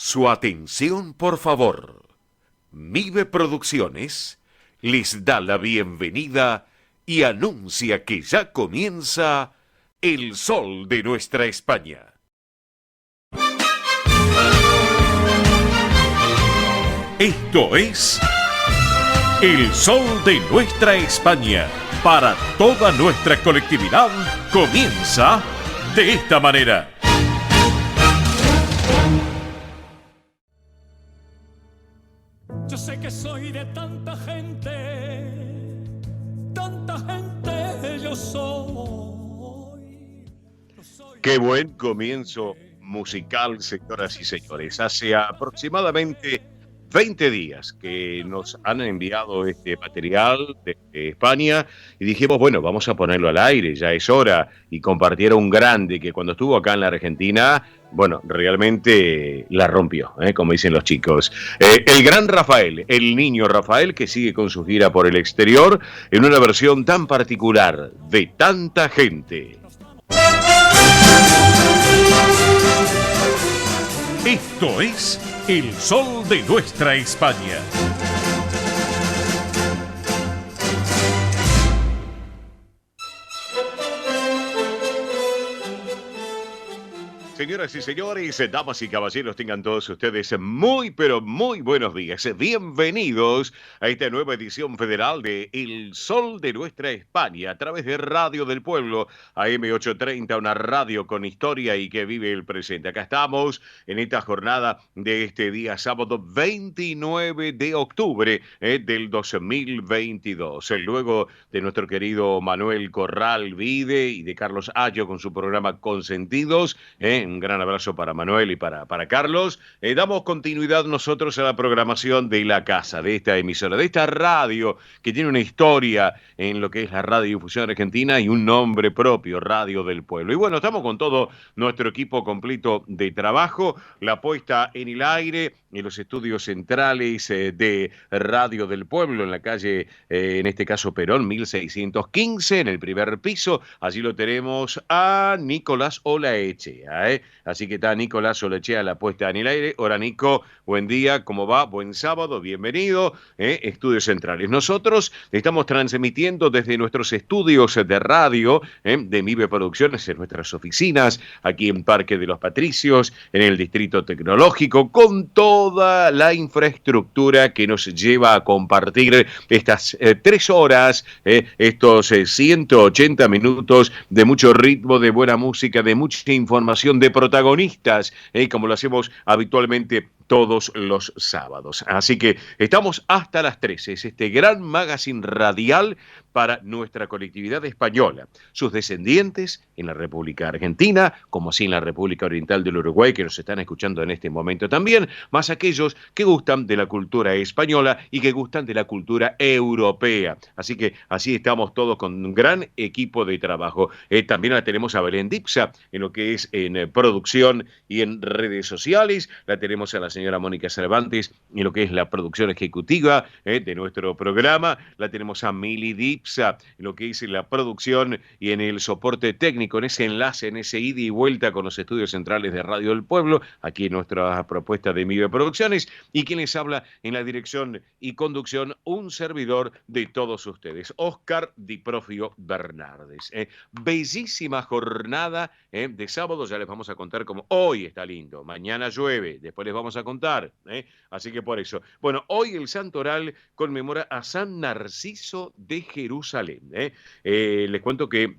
Su atención, por favor. Mive Producciones les da la bienvenida y anuncia que ya comienza El Sol de Nuestra España. Esto es El Sol de Nuestra España. Para toda nuestra colectividad comienza de esta manera. Yo sé que soy de tanta gente yo soy. Qué buen comienzo musical, señoras y señores. Hace aproximadamente 20 días que nos han enviado este material de España y dijimos, bueno, vamos a ponerlo al aire, ya es hora. Y compartieron un grande que cuando estuvo acá en la Argentina, bueno, realmente la rompió, como dicen los chicos. El gran Rafael, el niño Rafael, que sigue con su gira por el exterior en una versión tan particular de Tanta Gente. Esto es El Sol de Nuestra España. Señoras y señores, damas y caballeros, tengan todos ustedes muy, pero muy buenos días. Bienvenidos a esta nueva edición federal de El Sol de Nuestra España, a través de Radio del Pueblo, AM830, una radio con historia y que vive el presente. Acá estamos en esta jornada de este día sábado 29 de octubre del 2022. Luego de nuestro querido Manuel Corral Vide y de Carlos Ayo con su programa Consentidos, un gran abrazo para Manuel y para Carlos. Damos continuidad nosotros a la programación de la casa, de esta emisora, de esta radio que tiene una historia en lo que es la radiodifusión argentina y un nombre propio, Radio del Pueblo. Y bueno, estamos con todo nuestro equipo completo de trabajo, la puesta en el aire en los estudios centrales de Radio del Pueblo, en la calle, en este caso Perón, 1615, en el primer piso. Allí lo tenemos a Nicolás Olaechea. Así que está Nicolás Olaechea, la puesta en el aire. Hola Nico, buen día, ¿cómo va? Buen sábado, bienvenido. Estudios centrales. Nosotros estamos transmitiendo desde nuestros estudios de radio, de Mive Producciones, en nuestras oficinas, aquí en Parque de los Patricios, en el Distrito Tecnológico, con toda la infraestructura que nos lleva a compartir estas 3 horas, estos 180 minutos de mucho ritmo, de buena música, de mucha información, de protagonistas, como lo hacemos habitualmente todos los sábados. Así que estamos hasta las 13. Es este gran magazine radial para nuestra colectividad española, sus descendientes en la República Argentina, como así en la República Oriental del Uruguay, que nos están escuchando en este momento también, más aquellos que gustan de la cultura española y que gustan de la cultura europea. Así que así estamos todos con un gran equipo de trabajo. También la tenemos a Belén Dipsa en lo que es en producción y en redes sociales. La tenemos a la señora Mónica Cervantes en lo que es la producción ejecutiva de nuestro programa. La tenemos a Mili Dipsa en lo que es la producción y en el soporte técnico, en ese enlace, en ese ida y vuelta con los estudios centrales de Radio del Pueblo, aquí en nuestra propuesta de Mive Producciones, y quien les habla en la dirección y conducción, un servidor de todos ustedes, Óscar Di Profio Bernardes. Bellísima jornada de sábado, ya les vamos a contar cómo hoy está lindo, mañana llueve, después les vamos a contar, así que por eso. Bueno, hoy el Santo Oral conmemora a San Narciso de Jerusalén. Les cuento que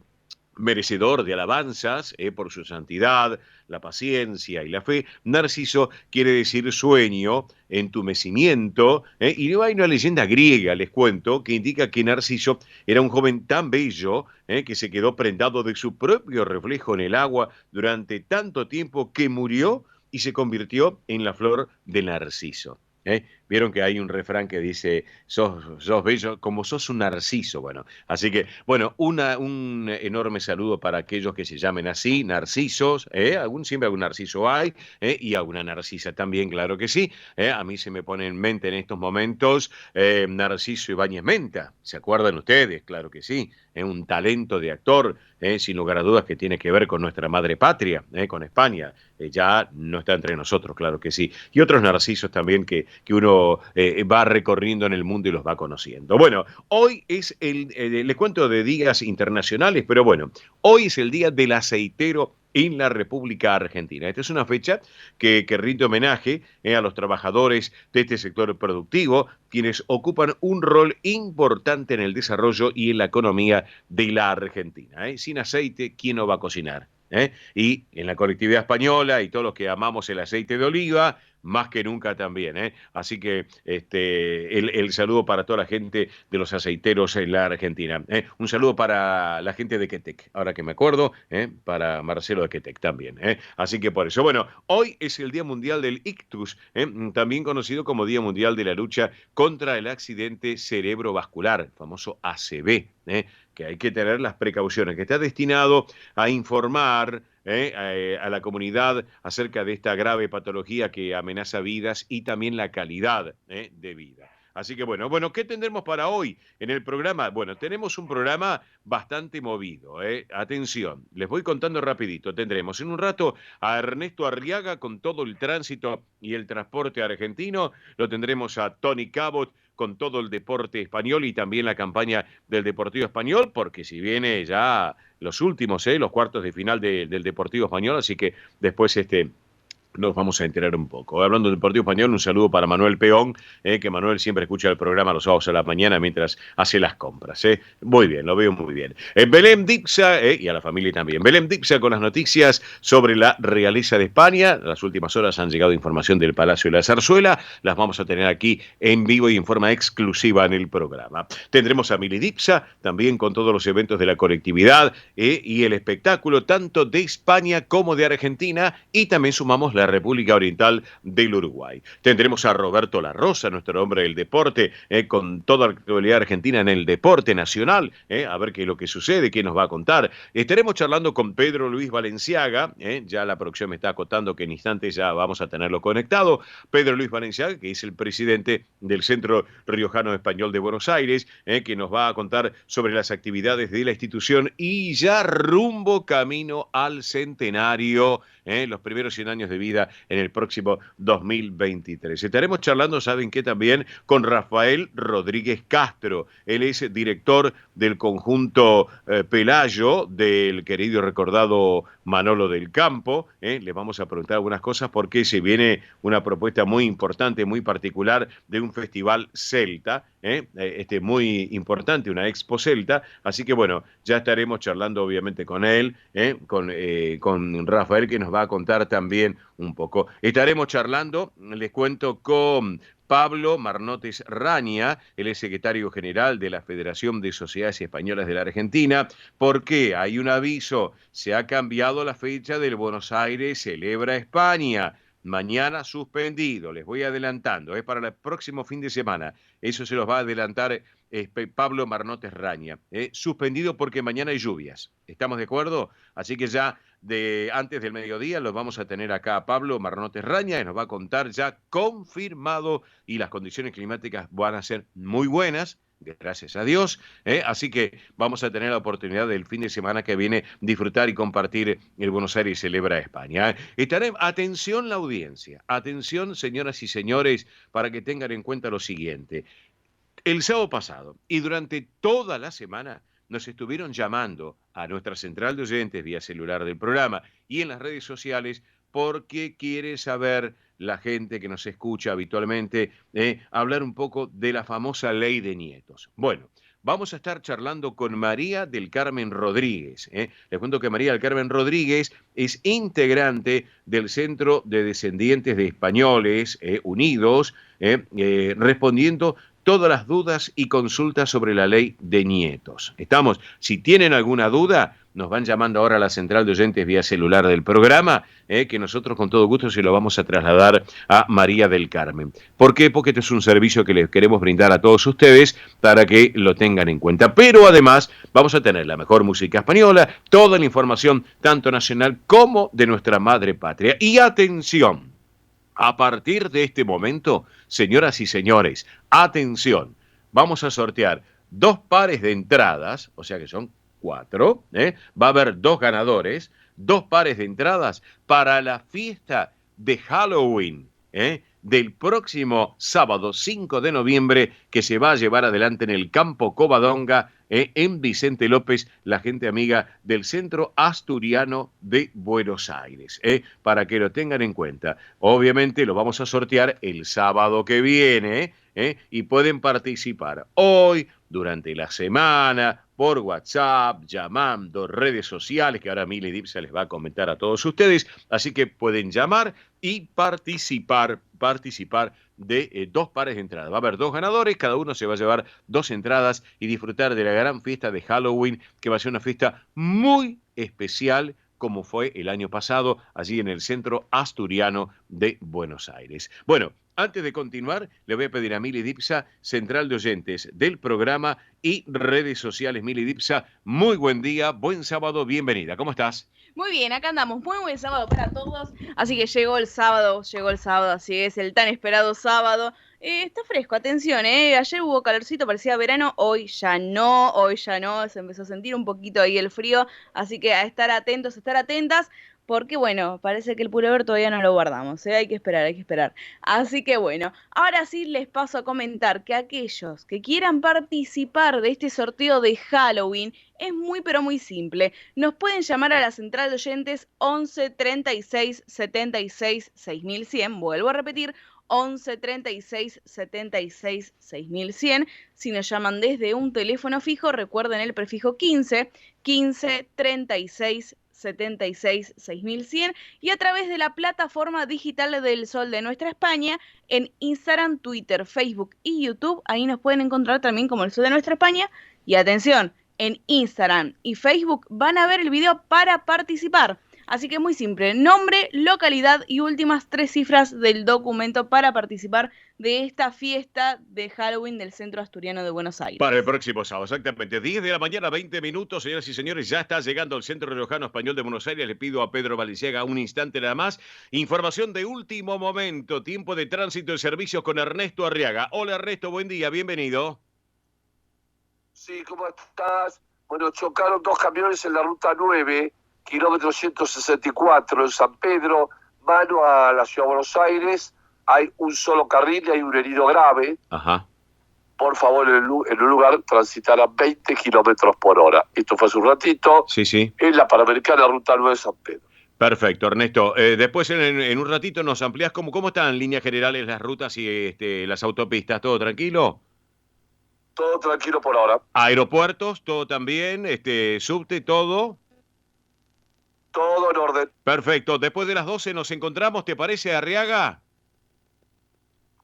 merecedor de alabanzas por su santidad, la paciencia y la fe, Narciso quiere decir sueño, entumecimiento, y hay una leyenda griega, les cuento, que indica que Narciso era un joven tan bello que se quedó prendado de su propio reflejo en el agua durante tanto tiempo que murió y se convirtió en la flor de Narciso. Vieron que hay un refrán que dice, sos bello como sos un narciso. Bueno, así que, bueno, un enorme saludo para aquellos que se llamen así, narcisos, siempre algún narciso hay, y alguna narcisa también, claro que sí. A mí se me pone en mente en estos momentos Narciso Ibáñez Menta. ¿Se acuerdan ustedes? Claro que sí. Es un talento de actor, sin lugar a dudas, que tiene que ver con nuestra madre patria, con España. Ya no está entre nosotros, claro que sí. Y otros narcisos también que uno va recorriendo en el mundo y los va conociendo. Bueno, hoy es le cuento de días internacionales, pero bueno, hoy es el Día del Aceitero en la República Argentina. Esta es una fecha que rinde homenaje a los trabajadores de este sector productivo, quienes ocupan un rol importante en el desarrollo y en la economía de la Argentina. Sin aceite, ¿quién no va a cocinar? Y en la colectividad española y todos los que amamos el aceite de oliva, más que nunca también. Así que el saludo para toda la gente de los aceiteros en la Argentina. Un saludo para la gente de Quetec, ahora que me acuerdo, para Marcelo de Quetec también. Así que por eso, bueno, hoy es el Día Mundial del Ictus, también conocido como Día Mundial de la Lucha contra el Accidente Cerebrovascular, el famoso ACV, que hay que tener las precauciones, que está destinado a informar a la comunidad acerca de esta grave patología que amenaza vidas y también la calidad de vida. Así que bueno, ¿qué tendremos para hoy en el programa? Bueno, tenemos un programa bastante movido. Atención, les voy contando rapidito. Tendremos en un rato a Ernesto Arriaga con todo el tránsito y el transporte argentino. Lo tendremos a Tony Cabot con todo el deporte español y también la campaña del Deportivo Español, porque si viene ya los últimos, los cuartos de final del Deportivo Español, así que después nos vamos a enterar un poco. Hablando del Deportivo Español, un saludo para Manuel Peón, que Manuel siempre escucha el programa los sábados a la mañana mientras hace las compras. Muy bien, lo veo muy bien. Belén Dipsa, y a la familia también. Belén Dipsa con las noticias sobre la realeza de España. Las últimas horas han llegado información del Palacio de la Zarzuela. Las vamos a tener aquí en vivo y en forma exclusiva en el programa. Tendremos a Mili Dipsa, también con todos los eventos de la colectividad y el espectáculo, tanto de España como de Argentina, y también sumamos la República Oriental del Uruguay. Tendremos a Roberto La Rosa, nuestro hombre del deporte, con toda la actualidad argentina en el deporte nacional, a ver qué es lo que sucede, qué nos va a contar. Estaremos charlando con Pedro Luis Valenciaga, ya la producción me está acotando que en instantes ya vamos a tenerlo conectado. Pedro Luis Valenciaga, que es el presidente del Centro Riojano Español de Buenos Aires, que nos va a contar sobre las actividades de la institución y ya rumbo camino al centenario, los primeros 100 años de vida en el próximo 2023. Estaremos charlando, ¿saben qué? También con Rafael Rodríguez Castro. Él es director del conjunto Pelayo del querido y recordado Manolo del Campo. Le vamos a preguntar algunas cosas porque se viene una propuesta muy importante, muy particular de un festival celta, muy importante, una expo celta. Así que bueno, ya estaremos charlando obviamente con él, con Rafael, que nos va a contar también un poco. Estaremos charlando, les cuento, con Pablo Marnotes Raña, él es secretario general de la Federación de Sociedades Españolas de la Argentina, porque hay un aviso, se ha cambiado la fecha del Buenos Aires Celebra España. Mañana suspendido, les voy adelantando, es para el próximo fin de semana. Eso se los va a adelantar Pablo Marnotes Raña. Suspendido porque mañana hay lluvias. ¿Estamos de acuerdo? Así que ya antes del mediodía los vamos a tener acá a Pablo Marnotes Raña, y nos va a contar ya confirmado, y las condiciones climáticas van a ser muy buenas, gracias a Dios, así que vamos a tener la oportunidad del fin de semana que viene disfrutar y compartir el Buenos Aires Celebra España. Atención la audiencia, atención señoras y señores, para que tengan en cuenta lo siguiente. El sábado pasado y durante toda la semana nos estuvieron llamando a nuestra central de oyentes vía celular del programa y en las redes sociales porque quiere saber la gente que nos escucha habitualmente, hablar un poco de la famosa ley de nietos. Bueno, vamos a estar charlando con María del Carmen Rodríguez. Les cuento que María del Carmen Rodríguez es integrante del Centro de Descendientes de Españoles Unidos, respondiendo todas las dudas y consultas sobre la ley de nietos. Si tienen alguna duda, nos van llamando ahora a la central de oyentes vía celular del programa, que nosotros con todo gusto se lo vamos a trasladar a María del Carmen. ¿Por qué? Porque este es un servicio que les queremos brindar a todos ustedes para que lo tengan en cuenta. Pero además vamos a tener la mejor música española, toda la información tanto nacional como de nuestra madre patria. Y atención, a partir de este momento, señoras y señores, atención, vamos a sortear 2 pares de entradas, o sea que son 4, va a haber 2 ganadores, 2 pares de entradas para la fiesta de Halloween, del próximo sábado 5 de noviembre, que se va a llevar adelante en el Campo Covadonga, en Vicente López, la gente amiga del Centro Asturiano de Buenos Aires, para que lo tengan en cuenta. Obviamente lo vamos a sortear el sábado que viene, y pueden participar hoy, durante la semana, por WhatsApp, llamando, redes sociales, que ahora Mili Dipsa les va a comentar a todos ustedes, así que pueden llamar y participar de 2 pares de entradas. Va a haber 2 ganadores, cada uno se va a llevar 2 entradas y disfrutar de la gran fiesta de Halloween, que va a ser una fiesta muy especial, como fue el año pasado, allí en el Centro Asturiano de Buenos Aires. Bueno, antes de continuar, le voy a pedir a Mili Dipsa, central de oyentes del programa y redes sociales. Mili Dipsa, muy buen día, buen sábado, bienvenida. ¿Cómo estás? Muy bien, acá andamos. Muy buen sábado para todos. Así que llegó el sábado, así es, el tan esperado sábado. Está fresco, atención, ayer hubo calorcito, parecía verano, hoy ya no, se empezó a sentir un poquito ahí el frío, así que a estar atentos, estar atentas, porque bueno, parece que el pullover todavía no lo guardamos, hay que esperar. Así que bueno, ahora sí les paso a comentar que aquellos que quieran participar de este sorteo de Halloween, es muy pero muy simple. Nos pueden llamar a la central de oyentes 11 36 76 6100, vuelvo a repetir, 11 36 76 6100. Si nos llaman desde un teléfono fijo, recuerden el prefijo 15 36 76 6100, y a través de la plataforma digital del Sol de Nuestra España en Instagram, Twitter, Facebook y YouTube. Ahí nos pueden encontrar también como el Sol de Nuestra España. Y atención, en Instagram y Facebook van a ver el video para participar. Así que muy simple, nombre, localidad y últimas 3 cifras del documento para participar de esta fiesta de Halloween del Centro Asturiano de Buenos Aires. Para el próximo sábado, exactamente, 10 de la mañana, 20 minutos, señoras y señores, ya está llegando al Centro Riojano Español de Buenos Aires. Le pido a Pedro Valenciaga un instante nada más. Información de último momento, tiempo de tránsito de servicios con Ernesto Arriaga. Hola Ernesto, buen día, bienvenido. Sí, ¿cómo estás? Bueno, chocaron 2 camiones en la ruta 9, kilómetro 164 en San Pedro, mano a la ciudad de Buenos Aires. Hay un solo carril y hay un herido grave. Ajá. Por favor, en un lugar transitar a 20 kilómetros por hora. Esto fue hace un ratito. Sí. En la Panamericana, ruta 9 de San Pedro. Perfecto, Ernesto. Después en un ratito nos ampliás cómo están en líneas generales las rutas y las autopistas. ¿Todo tranquilo? Todo tranquilo por ahora. Aeropuertos, todo también, subte, todo. Todo en orden. Perfecto. Después de las 12 nos encontramos, ¿te parece, Arriaga?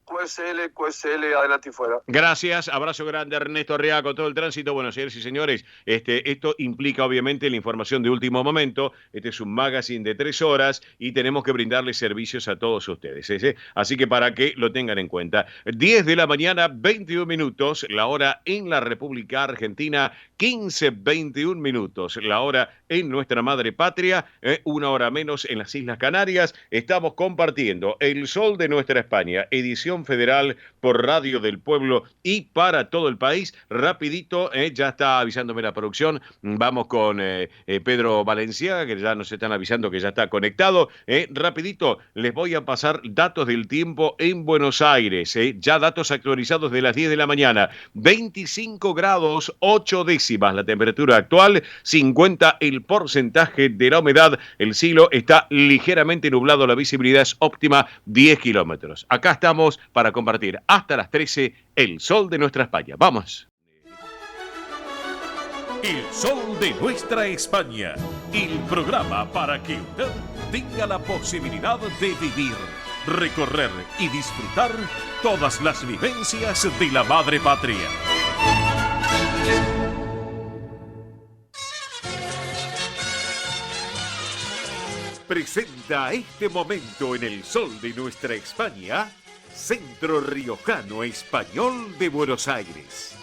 QSL, adelante y fuera. Gracias, abrazo grande, Ernesto Arriaga, con todo el tránsito. Bueno, señores y señores, esto implica obviamente la información de último momento. Este es un magazine de 3 horas y tenemos que brindarles servicios a todos ustedes. Así que para que lo tengan en cuenta. 10 de la mañana, 21 minutos, la hora en la República Argentina, 15:21 minutos, la hora en nuestra madre patria, 1 hora menos en las Islas Canarias. Estamos compartiendo El Sol de Nuestra España, edición federal por Radio del Pueblo y para todo el país. Rapidito, ya está avisándome la producción. Vamos con Pedro Valenciaga, que ya nos están avisando que ya está conectado. Rapidito, les voy a pasar datos del tiempo en Buenos Aires. Ya datos actualizados de las 10 de la mañana. 25 grados, 8 décimas la temperatura actual, 50 el porcentaje de la humedad. El cielo está ligeramente nublado, la visibilidad es óptima, 10 kilómetros. Acá estamos para compartir hasta las 13 el sol de nuestra España. ¡Vamos! El sol de nuestra España, el programa para que usted tenga la posibilidad de vivir, recorrer y disfrutar todas las vivencias de la madre patria. presenta este momento en el sol de nuestra España, Centro Riojano Español de Buenos Aires.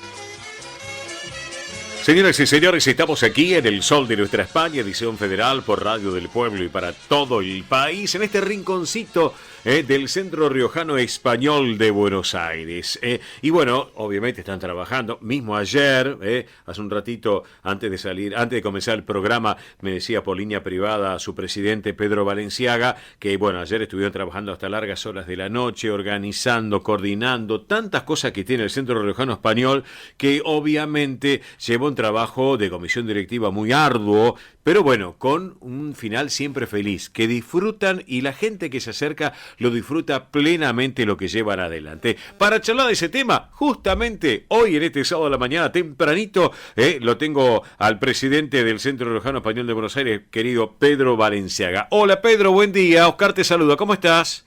Señoras y señores, estamos aquí en el sol de nuestra España, edición federal por Radio del Pueblo y para todo el país, en este rinconcito del Centro Riojano Español de Buenos Aires. Y bueno, obviamente están trabajando. Mismo ayer, hace un ratito, antes de comenzar el programa, me decía por línea privada su presidente Pedro Balenciaga, que bueno, ayer estuvieron trabajando hasta largas horas de la noche, organizando, coordinando, tantas cosas que tiene el Centro Riojano Español, que obviamente llevó un trabajo de comisión directiva muy arduo, pero bueno, con un final siempre feliz, que disfrutan y la gente que se acerca lo disfruta plenamente lo que llevan adelante. Para charlar de ese tema, justamente hoy en este sábado de la mañana tempranito, lo tengo al presidente del Centro Riojano Español de Buenos Aires, querido Pedro Balenciaga. Hola Pedro, buen día, Oscar te saluda, ¿cómo estás?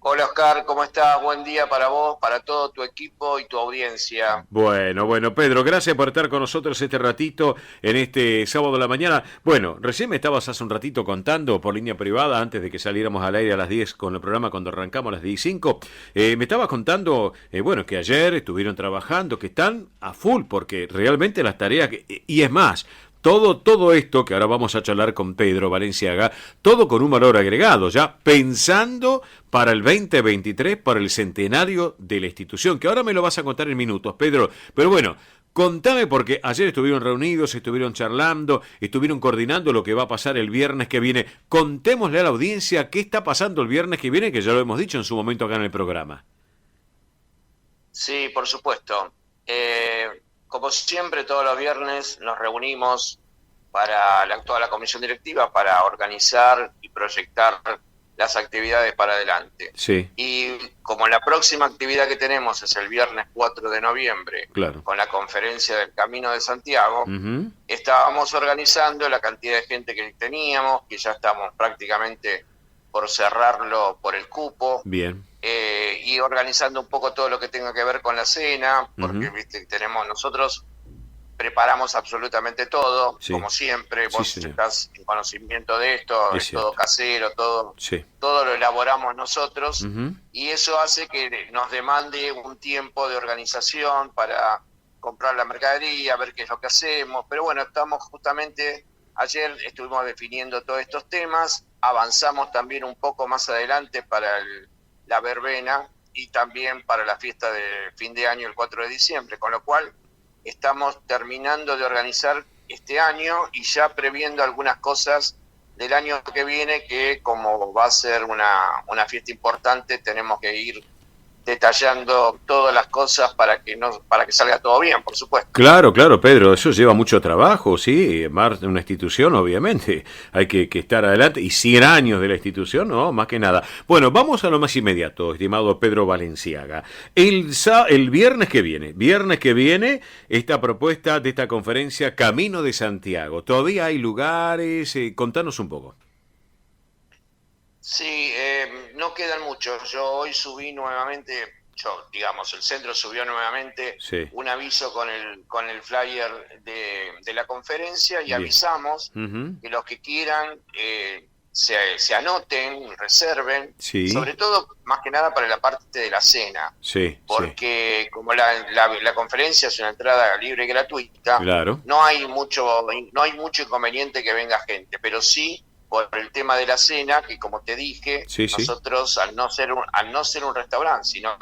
Hola Oscar, ¿cómo estás? Buen día para vos, para todo tu equipo y tu audiencia. Bueno, Pedro, gracias por estar con nosotros este ratito en este sábado de la mañana. Bueno, recién me estabas hace un ratito contando por línea privada, antes de que saliéramos al aire a las 10 con el programa, cuando arrancamos a las 10:05, me estabas contando, bueno, que ayer estuvieron trabajando, que están a full, porque realmente las tareas, y es más, todo esto que ahora vamos a charlar con Pedro Balenciaga, todo con un valor agregado, ya pensando para el 2023, para el centenario de la institución, que ahora me lo vas a contar en minutos, Pedro. Pero bueno, contame, porque ayer estuvieron reunidos, estuvieron charlando, estuvieron coordinando lo que va a pasar el viernes que viene. Contémosle a la audiencia qué está pasando el viernes que viene, que ya lo hemos dicho en su momento acá en el programa. Sí, por supuesto. Como siempre, todos los viernes nos reunimos para toda la comisión directiva para organizar y proyectar las actividades para adelante. Sí. Y como la próxima actividad que tenemos es el viernes 4 de noviembre, claro, con la conferencia del Camino de Santiago, uh-huh, estábamos organizando la cantidad de gente que teníamos, que ya estamos prácticamente por cerrarlo por el cupo. Bien. Y organizando un poco todo lo que tenga que ver con la cena, porque uh-huh, viste, nosotros preparamos absolutamente todo, sí, como siempre, vos sí, estás en conocimiento de esto, es todo casero, todo, sí, todo lo elaboramos nosotros, uh-huh, y eso hace que nos demande un tiempo de organización para comprar la mercadería, ver qué es lo que hacemos, pero bueno, ayer estuvimos definiendo todos estos temas, avanzamos también un poco más adelante para la verbena y también para la fiesta de fin de año el 4 de diciembre, con lo cual estamos terminando de organizar este año y ya previendo algunas cosas del año que viene, que como va a ser una fiesta importante, tenemos que ir detallando todas las cosas para que salga todo bien, por supuesto. Claro, Pedro, eso lleva mucho trabajo, sí, más de una institución, obviamente, hay que estar adelante, y 100 años de la institución, no, más que nada. Bueno, vamos a lo más inmediato, estimado Pedro Balenciaga. El viernes que viene, esta propuesta de esta conferencia Camino de Santiago, ¿todavía hay lugares? Contanos un poco. Sí, no quedan muchos. Yo hoy subí nuevamente, el centro subió nuevamente un aviso con el flyer de la conferencia y bien, avisamos que los que quieran se anoten, reserven, sobre todo más que nada para la parte de la cena, porque como la conferencia es una entrada libre y gratuita, claro, no hay mucho inconveniente que venga gente, pero sí por el tema de la cena, que como te dije, nosotros al no ser un restaurante, sino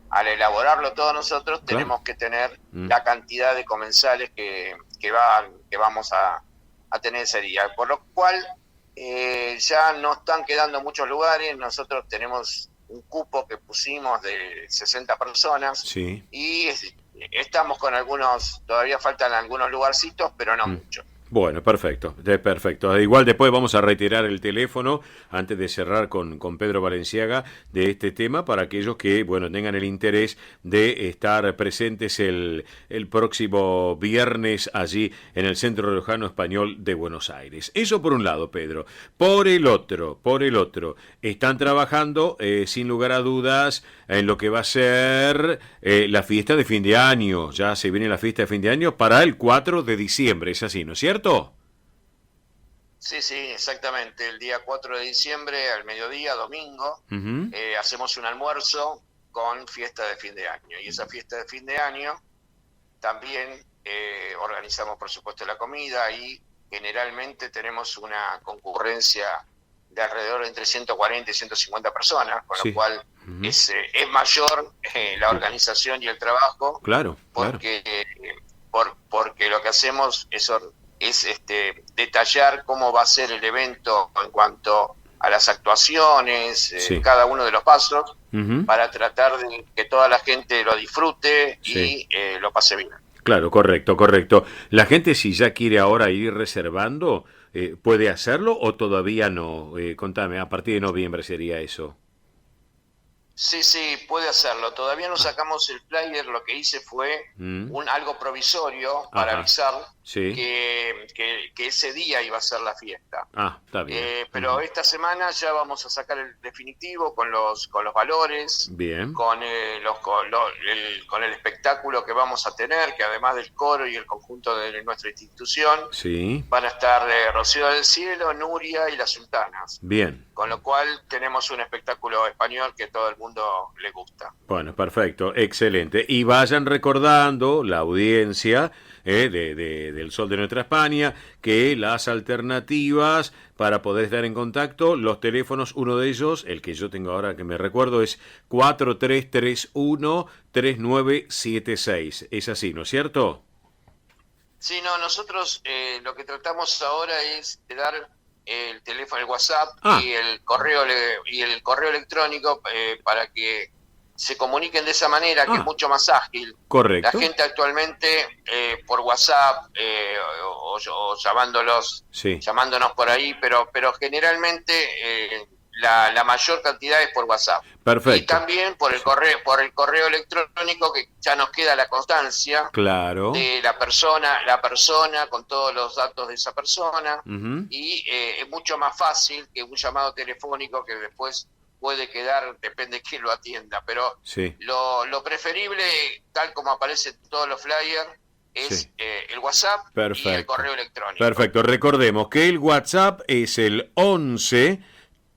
al elaborarlo todos nosotros, claro, tenemos que tener la cantidad de comensales que vamos a tener ese día. Por lo cual ya no están quedando muchos lugares, nosotros tenemos un cupo que pusimos de 60 personas y estamos con algunos, todavía faltan algunos lugarcitos, pero no muchos. Bueno, perfecto. Igual después vamos a reiterar el teléfono antes de cerrar con Pedro Balenciaga de este tema para aquellos que, bueno, tengan el interés de estar presentes el próximo viernes allí en el Centro Riojano Español de Buenos Aires. Eso por un lado, Pedro. Por el otro, están trabajando sin lugar a dudas en lo que va a ser la fiesta de fin de año. Ya se viene la fiesta de fin de año para el 4 de diciembre, es así, ¿no es cierto? Sí, sí, exactamente. El día 4 de diciembre, al mediodía, domingo, Ujú. hacemos un almuerzo con fiesta de fin de año. Y esa fiesta de fin de año también organizamos, por supuesto, la comida y generalmente tenemos una concurrencia de alrededor de entre 140 y 150 personas, con Sí. lo cual Ujú. es mayor la organización y el trabajo, Claro, claro. porque lo que hacemos es detallar cómo va a ser el evento en cuanto a las actuaciones, Sí. cada uno de los pasos, Ujú. para tratar de que toda la gente lo disfrute Sí. y lo pase bien. Claro, correcto, correcto. La gente si ya quiere ahora ir reservando, ¿puede hacerlo o todavía no? Contame, a partir de noviembre sería eso. Sí, sí, puede hacerlo. Todavía no Ah. sacamos el flyer, lo que hice fue Mm. algo provisorio para Ajá. avisar Sí. que ese día iba a ser la fiesta. Ah, está bien. Pero Ujú. esta semana ya vamos a sacar el definitivo con los valores, Bien. con el espectáculo que vamos a tener, que además del coro y el conjunto de nuestra institución, Sí. van a estar Rocío del Cielo, Nuria y las Sultanas. Bien. Con lo cual tenemos un espectáculo español que todo el mundo le gusta. Bueno, perfecto, excelente. Y vayan recordando, la audiencia del Sol de Nuestra España, que las alternativas para poder estar en contacto, los teléfonos, uno de ellos, el que yo tengo ahora que me recuerdo, es 4331-3976. Es así, ¿no es cierto? Sí, no, nosotros lo que tratamos ahora es de dar el teléfono, el WhatsApp Ah. y el correo electrónico para que se comuniquen de esa manera, que Ah. es mucho más ágil. La Correcto. gente actualmente por WhatsApp o Sí. llamándonos por ahí, pero generalmente la mayor cantidad es por WhatsApp. Y Perfecto. también por el correo electrónico, que ya nos queda la constancia Claro. de la persona con todos los datos de esa persona, Ujú. y es mucho más fácil que un llamado telefónico que después puede quedar, depende de quién lo atienda, pero Sí. lo preferible, tal como aparece en todos los flyers, es Sí. el WhatsApp y el Perfecto. correo electrónico. Perfecto. Recordemos que el WhatsApp es el 11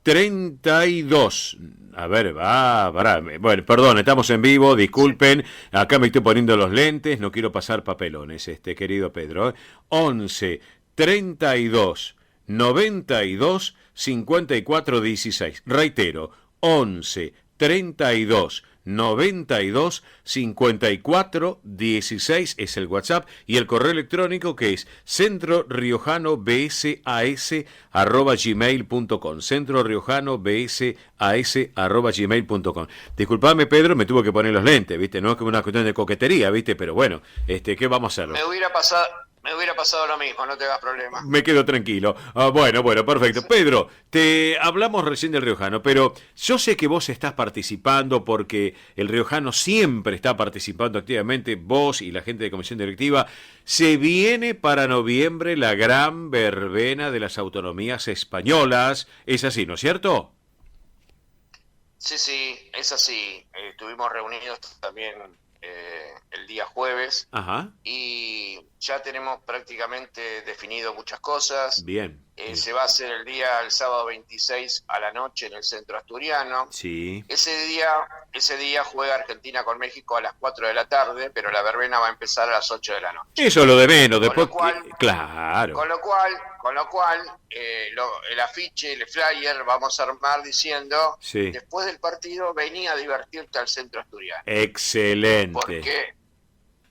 32. A ver, bueno, perdón, estamos en vivo, disculpen. Acá me estoy poniendo los lentes, no quiero pasar papelones, querido Pedro. 11 32 92 54 16. Reitero, 11 32 92 54 16 es el WhatsApp, y el correo electrónico que es centroriojanobs@gmail.com. centroriojanobs@gmail.com. Disculpame, Pedro, me tuvo que poner los lentes, ¿viste? No es como una cuestión de coquetería, ¿viste? Pero bueno, ¿qué vamos a hacer? Me hubiera pasado lo mismo, no te hagas problema. Me quedo tranquilo. Bueno, perfecto. Pedro, te hablamos recién del riojano, pero yo sé que vos estás participando, porque el riojano siempre está participando activamente, vos y la gente de comisión directiva. Se viene para noviembre la gran verbena de las autonomías españolas. Es así, ¿no es cierto? Sí, sí, es así. Estuvimos reunidos también el día jueves. Ajá. Y ya tenemos prácticamente definido muchas cosas. Bien. Se va a hacer el sábado 26 a la noche en el centro asturiano. Sí. Ese día juega Argentina con México a las 4 de la tarde, pero la verbena va a empezar a las 8 de la noche. Eso es lo de menos. Con Después, lo cual- claro. Con lo cual el afiche, el flyer, vamos a armar diciendo: Sí. después del partido vení a divertirte al centro asturiano. Excelente. ¿Por qué?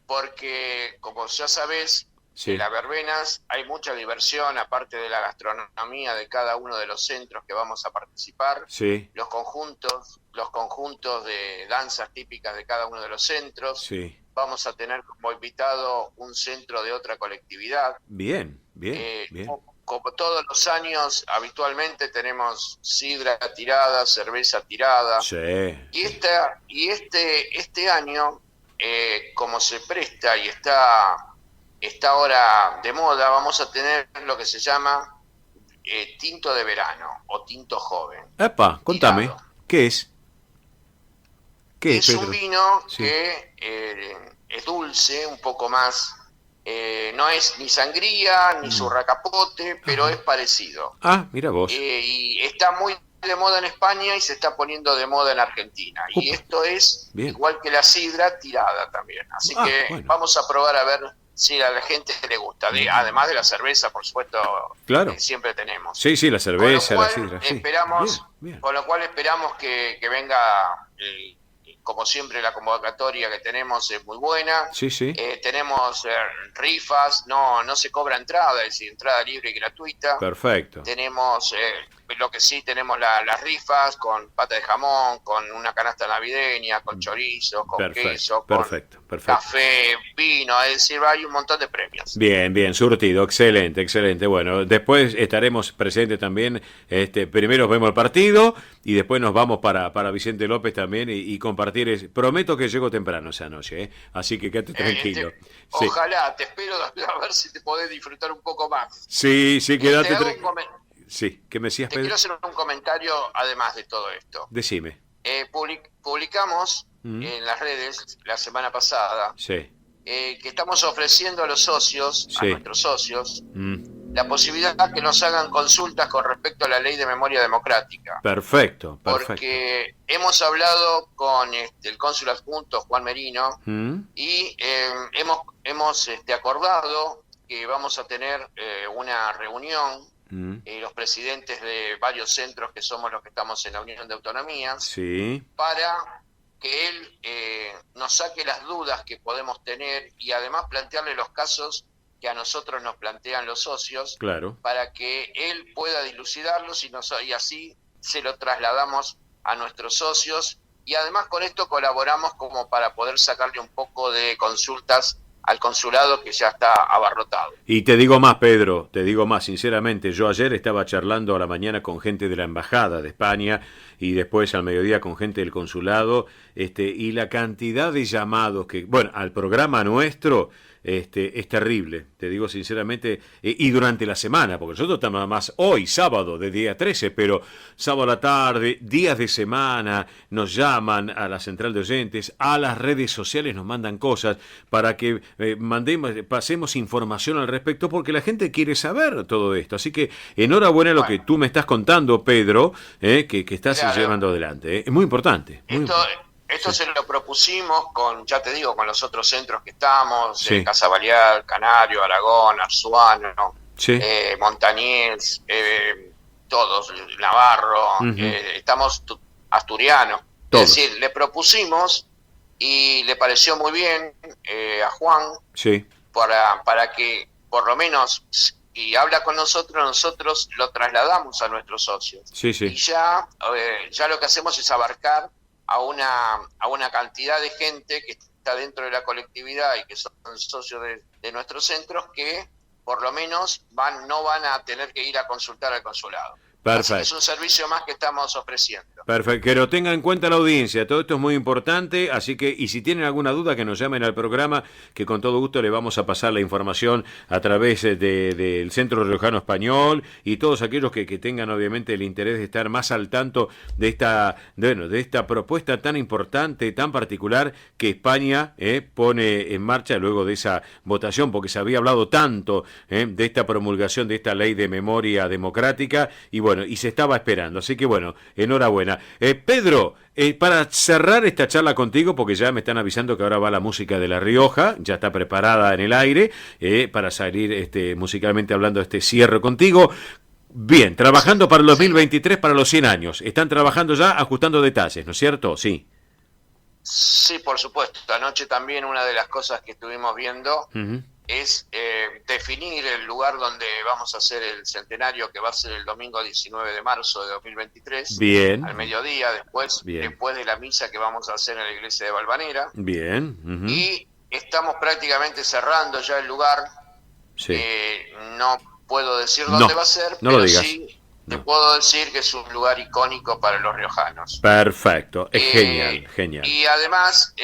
Porque, como ya sabés, Sí. en las verbenas hay mucha diversión, aparte de la gastronomía de cada uno de los centros que vamos a participar, Sí. los conjuntos de danzas típicas de cada uno de los centros. Sí. Vamos a tener como invitado un centro de otra colectividad. Bien. Como todos los años, habitualmente tenemos sidra tirada, cerveza tirada. Sí. Y este año, como se presta y está ahora de moda, vamos a tener lo que se llama tinto de verano o tinto joven. Epa, contame, Tirado. ¿qué es? ¿Qué es, Es Pedro? un vino Sí. que es dulce, un poco más No es ni sangría ni surracapote, pero es parecido. Ah, mira vos. Y está muy de moda en España y se está poniendo de moda en Argentina. Y esto es Bien. igual que la sidra tirada también. Así que bueno. vamos a probar a ver si a la gente le gusta. Además de la cerveza, por supuesto, Claro. que siempre tenemos. Sí, sí, la cerveza, Con la lo cual, sidra. Sí. esperamos, Bien. Con lo cual esperamos que venga, como siempre, la convocatoria que tenemos es muy buena. Sí, sí. Tenemos rifas, no se cobra entrada, es decir, entrada libre y gratuita. Perfecto. Tenemos, lo que sí, tenemos las rifas con pata de jamón, con una canasta navideña, con chorizo, con queso, con Perfecto. café, vino, es decir, hay un montón de premios. Bien, surtido, excelente. Bueno, después estaremos presentes también, primero vemos el partido y después nos vamos para Vicente López también y compartir. Prometo que llego temprano esa noche, así que quédate tranquilo. Sí. Ojalá, te espero a ver si te podés disfrutar un poco más. Sí, quédate tranquilo. tranquilo. Sí, ¿qué me decías, Te Pedro? quiero hacer un comentario además de todo esto. Decime. Publicamos en las redes la semana pasada Sí. que estamos ofreciendo a los socios, a Sí. nuestros socios, la posibilidad que nos hagan consultas con respecto a la ley de memoria democrática. Perfecto. Porque hemos hablado con el cónsul adjunto Juan Merino y hemos acordado que vamos a tener una reunión, los presidentes de varios centros que somos los que estamos en la Unión de Autonomías, Sí. para que él nos saque las dudas que podemos tener y además plantearle los casos que a nosotros nos plantean los socios, Claro. para que él pueda dilucidarlos y así se lo trasladamos a nuestros socios, y además con esto colaboramos como para poder sacarle un poco de consultas al consulado que ya está abarrotado. Y te digo más, Pedro, sinceramente, yo ayer estaba charlando a la mañana con gente de la Embajada de España y después al mediodía con gente del consulado, y la cantidad de llamados al programa nuestro, es terrible, te digo sinceramente, y durante la semana, porque nosotros estamos más hoy, sábado, de día 13, pero sábado a la tarde, días de semana, nos llaman a la central de oyentes, a las redes sociales nos mandan cosas para que pasemos información al respecto, porque la gente quiere saber todo esto. Así que enhorabuena lo que tú me estás contando, Pedro, que estás llevando adelante. Es muy importante. Esto se lo propusimos con los otros centros que estamos, Sí. Casa Balear, Canario, Aragón, Arzuano, Sí. Montañés, todos, Navarro, estamos asturianos. Todos. Es decir, le propusimos y le pareció muy bien a Juan Sí. para que por lo menos, y habla con nosotros lo trasladamos a nuestros socios. Sí. Y ya lo que hacemos es abarcar a una cantidad de gente que está dentro de la colectividad y que son socios de nuestros centros, que por lo menos no van a tener que ir a consultar al consulado. Perfecto. Así que es un servicio más que estamos ofreciendo. Perfecto, que lo tenga en cuenta la audiencia, todo esto es muy importante, así que, y si tienen alguna duda, que nos llamen al programa, que con todo gusto le vamos a pasar la información a través del Centro Riojano Español, y todos aquellos que tengan obviamente el interés de estar más al tanto de esta propuesta tan importante, tan particular, que España pone en marcha luego de esa votación, porque se había hablado tanto de esta promulgación de esta ley de memoria democrática, y se estaba esperando, así que enhorabuena. Pedro, para cerrar esta charla contigo, porque ya me están avisando que ahora va la música de La Rioja, ya está preparada en el aire, para salir musicalmente hablando este cierre contigo. Bien, trabajando para el 2023, para los 100 años. Están trabajando ya, ajustando detalles, ¿no es cierto? Sí. Sí, por supuesto. Anoche también una de las cosas que estuvimos viendo es definir el lugar donde vamos a hacer el centenario, que va a ser el domingo 19 de marzo de 2023. Bien. Al mediodía, después de la misa que vamos a hacer en la iglesia de Valvanera. Bien. Y estamos prácticamente cerrando ya el lugar. Sí. No puedo decir dónde va a ser, no pero lo digas. sí te puedo decir que es un lugar icónico para los riojanos. Perfecto, es genial. Y además,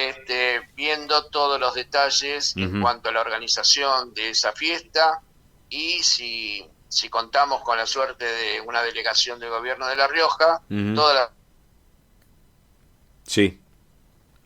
viendo todos los detalles en cuanto a la organización de esa fiesta, y si contamos con la suerte de una delegación del gobierno de La Rioja, todas Sí.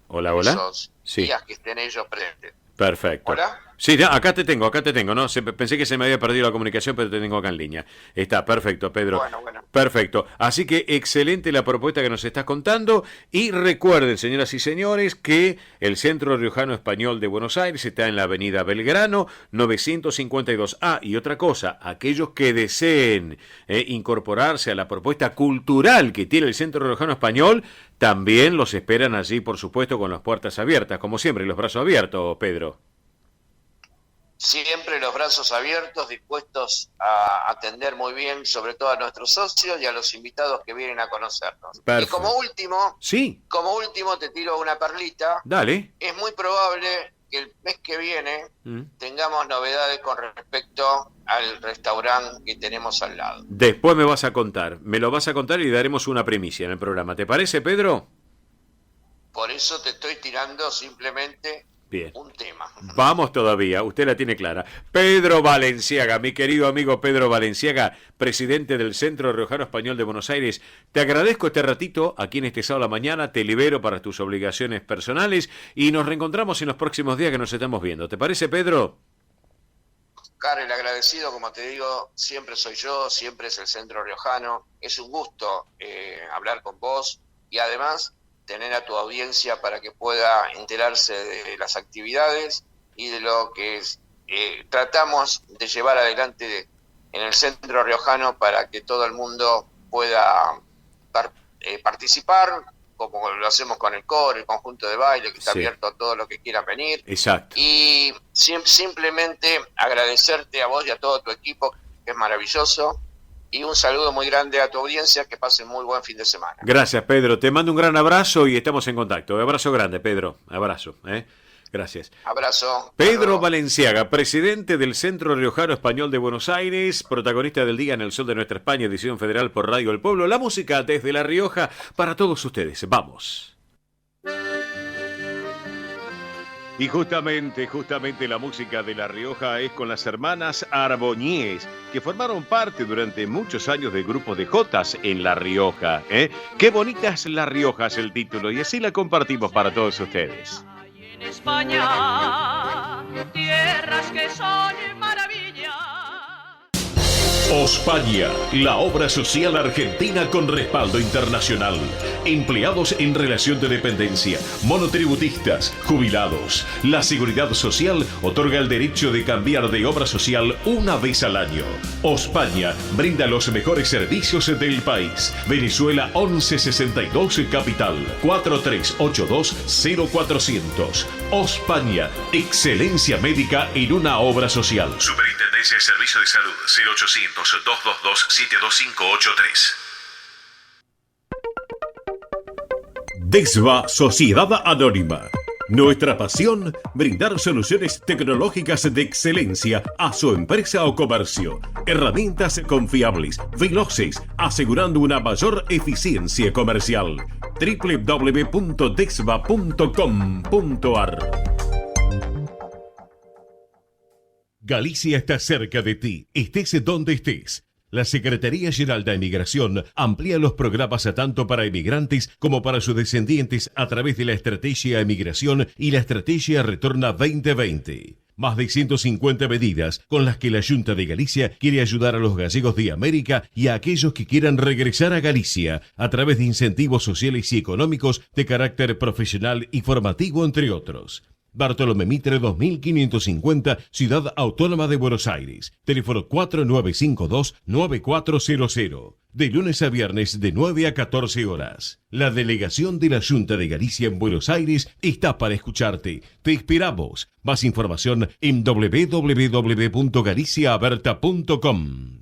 Hola. esos días que estén ellos presentes. Perfecto. Hola. Sí, acá te tengo, ¿no? Pensé que se me había perdido la comunicación, pero te tengo acá en línea. Está, perfecto, Pedro. Bueno. Perfecto. Así que excelente la propuesta que nos estás contando. Y recuerden, señoras y señores, que el Centro Riojano Español de Buenos Aires está en la avenida Belgrano, 952. Y otra cosa, aquellos que deseen incorporarse a la propuesta cultural que tiene el Centro Riojano Español, también los esperan allí, por supuesto, con las puertas abiertas, como siempre, los brazos abiertos, Pedro. Siempre los brazos abiertos, dispuestos a atender muy bien, sobre todo a nuestros socios y a los invitados que vienen a conocernos. Perfecto. Y como último te tiro una perlita. Dale. Es muy probable que el mes que viene tengamos novedades con respecto al restaurante que tenemos al lado. Después me lo vas a contar y daremos una primicia en el programa. ¿Te parece, Pedro? Por eso te estoy tirando simplemente... Bien. Un tema. Vamos todavía, usted la tiene clara. Pedro Valenciaga, mi querido amigo Pedro Valenciaga, presidente del Centro Riojano Español de Buenos Aires, te agradezco este ratito aquí en este sábado a la mañana, te libero para tus obligaciones personales y nos reencontramos en los próximos días que nos estamos viendo. ¿Te parece, Pedro? Karel, agradecido, como te digo, siempre soy yo, siempre es el Centro Riojano. Es un gusto hablar con vos y además... tener a tu audiencia para que pueda enterarse de las actividades y de lo que tratamos de llevar adelante en el Centro Riojano para que todo el mundo pueda participar, como lo hacemos con el coro, el conjunto de baile, que está abierto a todos los que quieran venir. Exacto. Y simplemente agradecerte a vos y a todo tu equipo, que es maravilloso. Y un saludo muy grande a tu audiencia, que pasen muy buen fin de semana. Gracias, Pedro. Te mando un gran abrazo y estamos en contacto. Un abrazo grande, Pedro. Abrazo. Gracias. Abrazo. Pedro Valenciaga, presidente del Centro Riojano Español de Buenos Aires, protagonista del Día en el Sol de Nuestra España, edición federal por Radio El Pueblo. La música desde La Rioja para todos ustedes. Vamos. Y justamente la música de La Rioja es con las hermanas Arboñés, que formaron parte durante muchos años del grupo de Jotas en La Rioja. Qué bonita es La Rioja es el título y así la compartimos para todos ustedes. En España, tierras que son maravillas. Ospaña, la obra social argentina con respaldo internacional. Empleados en relación de dependencia, monotributistas, jubilados. La Seguridad Social otorga el derecho de cambiar de obra social una vez al año. Ospaña brinda los mejores servicios del país. Venezuela 1162 Capital 4382-0400. Ospaña, excelencia médica en una obra social. Superintendencia de Servicios de Salud 0800-222-72583. DESVA Sociedad Anónima. Nuestra pasión, brindar soluciones tecnológicas de excelencia a su empresa o comercio. Herramientas confiables, veloces, asegurando una mayor eficiencia comercial. www.desva.com.ar. Galicia está cerca de ti, estés donde estés. La Secretaría General de Emigración amplía los programas tanto para emigrantes como para sus descendientes a través de la Estrategia Emigración y la Estrategia Retorna 2020. Más de 150 medidas con las que la Junta de Galicia quiere ayudar a los gallegos de América y a aquellos que quieran regresar a Galicia a través de incentivos sociales y económicos de carácter profesional y formativo, entre otros. Bartolomé Mitre 2550, Ciudad Autónoma de Buenos Aires. Teléfono 4952-9400. De lunes a viernes de 9 a 14 horas. La delegación de la Junta de Galicia en Buenos Aires está para escucharte. Te esperamos. Más información en www.galiciaaberta.com.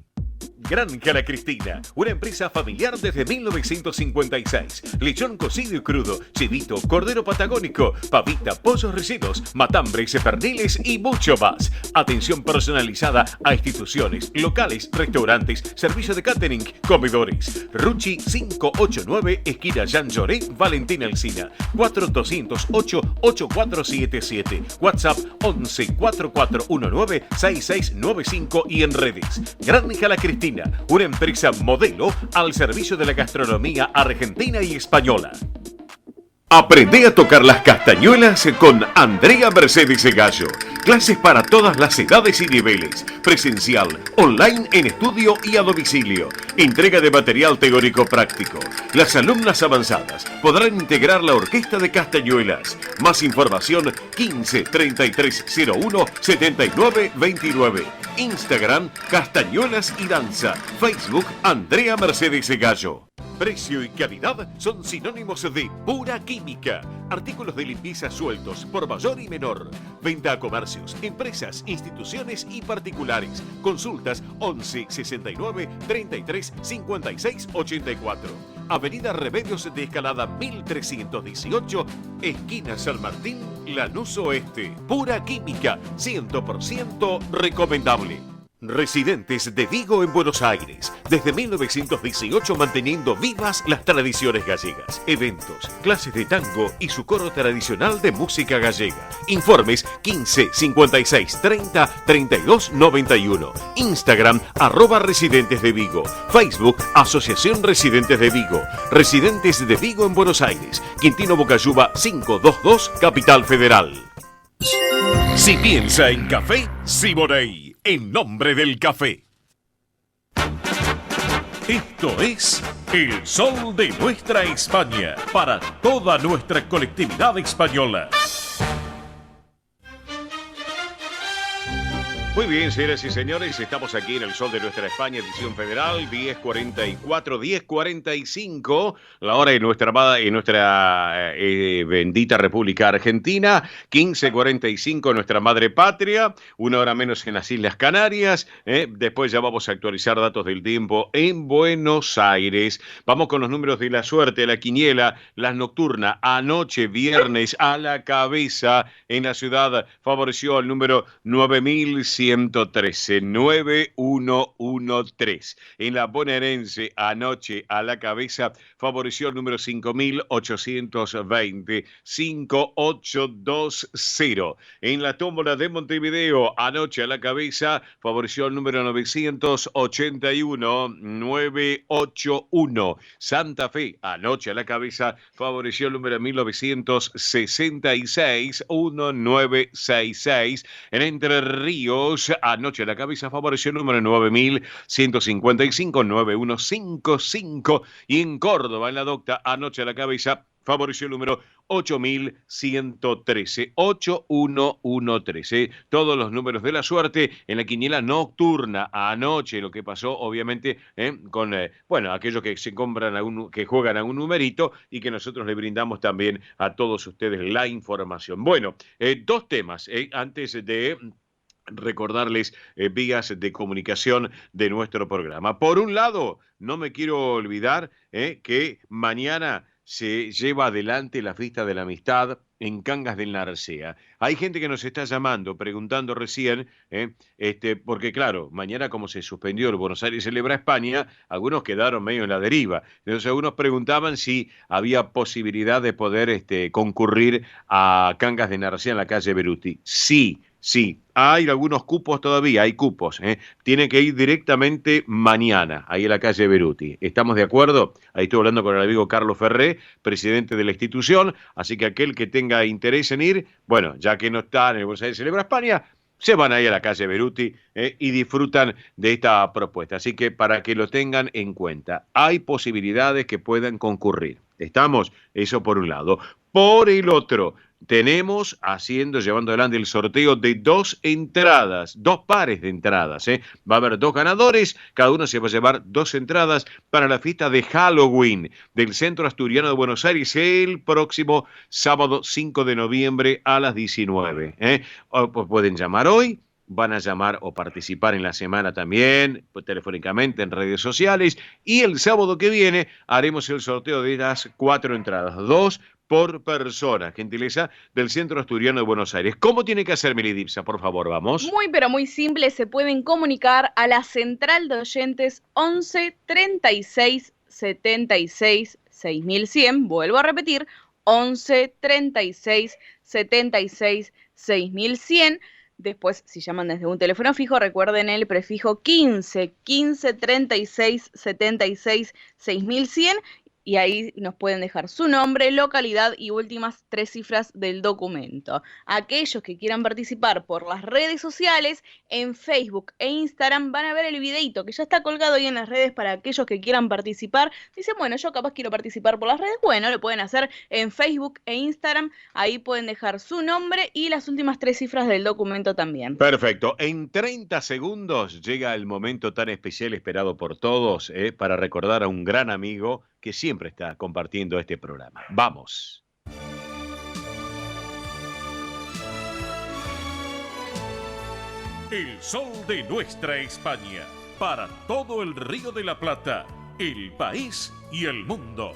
Granja La Cristina, una empresa familiar desde 1956. Lechón cocido y crudo, chivito, cordero patagónico, pavita, pollos rellenos, matambres, perniles y mucho más. Atención personalizada a instituciones, locales, restaurantes, servicio de catering, comedores. Ruchi 589, esquina Jean Lloré, Valentín Alsina. 4208-8477. WhatsApp 11 4419 6695 y en redes. Granja La Cristina, una empresa modelo al servicio de la gastronomía argentina y española. Aprende a tocar las castañuelas con Andrea Mercedes Gallo. Clases para todas las edades y niveles. Presencial, online en estudio y a domicilio. Entrega de material teórico práctico. Las alumnas avanzadas podrán integrar la orquesta de Castañuelas. Más información 15 3301 79 29. Instagram Castañuelas y Danza. Facebook Andrea Mercedes Gallo. Precio y calidad son sinónimos de pura química. Artículos de limpieza sueltos por mayor y menor. Venta a comercios, empresas, instituciones y particulares. Consultas 11 69 33 56 84. Avenida Remedios de Escalada 1318, esquina San Martín, Lanús Oeste. Pura química, 100% recomendable. Residentes de Vigo en Buenos Aires, desde 1918 manteniendo vivas las tradiciones gallegas, eventos, clases de tango y su coro tradicional de música gallega. Informes 15 56 30 32 91. Instagram @Residentes de Vigo. Facebook Asociación Residentes de Vigo. Residentes de Vigo en Buenos Aires. Quintino Bocayuba 522, Capital Federal. Si piensa en café, Siboney, en nombre del café. Esto es El Sol de Nuestra España, para toda nuestra colectividad española. Muy bien, señoras y señores, estamos aquí en el Sol de Nuestra España, edición federal, 10:44, 10:45, la hora de nuestra amada y nuestra bendita República Argentina, 15:45 nuestra madre patria, una hora menos en las Islas Canarias, después ya vamos a actualizar datos del tiempo en Buenos Aires. Vamos con los números de la suerte, la quiniela, las nocturnas, anoche viernes a la cabeza en la ciudad favoreció el número 9113, 9113. En la bonaerense, anoche a la cabeza favoreció el número 5820, 5820. En la tómbola de Montevideo, anoche a la cabeza favoreció el número 981, 981. Santa Fe, anoche a la cabeza favoreció el número 1966, 1966. En Entre Ríos, anoche a la cabeza favoreció el número 9155, 9155. Y en Córdoba, en la Docta, anoche a la cabeza favoreció el número 8113, 8113. Todos los números de la suerte en la quiniela nocturna. Anoche lo que pasó, obviamente, con aquellos que se compran que juegan a un numerito y que nosotros le brindamos también a todos ustedes la información. Bueno, dos temas antes de recordarles vías de comunicación de nuestro programa. Por un lado, no me quiero olvidar que mañana se lleva adelante la fiesta de la amistad en Cangas del Narcea. Hay gente que nos está llamando, preguntando recién, porque claro, mañana como se suspendió el Buenos Aires Celebra España, algunos quedaron medio en la deriva. Entonces algunos preguntaban si había posibilidad de poder concurrir a Cangas del Narcea en la calle Beruti. Sí, hay algunos cupos todavía, hay cupos. Tienen que ir directamente mañana, ahí en la calle Beruti. ¿Estamos de acuerdo? Ahí estoy hablando con el amigo Carlos Ferré, presidente de la institución, así que aquel que tenga interés en ir, bueno, ya que no está en el Buenos Aires Celebra España, se van ahí a la calle Beruti y disfrutan de esta propuesta. Así que para que lo tengan en cuenta, hay posibilidades que puedan concurrir. ¿Estamos? Eso por un lado. Por el otro, tenemos llevando adelante el sorteo de 2 entradas, 2 pares de entradas. Va a haber 2 ganadores, cada uno se va a llevar 2 entradas para la fiesta de Halloween del Centro Asturiano de Buenos Aires el próximo sábado 5 de noviembre a las 19. Pueden llamar hoy, van a llamar o participar en la semana también, telefónicamente en redes sociales, y el sábado que viene haremos el sorteo de las 4 entradas, 2 por persona, gentileza del Centro Asturiano de Buenos Aires. ¿Cómo tiene que hacer Melidipsa? Por favor, vamos. Muy, pero muy simple. Se pueden comunicar a la central de oyentes 11 36 76 6100. Vuelvo a repetir, 11 36 76 6100. Después, si llaman desde un teléfono fijo, recuerden el prefijo 15 36 76 6100. y ahí nos pueden dejar su nombre, localidad y últimas 3 cifras del documento. Aquellos que quieran participar por las redes sociales, en Facebook e Instagram van a ver el videito que ya está colgado ahí en las redes para aquellos que quieran participar. Dicen, bueno, yo capaz quiero participar por las redes. Bueno, lo pueden hacer en Facebook e Instagram. Ahí pueden dejar su nombre y las últimas 3 cifras del documento también. Perfecto. En 30 segundos llega el momento tan especial esperado por todos para recordar a un gran amigo que siempre está compartiendo este programa. Vamos. El sol de nuestra España, para todo el Río de la Plata, el país y el mundo.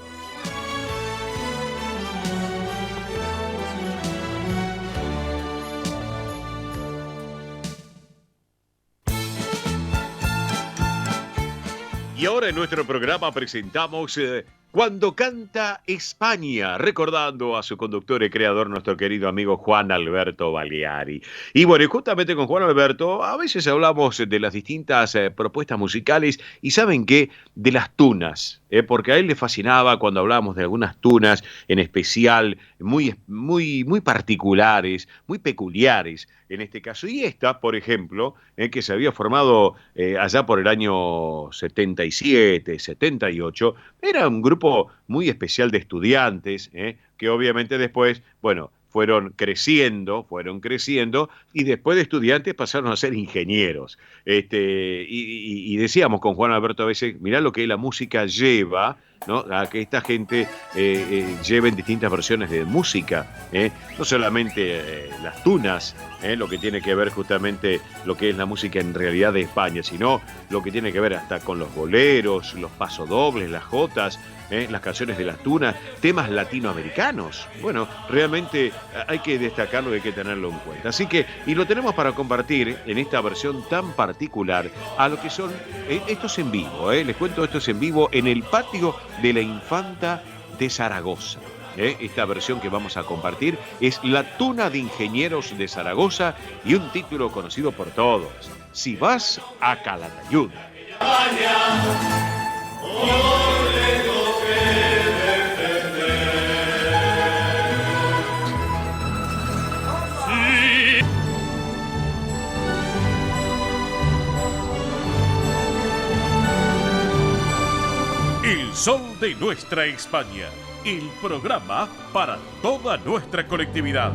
Y ahora en nuestro programa presentamos Cuando canta España, recordando a su conductor y creador, nuestro querido amigo Juan Alberto Baleari. Y bueno, y justamente con Juan Alberto a veces hablamos de las distintas propuestas musicales y ¿saben qué? De las tunas, porque a él le fascinaba cuando hablábamos de algunas tunas en especial, muy particulares, muy peculiares en este caso. Y esta, por ejemplo, que se había formado allá por el año 77, 78, era un grupo muy especial de estudiantes, que obviamente después, bueno, fueron creciendo y después de estudiantes pasaron a ser ingenieros. Y decíamos con Juan Alberto a veces, mirá lo que la música lleva, ¿no? A que esta gente lleven distintas versiones de música, no solamente las tunas, lo que tiene que ver justamente lo que es la música en realidad de España, sino lo que tiene que ver hasta con los boleros, los pasodobles, las jotas, las canciones de las tunas, temas latinoamericanos. Bueno, realmente hay que destacarlo y hay que tenerlo en cuenta. Así que, y lo tenemos para compartir en esta versión tan particular a lo que son estos en vivo. Les cuento, estos en vivo en el patio de la Infanta de Zaragoza. Esta versión que vamos a compartir es La Tuna de Ingenieros de Zaragoza y un título conocido por todos, Si vas a Calatayud. El sol de nuestra España, el programa para toda nuestra colectividad.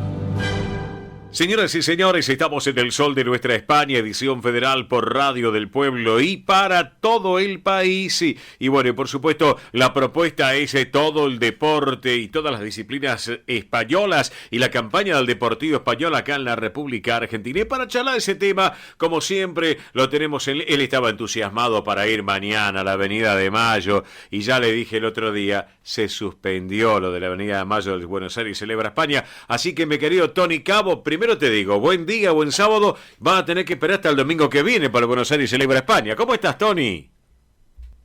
Señoras y señores, estamos en el sol de nuestra España, edición federal por Radio del Pueblo y para todo el país. Y bueno, y por supuesto, la propuesta es todo el deporte y todas las disciplinas españolas y la campaña del Deportivo Español acá en la República Argentina. Y para charlar de ese tema, como siempre, lo tenemos él estaba entusiasmado para ir mañana a la Avenida de Mayo y ya le dije el otro día, se suspendió lo de la Avenida de Mayo de Buenos Aires Celebra España. Así que, mi querido Tony Cabo, primero te digo, buen día, buen sábado. Van a tener que esperar hasta el domingo que viene para Buenos Aires Celebra España. ¿Cómo estás, Tony?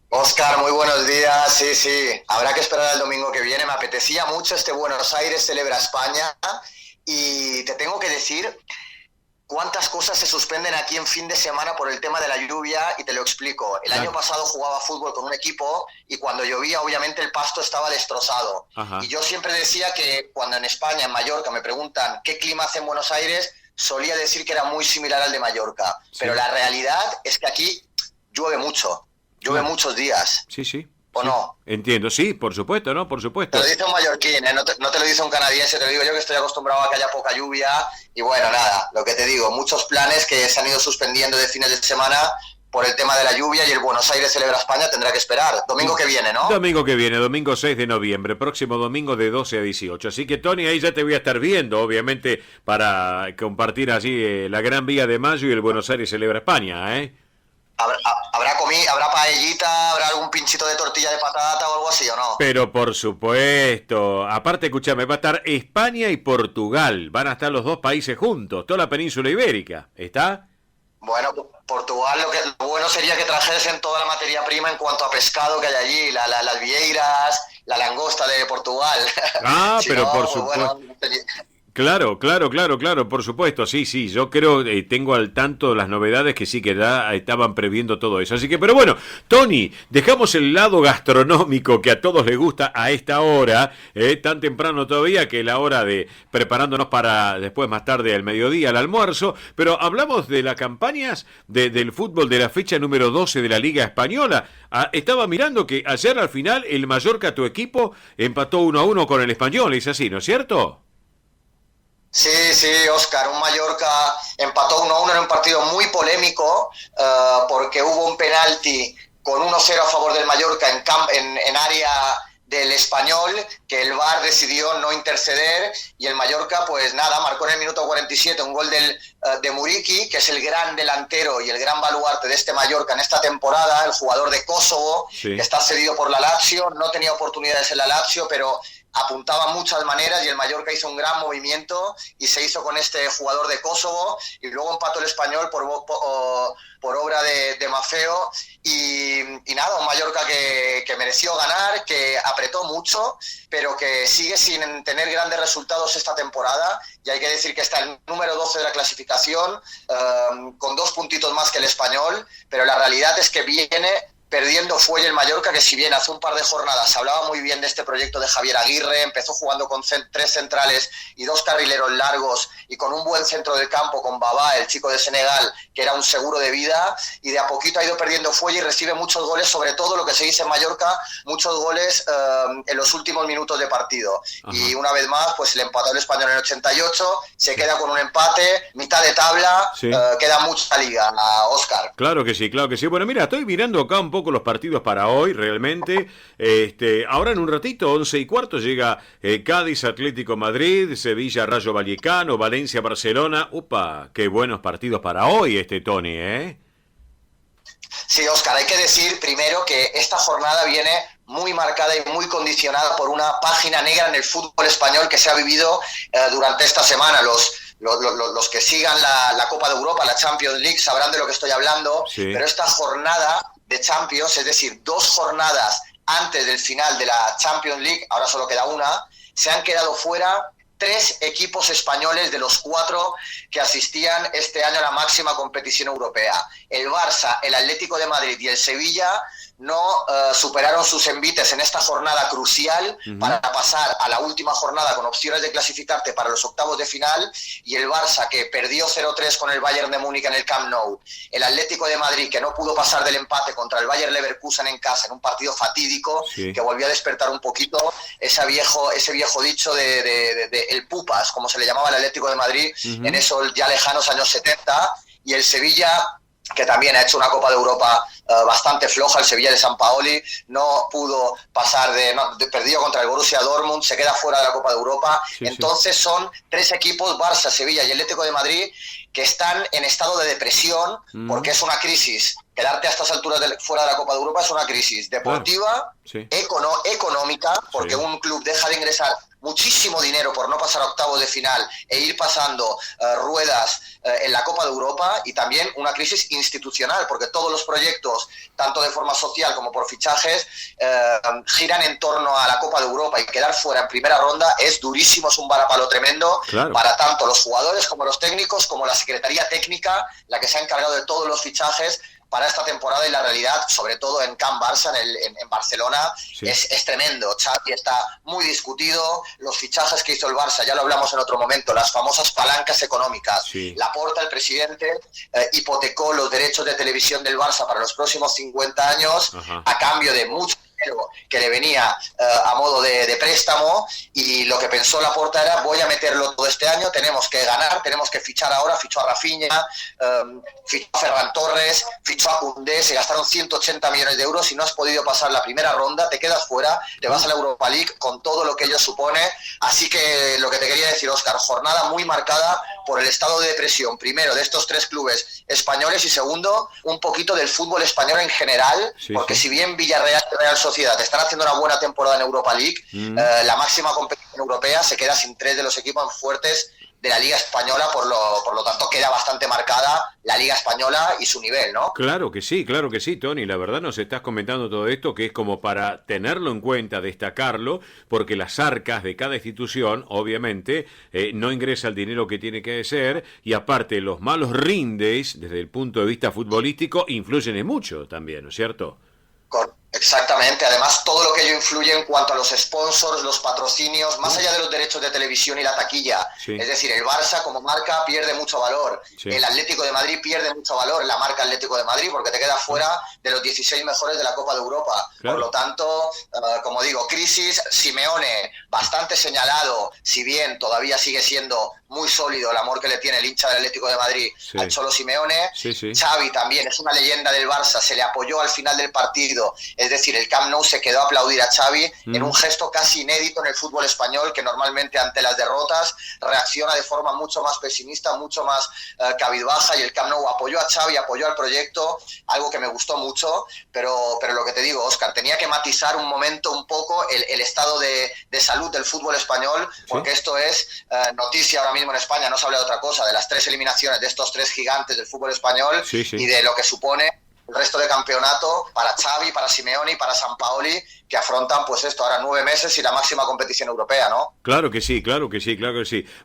Oscar, muy buenos días. Sí, habrá que esperar al domingo que viene. Me apetecía mucho este Buenos Aires Celebra España y te tengo que decir cuántas cosas se suspenden aquí en fin de semana por el tema de la lluvia y te lo explico. El año pasado jugaba fútbol con un equipo y cuando llovía obviamente el pasto estaba destrozado. Ajá. Y yo siempre decía que cuando en España, en Mallorca, me preguntan qué clima hace en Buenos Aires, solía decir que era muy similar al de Mallorca. Sí. Pero la realidad es que aquí llueve mucho, llueve muchos días. Sí. ¿O sí, no? Entiendo, sí, por supuesto, ¿no? Por supuesto. Te lo dice un mallorquín, no te lo dice un canadiense, te lo digo yo que estoy acostumbrado a que haya poca lluvia. Y bueno, nada, lo que te digo, muchos planes que se han ido suspendiendo de fines de semana por el tema de la lluvia y el Buenos Aires Celebra España tendrá que esperar. Domingo que viene, ¿no? Domingo que viene, domingo 6 de noviembre, próximo domingo de 12 a 18. Así que, Tony, ahí ya te voy a estar viendo, obviamente, para compartir allí la Gran Vía de Mayo y el Buenos Aires Celebra España, ¿eh? ¿Habrá paellita, habrá algún pinchito de tortilla de patata o algo así o no? Pero por supuesto, aparte, escúchame, va a estar España y Portugal, van a estar los dos países juntos, toda la península ibérica, ¿está? Bueno, Portugal, lo bueno sería que trajesen toda la materia prima en cuanto a pescado que hay allí, las vieiras, la langosta de Portugal. Ah, si pero no, por supuesto. Bueno, Claro, por supuesto, sí, yo creo, tengo al tanto las novedades que sí que ya estaban previendo todo eso. Así que, pero bueno, Tony, dejamos el lado gastronómico que a todos les gusta a esta hora, tan temprano todavía que la hora de preparándonos para después más tarde al mediodía, al almuerzo, pero hablamos de las campañas del fútbol de la fecha número 12 de la Liga Española. Estaba mirando que ayer al final el Mallorca, tu equipo, empató 1-1 con el Español, es así, ¿no es cierto? Sí, Óscar, un Mallorca empató 1-1 en un partido muy polémico porque hubo un penalti con 1-0 a favor del Mallorca en área del Español, que el VAR decidió no interceder y el Mallorca, pues nada, marcó en el minuto 47 un gol de Muriqui, que es el gran delantero y el gran baluarte de este Mallorca en esta temporada, el jugador de Kosovo, que está cedido por la Lazio, no tenía oportunidades en la Lazio, pero apuntaba muchas maneras y el Mallorca hizo un gran movimiento y se hizo con este jugador de Kosovo y luego empató el Español por obra de Maffeo y nada, un Mallorca que mereció ganar, que apretó mucho, pero que sigue sin tener grandes resultados esta temporada y hay que decir que está el número 12 de la clasificación con 2 puntitos más que el Español, pero la realidad es que viene perdiendo fuelle el Mallorca, que si bien hace un par de jornadas se hablaba muy bien de este proyecto de Javier Aguirre, empezó jugando con 3 centrales y 2 carrileros largos y con un buen centro del campo con Babá, el chico de Senegal, que era un seguro de vida, y de a poquito ha ido perdiendo fuelle y recibe muchos goles, sobre todo lo que se dice en Mallorca, muchos goles en los últimos minutos de partido. Ajá. Y una vez más, pues le empató el Español en el 88, se queda con un empate, mitad de tabla, queda mucha liga, Óscar. Claro que sí. Bueno, mira, estoy mirando acá un poco los partidos para hoy, realmente. Ahora en un ratito, 11:15, llega Cádiz, Atlético Madrid, Sevilla, Rayo Vallecano, Valencia, Barcelona. ¡Upa! ¡Qué buenos partidos para hoy, Tony, eh! Sí, Óscar, hay que decir primero que esta jornada viene muy marcada y muy condicionada por una página negra en el fútbol español que se ha vivido durante esta semana. Los que sigan la Copa de Europa, la Champions League, sabrán de lo que estoy hablando, pero esta jornada de Champions, es decir, 2 jornadas antes del final de la Champions League, ahora solo queda una, se han quedado fuera 3 equipos españoles de los 4 que asistían este año a la máxima competición europea. El Barça, el Atlético de Madrid y el Sevilla no superaron sus envites en esta jornada crucial para pasar a la última jornada con opciones de clasificarte para los octavos de final, y el Barça, que perdió 0-3 con el Bayern de Múnich en el Camp Nou, el Atlético de Madrid, que no pudo pasar del empate contra el Bayer Leverkusen en casa en un partido fatídico, que volvió a despertar un poquito ese viejo dicho de el Pupas, como se le llamaba al Atlético de Madrid en esos ya lejanos años 70, y el Sevilla, que también ha hecho una Copa de Europa bastante floja. El Sevilla de Sampaoli no pudo pasar perdió contra el Borussia Dortmund, se queda fuera de la Copa de Europa. Entonces son 3 equipos, Barça, Sevilla y Atlético de Madrid, que están en estado de depresión, porque es una crisis. Quedarte a estas alturas fuera de la Copa de Europa es una crisis deportiva, económica, porque un club deja de ingresar muchísimo dinero por no pasar a octavos de final e ir pasando ruedas en la Copa de Europa, y también una crisis institucional, porque todos los proyectos, tanto de forma social como por fichajes, giran en torno a la Copa de Europa, y quedar fuera en primera ronda es durísimo, es un varapalo tremendo para tanto los jugadores como los técnicos, como la Secretaría Técnica, la que se ha encargado de todos los fichajes para esta temporada, y la realidad, sobre todo en Camp Barça, en Barcelona, es tremendo. Xavi está muy discutido, los fichajes que hizo el Barça, ya lo hablamos en otro momento, las famosas palancas económicas. Laporta, el presidente, hipotecó los derechos de televisión del Barça para los próximos 50 años, a cambio de mucho que le venía a modo de préstamo, y lo que pensó Laporta era: voy a meterlo todo este año, tenemos que ganar, tenemos que fichar ahora. Fichó a Rafinha, fichó a Ferran Torres, fichó a Koundé, se gastaron 180 millones de euros y no has podido pasar la primera ronda, te quedas fuera, te vas a la Europa League con todo lo que ello supone. Así que lo que te quería decir, Óscar, jornada muy marcada por el estado de depresión, primero de estos 3 clubes españoles, y segundo, un poquito del fútbol español en general, porque si bien Villarreal y Real Sociedad están haciendo una buena temporada en Europa League, la máxima competición europea, se queda sin 3 de los equipos fuertes de la Liga Española, por lo tanto queda bastante marcada la Liga Española y su nivel, ¿no? Claro que sí, Tony. La verdad nos estás comentando todo esto que es como para tenerlo en cuenta, destacarlo, porque las arcas de cada institución, obviamente, no ingresa el dinero que tiene que ser, y aparte los malos rindes, desde el punto de vista futbolístico, influyen en mucho también, ¿no es cierto? Exactamente, además todo lo que ello influye en cuanto a los sponsors, los patrocinios, más allá de los derechos de televisión y la taquilla. Sí. Es decir, el Barça como marca pierde mucho valor, Sí. el Atlético de Madrid pierde mucho valor, la marca Atlético de Madrid, porque te queda fuera de los 16 mejores de la Copa de Europa. Claro. Por lo tanto, como digo, crisis, Simeone bastante señalado, si bien todavía sigue siendo muy sólido el amor que le tiene el hincha del Atlético de Madrid Sí. al Cholo Simeone. Sí, sí. Xavi también es una leyenda del Barça, se le apoyó al final del partido, es decir, el Camp Nou se quedó a aplaudir a Xavi en un gesto casi inédito en el fútbol español, que normalmente ante las derrotas reacciona de forma mucho más pesimista, mucho más cabizbaja, y el Camp Nou apoyó a Xavi, apoyó al proyecto, algo que me gustó mucho, pero lo que te digo, Óscar, tenía que matizar un momento un poco el estado de salud del fútbol español, porque esto es noticia ahora mismo en España, no se habla de otra cosa, de las 3 eliminaciones de estos 3 gigantes del fútbol español, Sí, sí. y de lo que supone el resto de campeonato para Xavi, para Simeone y para Sampaoli, que afrontan pues esto ahora 9 meses y la máxima competición europea, ¿no? Claro que sí.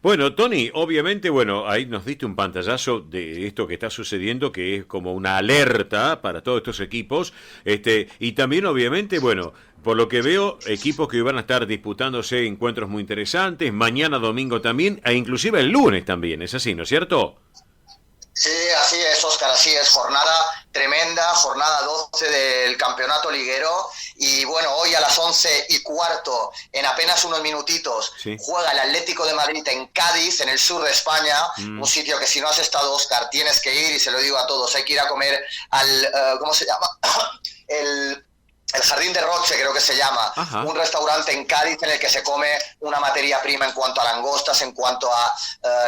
Bueno, Tony, obviamente, ahí nos diste un pantallazo de esto que está sucediendo, que es como una alerta para todos estos equipos, y también, obviamente, por lo que veo, equipos que van a estar disputándose encuentros muy interesantes, mañana domingo también, e inclusive el lunes también, ¿es así, no es cierto? Sí, así es, Óscar, así es. Jornada tremenda, jornada 12 del campeonato liguero. Y bueno, hoy a las 11:15, en apenas unos minutitos, Sí. juega el Atlético de Madrid en Cádiz, en el sur de España. Un sitio que si no has estado, Óscar, tienes que ir, y se lo digo a todos. Hay que ir a comer al, ¿cómo se llama? El Jardín de Roche, creo que se llama. Ajá. Un restaurante en Cádiz en el que se come una materia prima en cuanto a langostas, en cuanto a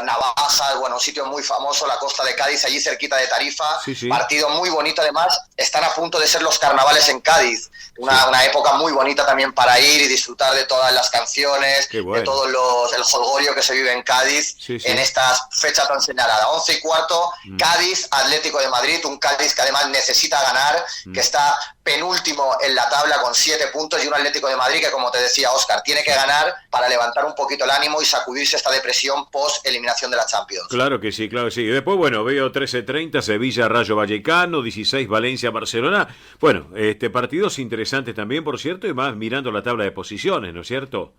navajas, un sitio muy famoso, la costa de Cádiz, allí cerquita de Tarifa. Sí, sí. Partido muy bonito, además, están a punto de ser los carnavales en Cádiz. Una época muy bonita también para ir y disfrutar de todas las canciones, Qué bueno. de todo el jolgorio que se vive en Cádiz Sí, sí. en esta fecha tan señalada. 11:15, Cádiz, Atlético de Madrid, un Cádiz que además necesita ganar, que está penúltimo en la tabla con 7 puntos, y un Atlético de Madrid que, como te decía, Óscar, tiene que ganar para levantar un poquito el ánimo y sacudirse esta depresión post-eliminación de la Champions. Claro que sí. Y después, veo 13:30, Sevilla, Rayo Vallecano, 16, Valencia, Barcelona. Partidos interesantes también, por cierto, y más mirando la tabla de posiciones, ¿no es cierto?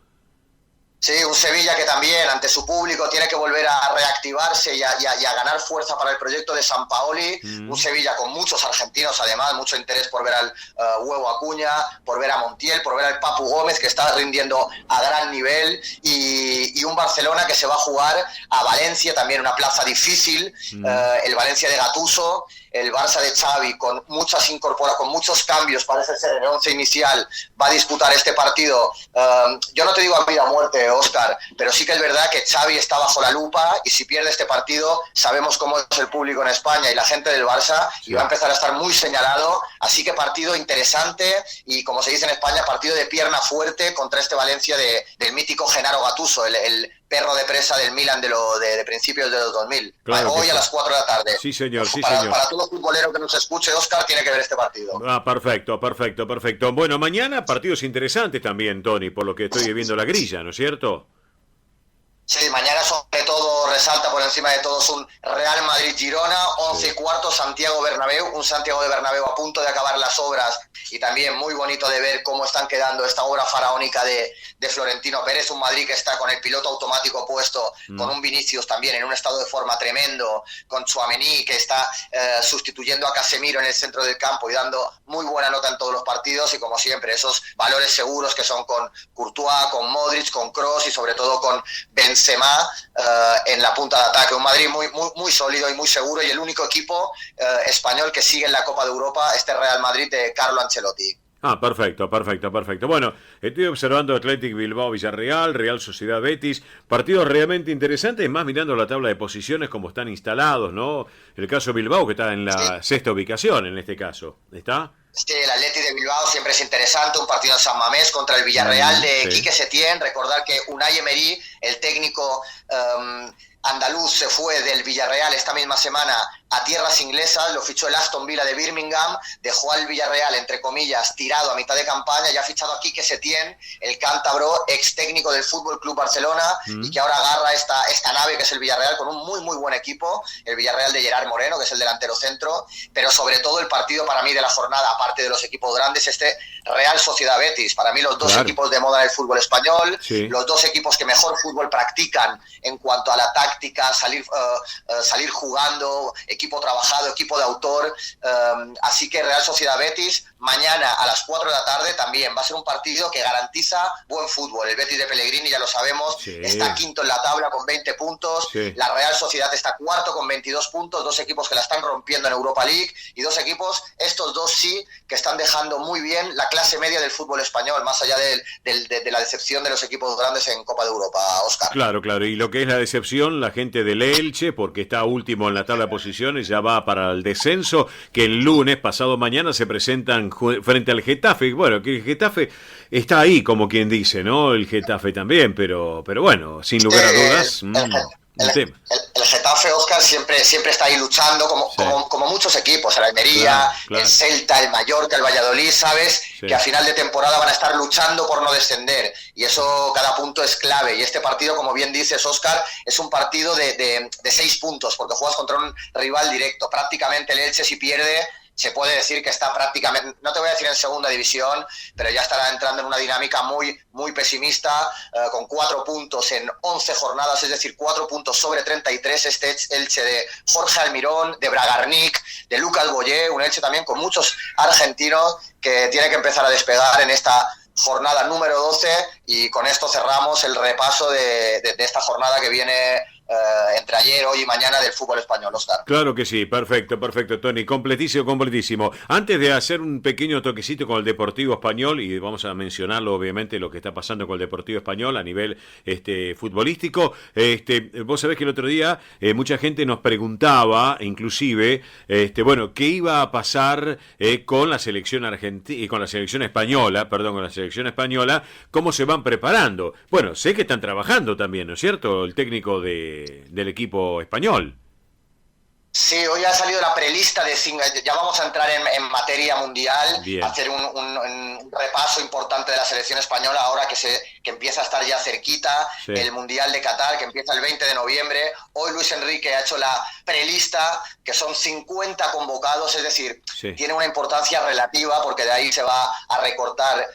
Sí, un Sevilla que también, ante su público, tiene que volver a reactivarse y a ganar fuerza para el proyecto de Sampaoli. Un Sevilla con muchos argentinos, además, mucho interés por ver al Huevo Acuña, por ver a Montiel, por ver al Papu Gómez, que está rindiendo a gran nivel, y un Barcelona que se va a jugar a Valencia, también una plaza difícil, el Valencia de Gattuso, el Barça de Xavi, con muchos cambios, parece ser en el 11 inicial, va a disputar este partido. Yo no te digo a vida o muerte, Óscar, pero sí que es verdad que Xavi está bajo la lupa, y si pierde este partido, sabemos cómo es el público en España y la gente del Barça, y va a empezar a estar muy señalado. Así que partido interesante, y como se dice en España, partido de pierna fuerte contra este Valencia del mítico Gennaro Gattuso, el perro de presa del Milan de principios de los 2000. Claro Hoy que a sí. las 4 de la tarde. Sí, señor, Para todo futbolero que nos escuche, Óscar, tiene que ver este partido. Perfecto. Bueno, mañana partidos interesantes también, Tony, por lo que estoy viendo la grilla, ¿no es cierto? Sí, mañana sobre todo resalta por encima de todos un Real Madrid-Girona, 11:15, Santiago Bernabéu, un Santiago de Bernabéu a punto de acabar las obras, y también muy bonito de ver cómo están quedando esta obra faraónica de Florentino Pérez, un Madrid que está con el piloto automático puesto, con un Vinicius también en un estado de forma tremendo, con Tchouaméni que está sustituyendo a Casemiro en el centro del campo y dando muy buena nota en todos los partidos, y como siempre esos valores seguros que son con Courtois, con Modric, con Kroos y sobre todo con Benzema en la punta de ataque. Un Madrid muy sólido y muy seguro, y el único equipo español que sigue en la Copa de Europa, este Real Madrid de Carlo Ancelotti. Perfecto. Bueno, estoy observando Athletic Bilbao Villarreal, Real Sociedad Betis, partidos realmente interesantes, más mirando la tabla de posiciones como están instalados, ¿no? El caso de Bilbao, que está en la sexta ubicación en este caso, ¿está? Sí, el Atleti de Bilbao siempre es interesante, un partido en San Mamés contra el Villarreal de Quique Setién. Recordar que Unai Emery, el técnico andaluz, se fue del Villarreal esta misma semana a tierras inglesas, lo fichó el Aston Villa de Birmingham, dejó al Villarreal, entre comillas, tirado a mitad de campaña, y ha fichado a Quique Setién, el cántabro, ex técnico del Fútbol Club Barcelona, y que ahora agarra esta nave que es el Villarreal con un muy buen equipo, el Villarreal de Gerard Moreno, que es el delantero centro, pero sobre todo el partido para mí de la jornada, aparte de los equipos grandes, Real Sociedad Betis, para mí los dos equipos de moda en el fútbol español, los dos equipos que mejor fútbol practican en cuanto a la táctica, salir jugando, equipo trabajado, equipo de autor, así que Real Sociedad Betis, mañana a las 4 de la tarde también va a ser un partido que garantiza buen fútbol. El Betis de Pellegrini, ya lo sabemos, está quinto en la tabla con 20 puntos, la Real Sociedad está cuarto con 22 puntos, dos equipos que la están rompiendo en Europa League, y dos equipos, estos dos sí, que están dejando muy bien la clase media del fútbol español, más allá de la decepción de los equipos grandes en Copa de Europa, Óscar. Claro, y lo que es la decepción, la gente del Elche, porque está último en la tabla de posiciones, ya va para el descenso, que el lunes, pasado mañana, se presentan frente al Getafe. Bueno, que el Getafe está ahí, como quien dice, ¿no? El Getafe también, pero bueno, sin lugar a dudas, el Getafe, Óscar, siempre está ahí luchando, como muchos equipos, el Almería, el Celta, el Mallorca, el Valladolid, ¿sabes? Que a final de temporada van a estar luchando por no descender, y eso, cada punto es clave, y este partido, como bien dices, Óscar, es un partido de 6 puntos, porque juegas contra un rival directo. Prácticamente el Elche, si pierde, se puede decir que está prácticamente, no te voy a decir en segunda división, pero ya estará entrando en una dinámica muy pesimista, con 4 puntos en 11 jornadas, es decir, 4 puntos sobre 33, este Elche de Jorge Almirón, de Bragarnik, de Lucas Boyé, un Elche también con muchos argentinos que tiene que empezar a despegar en esta jornada número 12, y con esto cerramos el repaso de esta jornada que viene entre ayer, hoy y mañana del fútbol español, Óscar. Claro que sí, perfecto, Tony, completísimo. Antes de hacer un pequeño toquecito con el Deportivo Español, y vamos a mencionarlo obviamente lo que está pasando con el Deportivo Español a nivel futbolístico, vos sabés que el otro día mucha gente nos preguntaba, inclusive, qué iba a pasar con la selección argentina, con la selección española, cómo se van preparando. Bueno, sé que están trabajando también, ¿no es cierto? El técnico del equipo español. Sí, hoy ha salido la prelista ya vamos a entrar en materia mundial, hacer un repaso importante de la selección española ahora que empieza a estar ya cerquita el Mundial de Qatar, que empieza el 20 de noviembre. Hoy Luis Enrique ha hecho la prelista, que son 50 convocados, es decir, tiene una importancia relativa, porque de ahí se va a recortar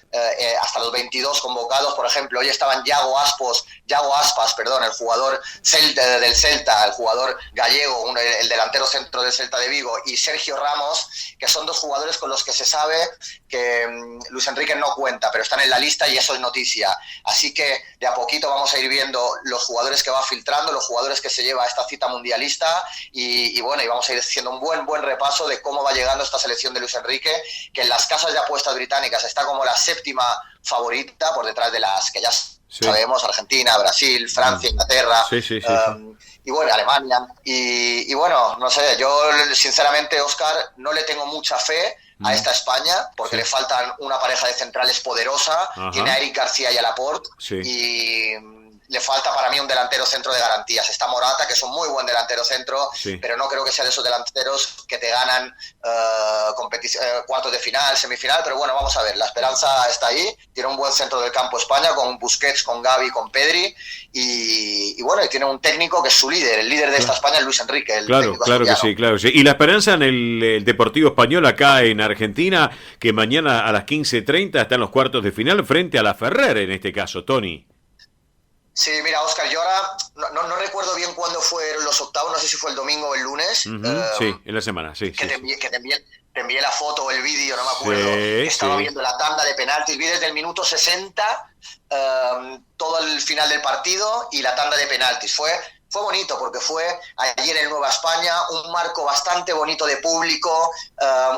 hasta los 22 convocados. Por ejemplo, hoy estaban Yago Aspas, el jugador del Celta, el jugador gallego, el delantero centro del Celta de Vigo, y Sergio Ramos, que son dos jugadores con los que se sabe que Luis Enrique no cuenta, pero están en la lista, y eso es noticia. Así que de a poquito vamos a ir viendo los jugadores que va filtrando, los jugadores que se lleva a esta cita mundialista, y vamos a ir haciendo un buen repaso de cómo va llegando esta selección de Luis Enrique, que en las casas de apuestas británicas está como la séptima favorita, por detrás de las que ya sabemos, Argentina, Brasil, Francia, Inglaterra, y bueno, Alemania, y bueno, no sé, yo sinceramente, Óscar, no le tengo mucha fe a esta España, porque le faltan una pareja de centrales poderosa, tiene a Eric García y a Laporte, y le falta para mí un delantero centro de garantías. Está Morata, que es un muy buen delantero centro, pero no creo que sea de esos delanteros que te ganan cuartos de final, semifinal, pero bueno, vamos a ver, la esperanza está ahí. Tiene un buen centro del campo España, con Busquets, con Gavi, con Pedri, y bueno, y tiene un técnico que es su líder, el líder de esta España es Luis Enrique. Claro que sí. Y la esperanza en el Deportivo Español acá en Argentina, que mañana a las 15:30 están los cuartos de final frente a la Ferrer, en este caso, Tony. Sí, mira, Óscar, yo ahora no recuerdo bien cuándo fueron los octavos, no sé si fue el domingo o el lunes. Sí, en la semana, sí. Que te envié la foto o el vídeo, no me acuerdo. Estaba viendo la tanda de penaltis, vi desde el minuto 60 todo el final del partido y la tanda de penaltis. Fue bonito, porque fue ayer en Nueva España, un marco bastante bonito de público,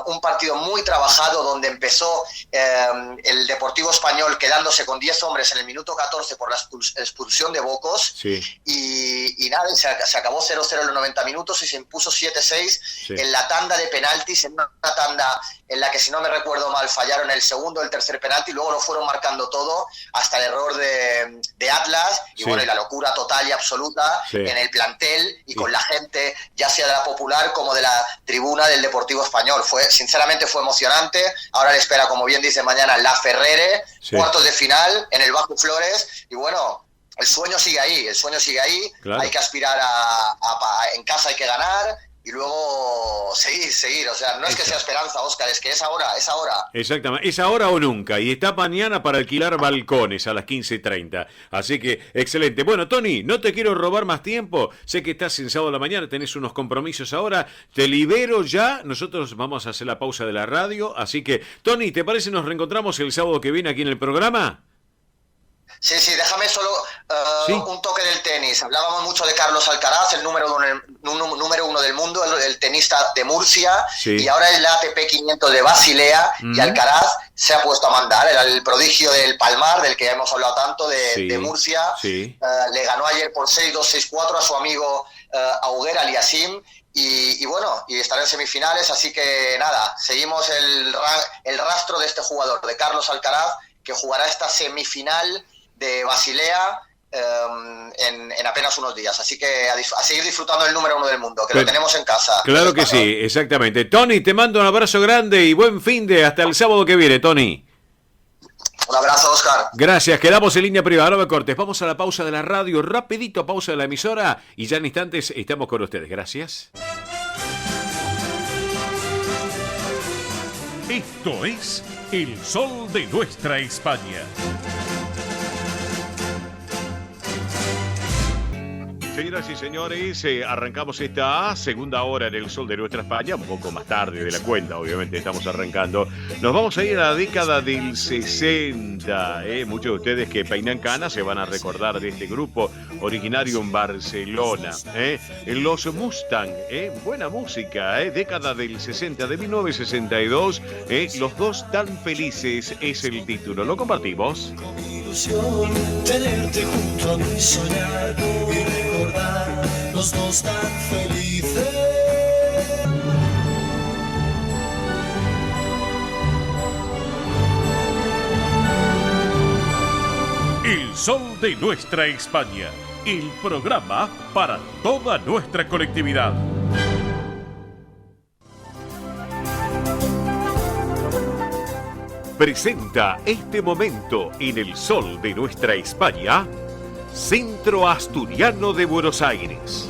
un partido muy trabajado, donde empezó el Deportivo Español quedándose con 10 hombres en el minuto 14 por la expulsión de Bocos, y y nada, se acabó 0-0 en los 90 minutos y se impuso 7-6 en la tanda de penaltis, en una tanda en la que, si no me recuerdo mal, fallaron el segundo, el tercer penalti, y luego lo fueron marcando todo hasta el error de Atlas, y bueno, y la locura total y absoluta en el plantel y con la gente, ya sea de la popular como de la tribuna del Deportivo Español. Sinceramente fue emocionante. Ahora le espera, como bien dice, mañana la Ferrere, cuartos de final en el Bajo Flores, y bueno, el sueño sigue ahí, claro. Hay que aspirar en casa hay que ganar, y luego seguir, o sea, no es que sea esperanza, Óscar, es que es ahora. Exactamente, es ahora o nunca, y está mañana para alquilar balcones a las 15:30, así que excelente. Bueno, Tony, no te quiero robar más tiempo, sé que estás en sábado de la mañana, tenés unos compromisos ahora, te libero ya, nosotros vamos a hacer la pausa de la radio, así que, Tony, ¿te parece nos reencontramos el sábado que viene aquí en el programa? Sí, déjame solo un toque del tenis. Hablábamos mucho de Carlos Alcaraz, el número uno del mundo, el tenista de Murcia, y ahora es la ATP 500 de Basilea, y Alcaraz se ha puesto a mandar. Era el prodigio del Palmar, del que ya hemos hablado tanto, de Murcia. Le ganó ayer por 6-2, 6-4 a su amigo Auger Aliassime. Y bueno, y estará en semifinales, así que nada, seguimos el rastro de este jugador, de Carlos Alcaraz, que jugará esta semifinal de Basilea en apenas unos días, así que a seguir disfrutando del número uno del mundo, que lo tenemos en casa. Claro que sí, exactamente. Tony, te mando un abrazo grande y buen fin de hasta el sábado que viene, Tony. Un abrazo, Óscar. Gracias, quedamos en línea privada, no me cortes. Vamos a la pausa de la radio, rapidito pausa de la emisora y ya en instantes estamos con ustedes. Gracias. Esto es El Sol de Nuestra España. Señoras y señores, arrancamos esta segunda hora en El Sol de Nuestra España, un poco más tarde de la cuenta, obviamente estamos arrancando. Nos vamos a ir a la década del 60. Muchos de ustedes que peinan canas se van a recordar de este grupo originario en Barcelona. Los Mustang, buena música, década del 60, de 1962. Los dos tan felices es el título. ¿Lo compartimos? Tenerte junto a mí, soñar y recordar los dos tan felices. El Sol de Nuestra España, el programa para toda nuestra colectividad. Presenta este momento en El Sol de Nuestra España, Centro Asturiano de Buenos Aires.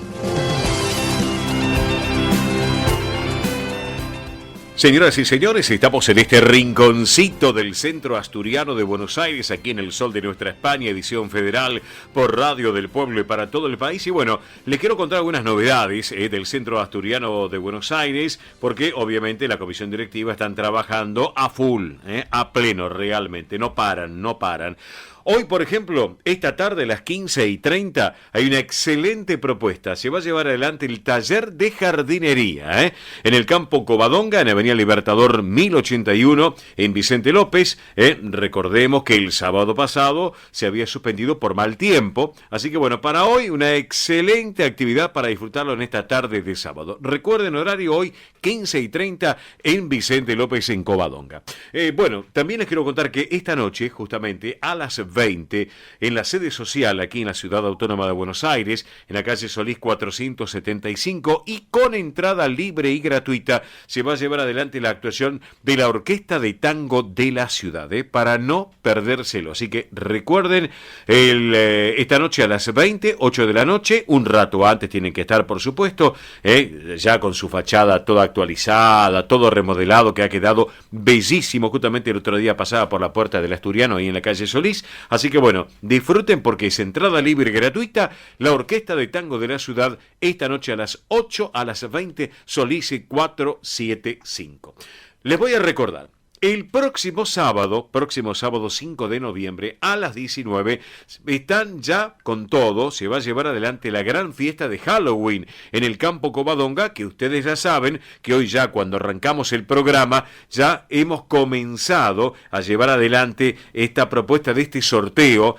Señoras y señores, estamos en este rinconcito del Centro Asturiano de Buenos Aires, aquí en El Sol de Nuestra España, edición federal por Radio del Pueblo y para todo el país. Y bueno, les quiero contar algunas novedades del Centro Asturiano de Buenos Aires, porque obviamente la comisión directiva están trabajando a full, a pleno realmente, no paran. Hoy, por ejemplo, esta tarde a las 15:30 hay una excelente propuesta. Se va a llevar adelante el taller de jardinería en el campo Covadonga, en Avenida Libertador 1081, en Vicente López. Recordemos que el sábado pasado se había suspendido por mal tiempo. Así que bueno, para hoy una excelente actividad para disfrutarlo en esta tarde de sábado. Recuerden, horario hoy 15:30 en Vicente López, en Covadonga. Bueno, también les quiero contar que esta noche, justamente a las 20, en la sede social aquí en la Ciudad Autónoma de Buenos Aires, en la calle Solís 475, y con entrada libre y gratuita, se va a llevar adelante la actuación de la Orquesta de Tango de la Ciudad, para no perdérselo. Así que recuerden, esta noche a las 20, 8 de la noche, un rato antes tienen que estar, por supuesto, ya con su fachada toda actualizada, todo remodelado, que ha quedado bellísimo. Justamente el otro día pasaba por la puerta del Asturiano, ahí en la calle Solís. Así que bueno, disfruten porque es entrada libre y gratuita. La Orquesta de Tango de la Ciudad, esta noche a las 8, a las 20, Solís 475. Les voy a recordar, el próximo sábado 5 de noviembre a las 19, están ya con todo, se va a llevar adelante la gran fiesta de Halloween en el Campo Covadonga, que ustedes ya saben que hoy ya cuando arrancamos el programa ya hemos comenzado a llevar adelante esta propuesta de este sorteo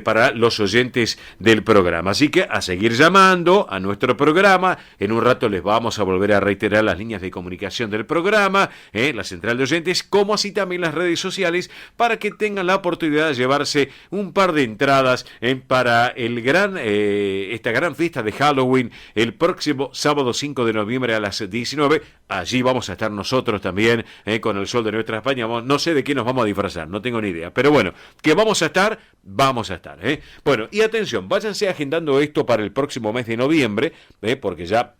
para los oyentes del programa. Así que a seguir llamando a nuestro programa, en un rato les vamos a volver a reiterar las líneas de comunicación del programa, la central de oyentes, como así también las redes sociales, para que tengan la oportunidad de llevarse un par de entradas para esta gran fiesta de Halloween el próximo sábado 5 de noviembre a las 19. Allí vamos a estar nosotros también con el sol de nuestra España. No sé de qué nos vamos a disfrazar, no tengo ni idea, pero bueno, que vamos a estar. Bueno, y atención, váyanse agendando esto para el próximo mes de noviembre, porque ya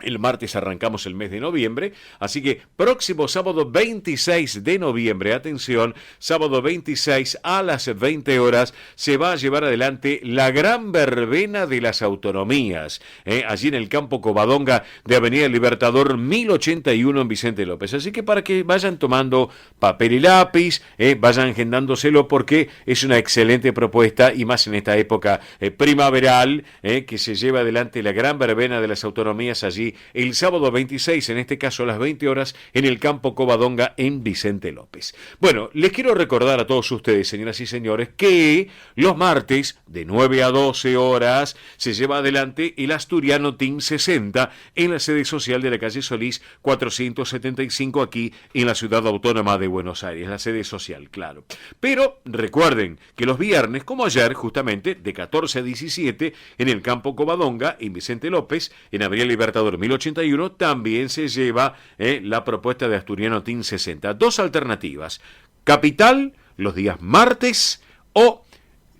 el martes arrancamos el mes de noviembre, así que próximo sábado 26 de noviembre, atención, sábado 26 a las 20 horas, se va a llevar adelante la gran verbena de las autonomías, allí en el Campo Covadonga de Avenida Libertador 1081 en Vicente López. Así que para que vayan tomando papel y lápiz, vayan agendándoselo, porque es una excelente propuesta, y más en esta época primaveral, que se lleva adelante la gran verbena de las autonomías allí el sábado 26, en este caso a las 20 horas, en el Campo Covadonga en Vicente López. Bueno, les quiero recordar a todos ustedes, señoras y señores, que los martes de 9 a 12 horas se lleva adelante el Asturiano Team 60 en la sede social de la calle Solís 475, aquí en la ciudad autónoma de Buenos Aires, la sede social, claro. Pero recuerden que los viernes, como ayer, justamente, de 14 a 17, en el Campo Covadonga, en Vicente López, en Avenida Libertador 1081, también se lleva la propuesta de Asturiano Team 60. Dos alternativas: Capital, los días martes, o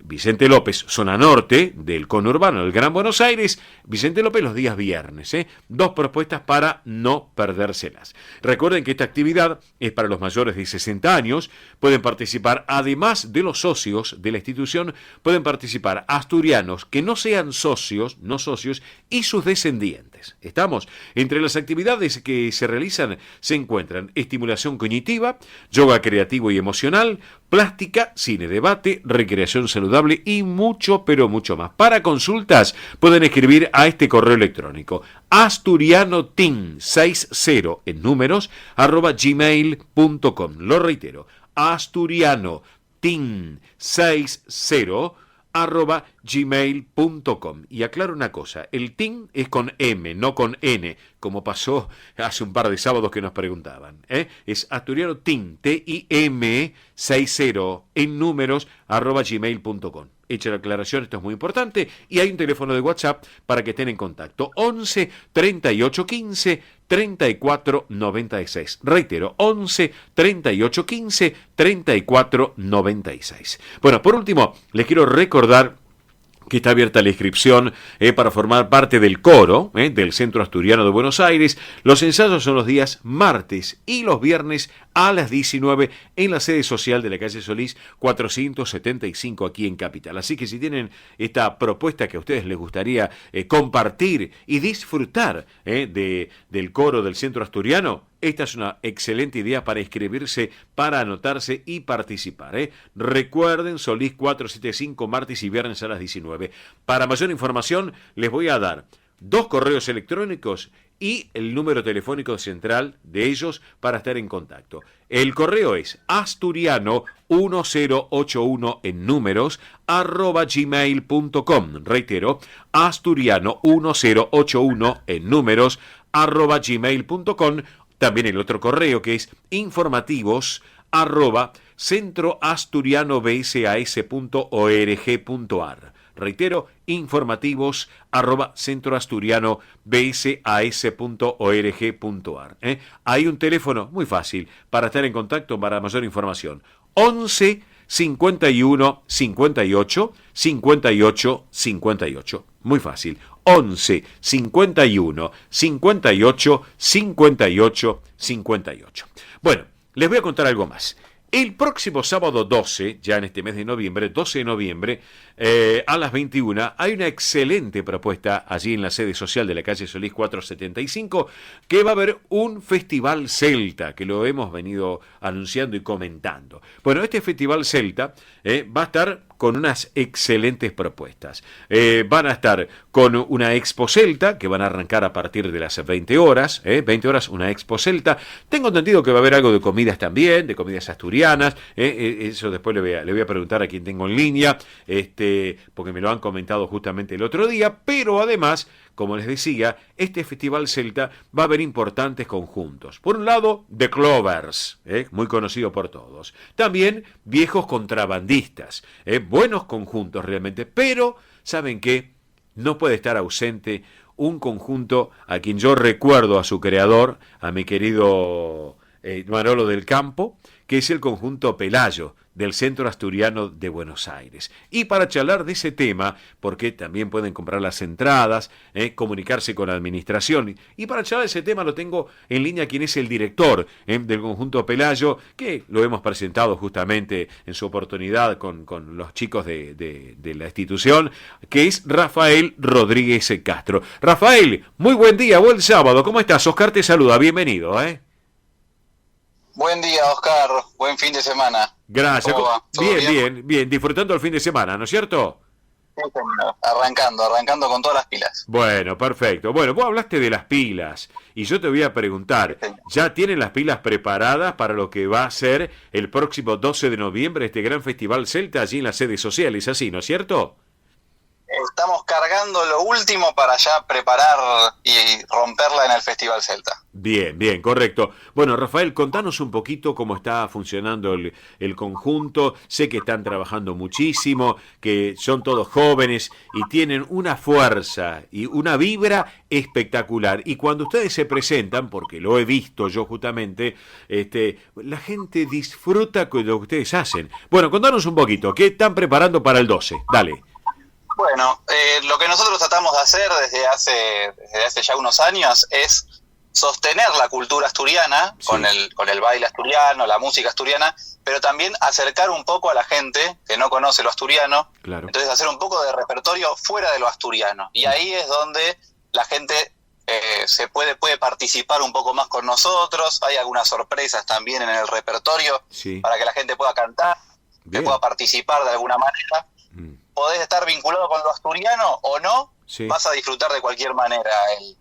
Vicente López, zona norte del conurbano del Gran Buenos Aires, Vicente López los días viernes. Dos propuestas para no perdérselas. Recuerden que esta actividad es para los mayores de 60 años. Pueden participar, además de los socios de la institución, pueden participar asturianos que no sean socios, y sus descendientes. ¿Estamos? Entre las actividades que se realizan se encuentran estimulación cognitiva, yoga creativo y emocional, plástica, cine debate, recreación saludable y mucho, pero mucho más. Para consultas pueden escribir a este correo electrónico: asturianoteam60 en números @gmail.com. Lo reitero: asturianoteam60 @gmail.com. Y aclaro una cosa: el team es con M, no con N, como pasó hace un par de sábados que nos preguntaban. Es Asturiano Team, TIM 60 en números @gmail.com. Hecha la aclaración, esto es muy importante, y hay un teléfono de WhatsApp para que estén en contacto: 11 38 15 34 96. Reitero, 11 38 15 34 96. Bueno, por último, les quiero recordar que está abierta la inscripción para formar parte del coro del Centro Asturiano de Buenos Aires. Los ensayos son los días martes y los viernes a las 19 en la sede social de la calle Solís 475, aquí en Capital. Así que si tienen esta propuesta que a ustedes les gustaría compartir y disfrutar del coro del Centro Asturiano, esta es una excelente idea para inscribirse, para anotarse y participar. Recuerden, Solís 475, martes y viernes a las 19. Para mayor información les voy a dar 2 correos electrónicos y el número telefónico central de ellos para estar en contacto. El correo es asturiano1081 en números @gmail.com. Reitero, asturiano1081 en números @gmail.com. También el otro correo, que es informativos@centroasturianobsas.org.ar. Reitero, informativos@centroasturianobsas.org.ar. Hay un teléfono muy fácil para estar en contacto para mayor información: 11 51 58 58 58. Muy fácil: 11 51 58 58 58. Bueno, les voy a contar algo más. El próximo sábado 12, ya en este mes de noviembre, 12 de noviembre, a las 21, hay una excelente propuesta allí en la sede social de la calle Solís 475, que va a haber un festival celta, que lo hemos venido anunciando y comentando. Bueno, este festival celta va a estar con unas excelentes propuestas. Van a estar con una expo celta, que van a arrancar a partir de las 20 horas, 20 horas una expo celta. Tengo entendido que va a haber algo de comidas también, de comidas asturianas, eso después le voy a preguntar a quien tengo en línea, porque me lo han comentado justamente el otro día, pero además, como les decía, este festival celta va a haber importantes conjuntos. Por un lado, The Clovers, muy conocido por todos. También viejos contrabandistas, buenos conjuntos realmente, pero ¿saben qué? No puede estar ausente un conjunto a quien yo recuerdo a su creador, a mi querido Manolo del Campo, que es el conjunto Pelayo, del Centro Asturiano de Buenos Aires. Y para charlar de ese tema, porque también pueden comprar las entradas, comunicarse con la administración, y para charlar de ese tema lo tengo en línea quien es el director del conjunto Pelayo, que lo hemos presentado justamente en su oportunidad con los chicos de la institución, que es Rafael Rodríguez Castro. Rafael, muy buen día, buen sábado, ¿cómo estás? Oscar te saluda, bienvenido. Buen día, Oscar. Buen fin de semana. Gracias. ¿Cómo va? Bien. Disfrutando el fin de semana, ¿no es cierto? Sí, señor. Arrancando con todas las pilas. Bueno, perfecto. Bueno, vos hablaste de las pilas y yo te voy a preguntar, ¿ya tienen las pilas preparadas para lo que va a ser el próximo 12 de noviembre este gran festival celta allí en la sede social? Es así, ¿no es cierto? Estamos cargando lo último para ya preparar y romperla en el Festival Celta. Bien, correcto. Bueno, Rafael, contanos un poquito cómo está funcionando el conjunto. Sé que están trabajando muchísimo, que son todos jóvenes y tienen una fuerza y una vibra espectacular. Y cuando ustedes se presentan, porque lo he visto yo justamente, la gente disfruta con lo que ustedes hacen. Bueno, contanos un poquito, ¿qué están preparando para el 12? Dale. Bueno, lo que nosotros tratamos de hacer desde hace ya unos años es sostener la cultura asturiana, sí, con el baile asturiano, la música asturiana, pero también acercar un poco a la gente que no conoce lo asturiano, claro. Entonces hacer un poco de repertorio fuera de lo asturiano. Y ahí es donde la gente se puede participar un poco más con nosotros. Hay algunas sorpresas también en el repertorio, sí, para que la gente pueda cantar, que pueda participar de alguna manera. Podés estar vinculado con lo asturiano o no, sí, vas a disfrutar de cualquier manera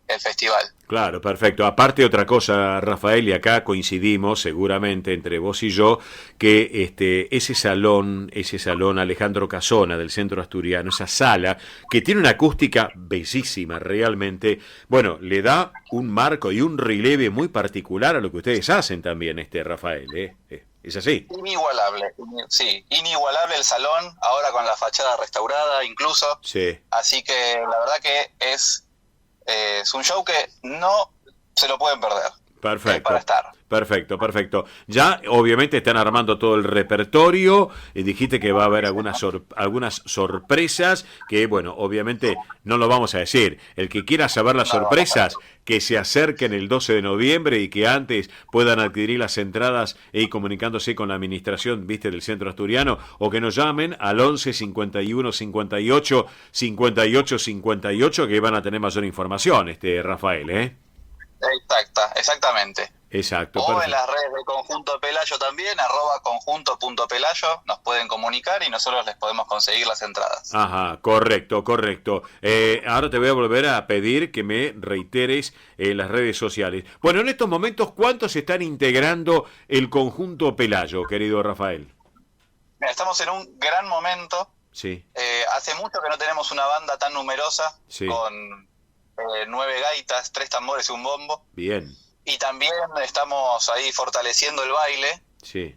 el festival. Claro, perfecto. Aparte otra cosa, Rafael, y acá coincidimos seguramente entre vos y yo, que ese salón Alejandro Casona del Centro Asturiano, esa sala, que tiene una acústica bellísima realmente, bueno, le da un marco y un relieve muy particular a lo que ustedes hacen también, Rafael, ¿Es así? Inigualable, sí, inigualable el salón, ahora con la fachada restaurada incluso. Sí. Así que la verdad que es un show que no se lo pueden perder. Perfecto. Para estar. Perfecto. Ya obviamente están armando todo el repertorio y dijiste que va a haber algunas sorpresas que, bueno, obviamente no lo vamos a decir. El que quiera saber las sorpresas, que se acerquen el 12 de noviembre y que antes puedan adquirir las entradas y comunicándose con la administración, del Centro Asturiano, o que nos llamen al 11 51 58 58 58 que van a tener mayor información, Rafael, Exactamente. Exacto. O perfecto. En las redes de Conjunto Pelayo también, @conjunto.pelayo, nos pueden comunicar y nosotros les podemos conseguir las entradas. Ajá, correcto. Ahora te voy a volver a pedir que me reiteres las redes sociales. Bueno, en estos momentos, ¿cuántos están integrando el Conjunto Pelayo, querido Rafael? Mira, estamos en un gran momento. Sí. Hace mucho que no tenemos una banda tan numerosa, sí, con 9 gaitas, 3 tambores y un bombo. Bien. Y también estamos ahí fortaleciendo el baile. Sí.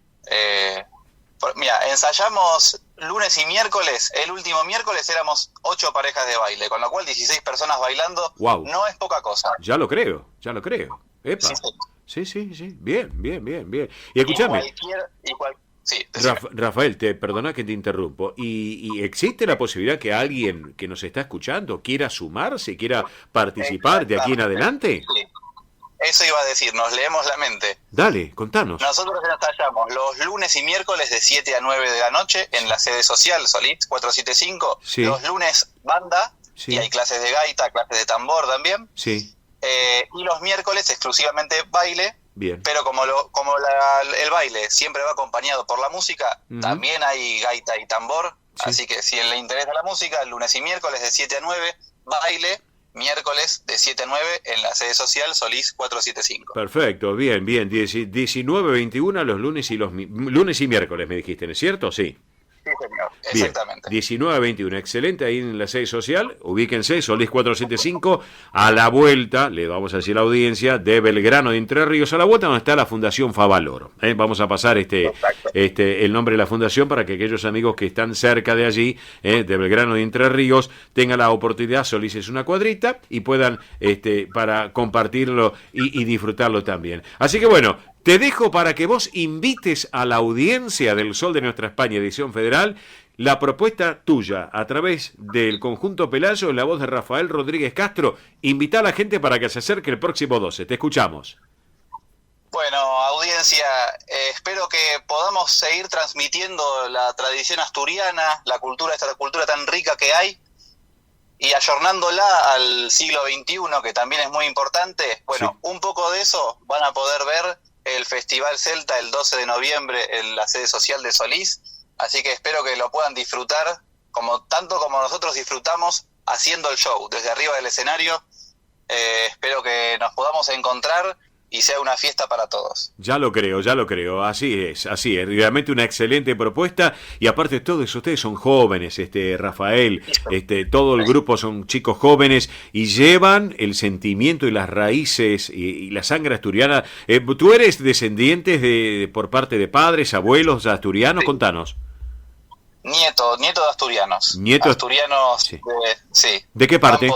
Mira, ensayamos lunes y miércoles. El último miércoles éramos 8 parejas de baile, con lo cual 16 personas bailando. Wow. No es poca cosa. Ya lo creo. Epa. Sí. Bien. Y escúchame. Sí, Rafael, perdona que te interrumpo. ¿Y existe la posibilidad que alguien que nos está escuchando quiera sumarse, quiera participar de aquí en adelante? Sí. eso iba a decir, nos leemos la mente. Dale, contanos. Nosotros ensayamos los lunes y miércoles de 7 a 9 de la noche en la sede social Solís 475. Sí. Los lunes banda, Sí. y hay clases de gaita, clases de tambor también. Sí, Y los miércoles exclusivamente baile. bien. Pero como el baile siempre va acompañado por la música, Ujú. también hay gaita y tambor. Sí. Así que si le interesa la música, lunes y miércoles de 7 a 9, baile, miércoles de 7 a 9 en la sede social Solís 475. Perfecto, bien, bien. 19, 21 los lunes y lunes y miércoles, me dijiste, ¿no es cierto? Sí. Sí, señor. Bien. Exactamente. 19 a 21, excelente, ahí en la sede social, ubíquense, Solís 475, a la vuelta, le vamos a decir a la audiencia, de Belgrano de Entre Ríos, a la vuelta donde está la Fundación Favaloro. Vamos a pasar el nombre de la fundación para que aquellos amigos que están cerca de allí, de Belgrano de Entre Ríos, tengan la oportunidad, Solís es una cuadrita, y puedan para compartirlo y disfrutarlo también. Así que bueno, te dejo para que vos invites a la audiencia del Sol de Nuestra España, edición federal, la propuesta tuya a través del conjunto Pelayo, en la voz de Rafael Rodríguez Castro. Invita a la gente para que se acerque el próximo 12. Te escuchamos. Bueno, audiencia, espero que podamos seguir transmitiendo la tradición asturiana, esta cultura tan rica que hay, y ayornándola al siglo XXI, que también es muy importante. Bueno, un poco de eso van a poder ver el Festival Celta el 12 de noviembre en la sede social de Solís, así que espero que lo puedan disfrutar tanto como nosotros disfrutamos haciendo el show desde arriba del escenario. Espero que nos podamos encontrar y sea una fiesta para todos. Ya lo creo, así es, realmente una excelente propuesta, y aparte todos ustedes son jóvenes, Rafael, todo el grupo son chicos jóvenes y llevan el sentimiento y las raíces y la sangre asturiana. ¿Tú eres descendiente por parte de padres, abuelos asturianos? Sí. Contanos. Nieto de asturianos. Asturianos, sí. Sí. ¿De qué parte? De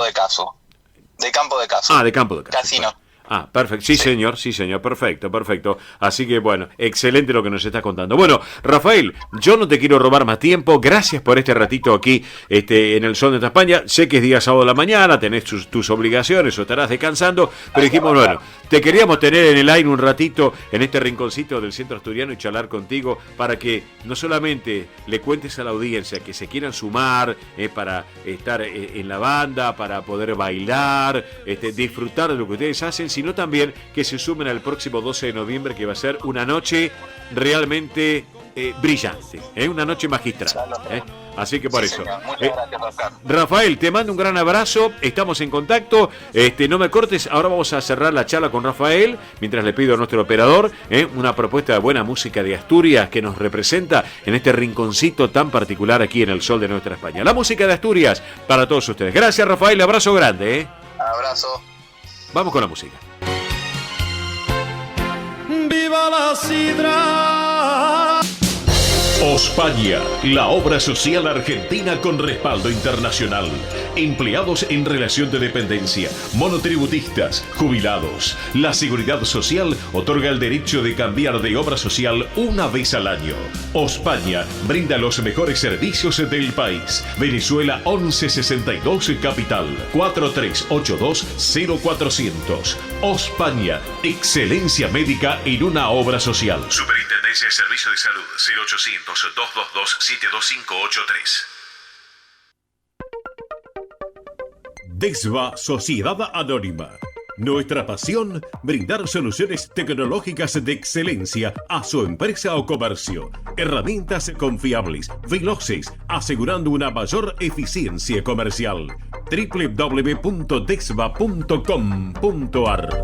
Campo de Caso. Ah, de Campo de Caso. Casino. Ah, perfecto. Sí, señor, perfecto. Así que bueno, excelente lo que nos estás contando. Bueno, Rafael, yo no te quiero robar más tiempo. Gracias por este ratito aquí en el Sol de Nuestra España. Sé que es día sábado de la mañana, tenés tus obligaciones o estarás descansando, pero dijimos, bueno, te queríamos tener en el aire un ratito en este rinconcito del centro asturiano y charlar contigo para que no solamente le cuentes a la audiencia que se quieran sumar para estar en la banda, para poder bailar, disfrutar de lo que ustedes hacen, sino también que se sumen al próximo 12 de noviembre, que va a ser una noche realmente brillante, una noche magistral. Así que por eso. Muchas gracias, Oscar. Rafael, te mando un gran abrazo, estamos en contacto, no me cortes, ahora vamos a cerrar la charla con Rafael, mientras le pido a nuestro operador una propuesta de buena música de Asturias que nos representa en este rinconcito tan particular aquí en el Sol de Nuestra España. La música de Asturias para todos ustedes. Gracias, Rafael, abrazo grande. Abrazo. Vamos con la música. ¡Viva la sidra! Ospaña, la obra social argentina con respaldo internacional. Empleados en relación de dependencia, monotributistas, jubilados. La Seguridad Social otorga el derecho de cambiar de obra social una vez al año. Ospaña brinda los mejores servicios del país. Venezuela 1162 Capital 4382-0400. Ospaña, excelencia médica en una obra social. Superintendencia de Servicios de Salud 0800-222-72583. DESVA Sociedad Anónima. Nuestra pasión, brindar soluciones tecnológicas de excelencia a su empresa o comercio. Herramientas confiables, veloces, asegurando una mayor eficiencia comercial. www.desva.com.ar.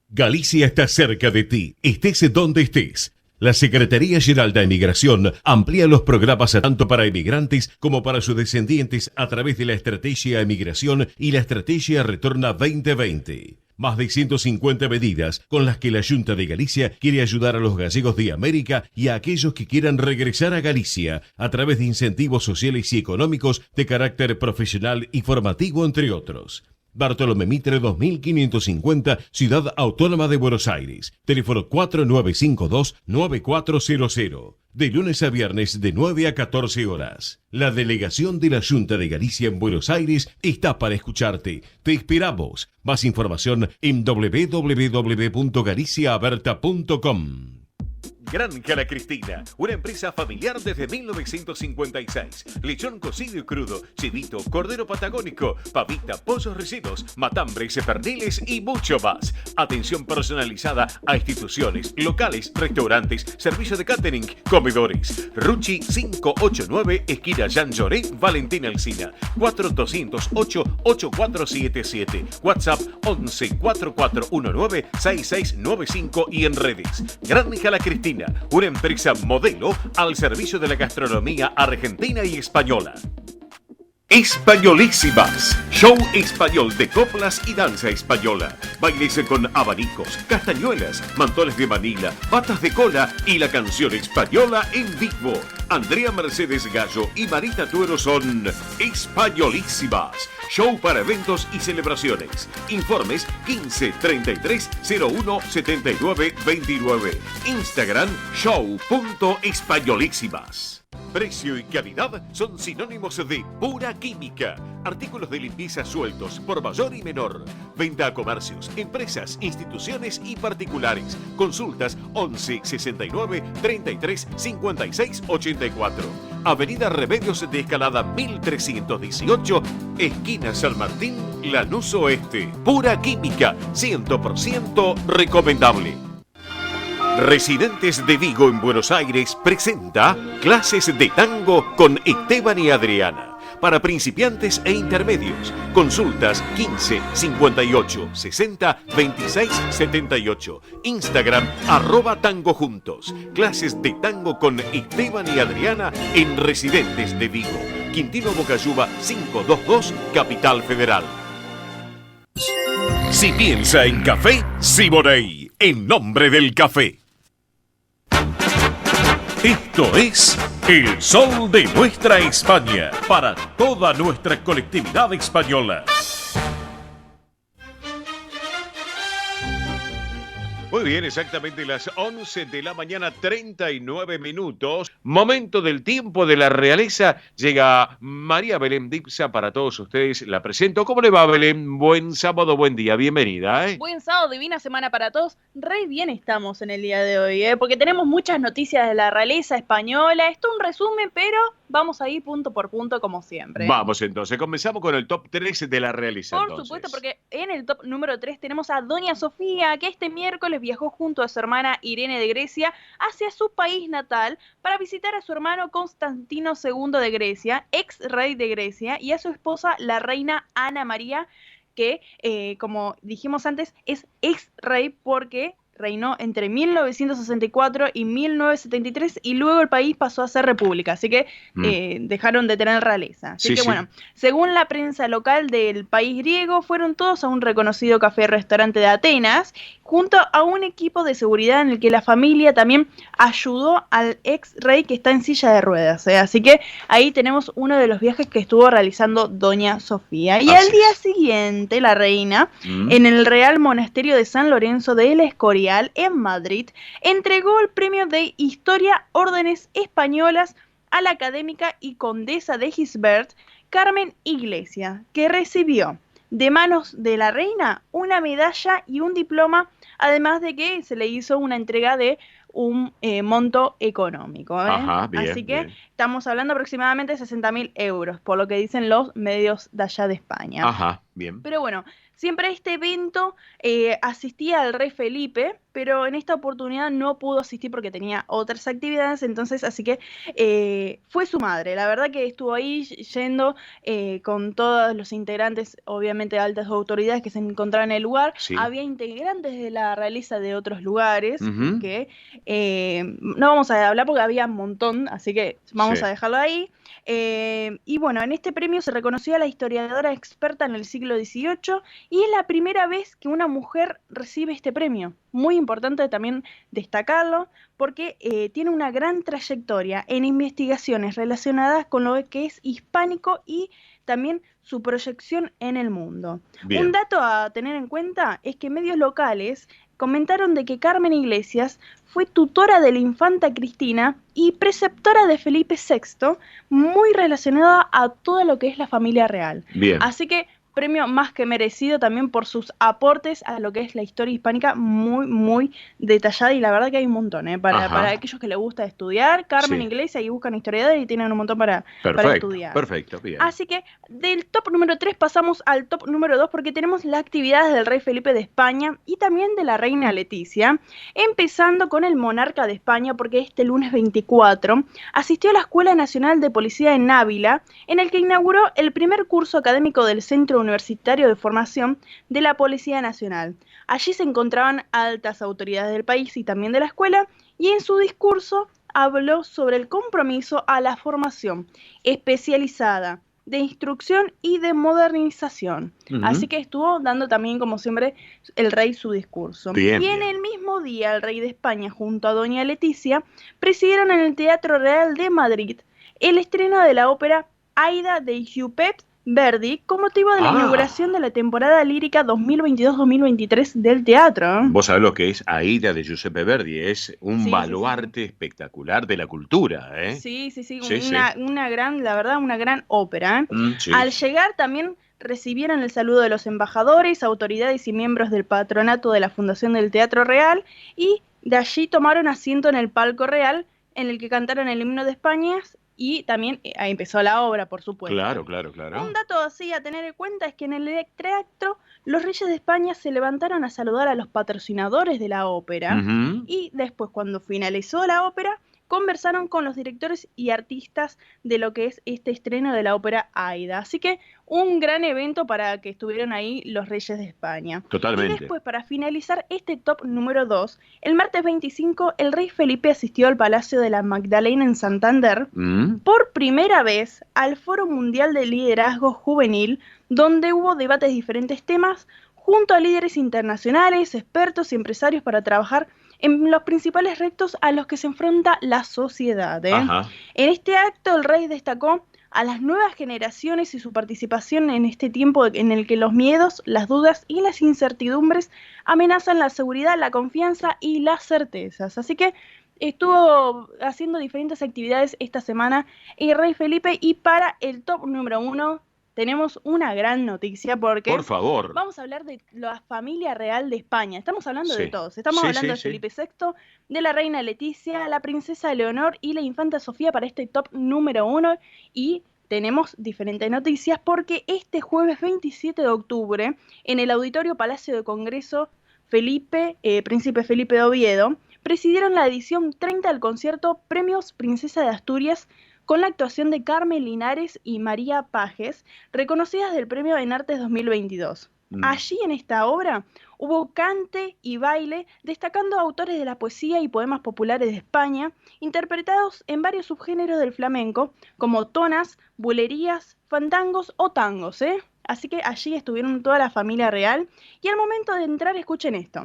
Galicia está cerca de ti, estés donde estés. La Secretaría General de Emigración amplía los programas tanto para emigrantes como para sus descendientes a través de la Estrategia Emigración y la Estrategia Retorna 2020. Más de 150 medidas con las que la Junta de Galicia quiere ayudar a los gallegos de América y a aquellos que quieran regresar a Galicia a través de incentivos sociales y económicos de carácter profesional y formativo, entre otros. Bartolomé Mitre 2550, Ciudad Autónoma de Buenos Aires. Teléfono 4952-9400. De lunes a viernes de 9 a 14 horas. La delegación de la Junta de Galicia en Buenos Aires está para escucharte. Te esperamos. Más información en www.galiciaaberta.com. Granja La Cristina, una empresa familiar desde 1956. Lechón cocido y crudo, chivito, cordero patagónico, pavita, pollos recidos, matambres, perniles y mucho más. Atención personalizada a instituciones, locales, restaurantes, servicio de catering, comedores. Ruchi 589, esquina Jean Lloré, Valentín Alsina. 4208-8477. WhatsApp 11 4419 6695 y en redes. Granja La Cristina, una empresa modelo al servicio de la gastronomía argentina y española. Españolísimas, show español de coplas y danza española. Bailes con abanicos, castañuelas, mantones de Manila, patas de cola y la canción española en vivo. Andrea Mercedes Gallo y Marita Tuero son Españolísimas. Show para eventos y celebraciones. Informes 15 33 01 79 29. Instagram show.españolísimas. Precio y calidad son sinónimos de pura química. Artículos de limpieza sueltos por mayor y menor. Venta a comercios, empresas, instituciones y particulares. Consultas 11 69 33 56 84. Avenida Remedios de Escalada 1318, esquina San Martín, Lanús Oeste. Pura química, 100% recomendable. Residentes de Vigo en Buenos Aires presenta clases de tango con Esteban y Adriana. Para principiantes e intermedios. Consultas 15 58 60 26 78. Instagram @tangojuntos. Clases de tango con Esteban y Adriana en Residentes de Vigo. Quintino Bocayuba 522, Capital Federal. Si piensa en café, Siboney, en nombre del café. Esto es El Sol de Nuestra España, para toda nuestra colectividad española. Muy bien, exactamente las 11 de la mañana, 39 minutos. Momento del tiempo de la realeza. Llega María Belén Dipsa para todos ustedes. La presento. ¿Cómo le va, Belén? Buen sábado, buen día. Bienvenida. Buen sábado, divina semana para todos. Re bien estamos en el día de hoy, porque tenemos muchas noticias de la realeza española. Esto es un resumen, pero vamos a ir punto por punto como siempre. Vamos entonces, comenzamos con el top 3 de la realeza. Por supuesto, porque en el top número 3 tenemos a Doña Sofía, que este miércoles viajó junto a su hermana Irene de Grecia hacia su país natal para visitar a su hermano Constantino II de Grecia, ex rey de Grecia, y a su esposa, la reina Ana María, que, como dijimos antes, es ex rey porque reinó entre 1964 y 1973 y luego el país pasó a ser república, así que dejaron de tener realeza. Así que bueno, según la prensa local del país griego, fueron todos a un reconocido café-restaurante de Atenas, junto a un equipo de seguridad en el que la familia también ayudó al ex rey que está en silla de ruedas. Así que ahí tenemos uno de los viajes que estuvo realizando Doña Sofía. Y al día siguiente, la reina, en el Real Monasterio de San Lorenzo de El Escorial, en Madrid, entregó el premio de Historia Órdenes Españolas a la académica y condesa de Gisbert, Carmen Iglesia, que recibió de manos de la reina una medalla y un diploma, además de que se le hizo una entrega de un monto económico. Ajá, bien, así que bien. estamos hablando aproximadamente de 60.000 euros, por lo que dicen los medios de allá de España. Ajá, bien. Pero bueno, siempre a este evento asistía el rey Felipe, pero en esta oportunidad no pudo asistir porque tenía otras actividades, entonces así que fue su madre. La verdad que estuvo ahí yendo con todos los integrantes, obviamente altas autoridades que se encontraban en el lugar. Sí. Había integrantes de la realeza de otros lugares que no vamos a hablar porque había un montón, así que vamos a dejarlo ahí. Y bueno, en este premio se reconoció a la historiadora experta en el siglo XVIII y es la primera vez que una mujer recibe este premio. muy importante también destacarlo, porque tiene una gran trayectoria en investigaciones relacionadas con lo que es hispánico y también su proyección en el mundo. Bien. Un dato a tener en cuenta es que medios locales comentaron de que Carmen Iglesias fue tutora de la infanta Cristina y preceptora de Felipe VI, muy relacionada a todo lo que es la familia real. Bien. Así que premio más que merecido también por sus aportes a lo que es la historia hispánica, muy, muy detallada, y la verdad que hay un montón, para aquellos que les gusta estudiar, Carmen Iglesias, y buscan historiadores y tienen un montón para estudiar. Perfecto, bien. Así que del top número 3 pasamos al top número 2 porque tenemos las actividades del rey Felipe de España y también de la reina Leticia, empezando con el monarca de España porque este lunes 24 asistió a la Escuela Nacional de Policía en Ávila, en el que inauguró el primer curso académico del Centro Universitario de Formación de la Policía Nacional. Allí se encontraban altas autoridades del país y también de la escuela, y en su discurso habló sobre el compromiso a la formación especializada, de instrucción y de modernización. Así que estuvo dando también, como siempre, el rey su discurso. Bien, y en el mismo día, el rey de España, junto a doña Leticia, presidieron en el Teatro Real de Madrid el estreno de la ópera Aida de Giuseppe Verdi con motivo de la inauguración de la temporada lírica 2022-2023 del teatro. Vos sabés lo que es Aida de Giuseppe Verdi, es un baluarte espectacular de la cultura, ¿eh? Sí, una gran, la verdad, una gran ópera. Al llegar también recibieron el saludo de los embajadores, autoridades y miembros del patronato de la Fundación del Teatro Real, y de allí tomaron asiento en el palco real, en el que cantaron el himno de España. Y también ahí empezó la obra, por supuesto. Claro. Un dato así a tener en cuenta es que en el teatro los reyes de España se levantaron a saludar a los patrocinadores de la ópera, y después, cuando finalizó la ópera, conversaron con los directores y artistas de lo que es este estreno de la ópera Aida. Así que un gran evento para que estuvieran ahí los reyes de España. Totalmente. Y después, para finalizar este top número 2, el martes 25, el rey Felipe asistió al Palacio de la Magdalena en Santander por primera vez al Foro Mundial de Liderazgo Juvenil, donde hubo debates de diferentes temas, junto a líderes internacionales, expertos y empresarios para trabajar en los principales retos a los que se enfrenta la sociedad. En este acto, el rey destacó a las nuevas generaciones y su participación en este tiempo en el que los miedos, las dudas y las incertidumbres amenazan la seguridad, la confianza y las certezas. Así que estuvo haciendo diferentes actividades esta semana el rey Felipe, y para el top número 1 tenemos una gran noticia porque por favor, vamos a hablar de la familia real de España. Estamos hablando de todos. Estamos hablando de Felipe VI, de la reina Leticia, la princesa Leonor y la infanta Sofía para este top número 1. Y tenemos diferentes noticias porque este jueves 27 de octubre, en el Auditorio Palacio de Congreso Príncipe Felipe de Oviedo, presidieron la edición 30 del concierto Premios Princesa de Asturias, con la actuación de Carmen Linares y María Pajes, reconocidas del Premio en Artes 2022. Allí, en esta obra, hubo cante y baile, destacando autores de la poesía y poemas populares de España, interpretados en varios subgéneros del flamenco, como tonas, bulerías, fandangos o tangos, Así que allí estuvieron toda la familia real, y al momento de entrar, escuchen esto.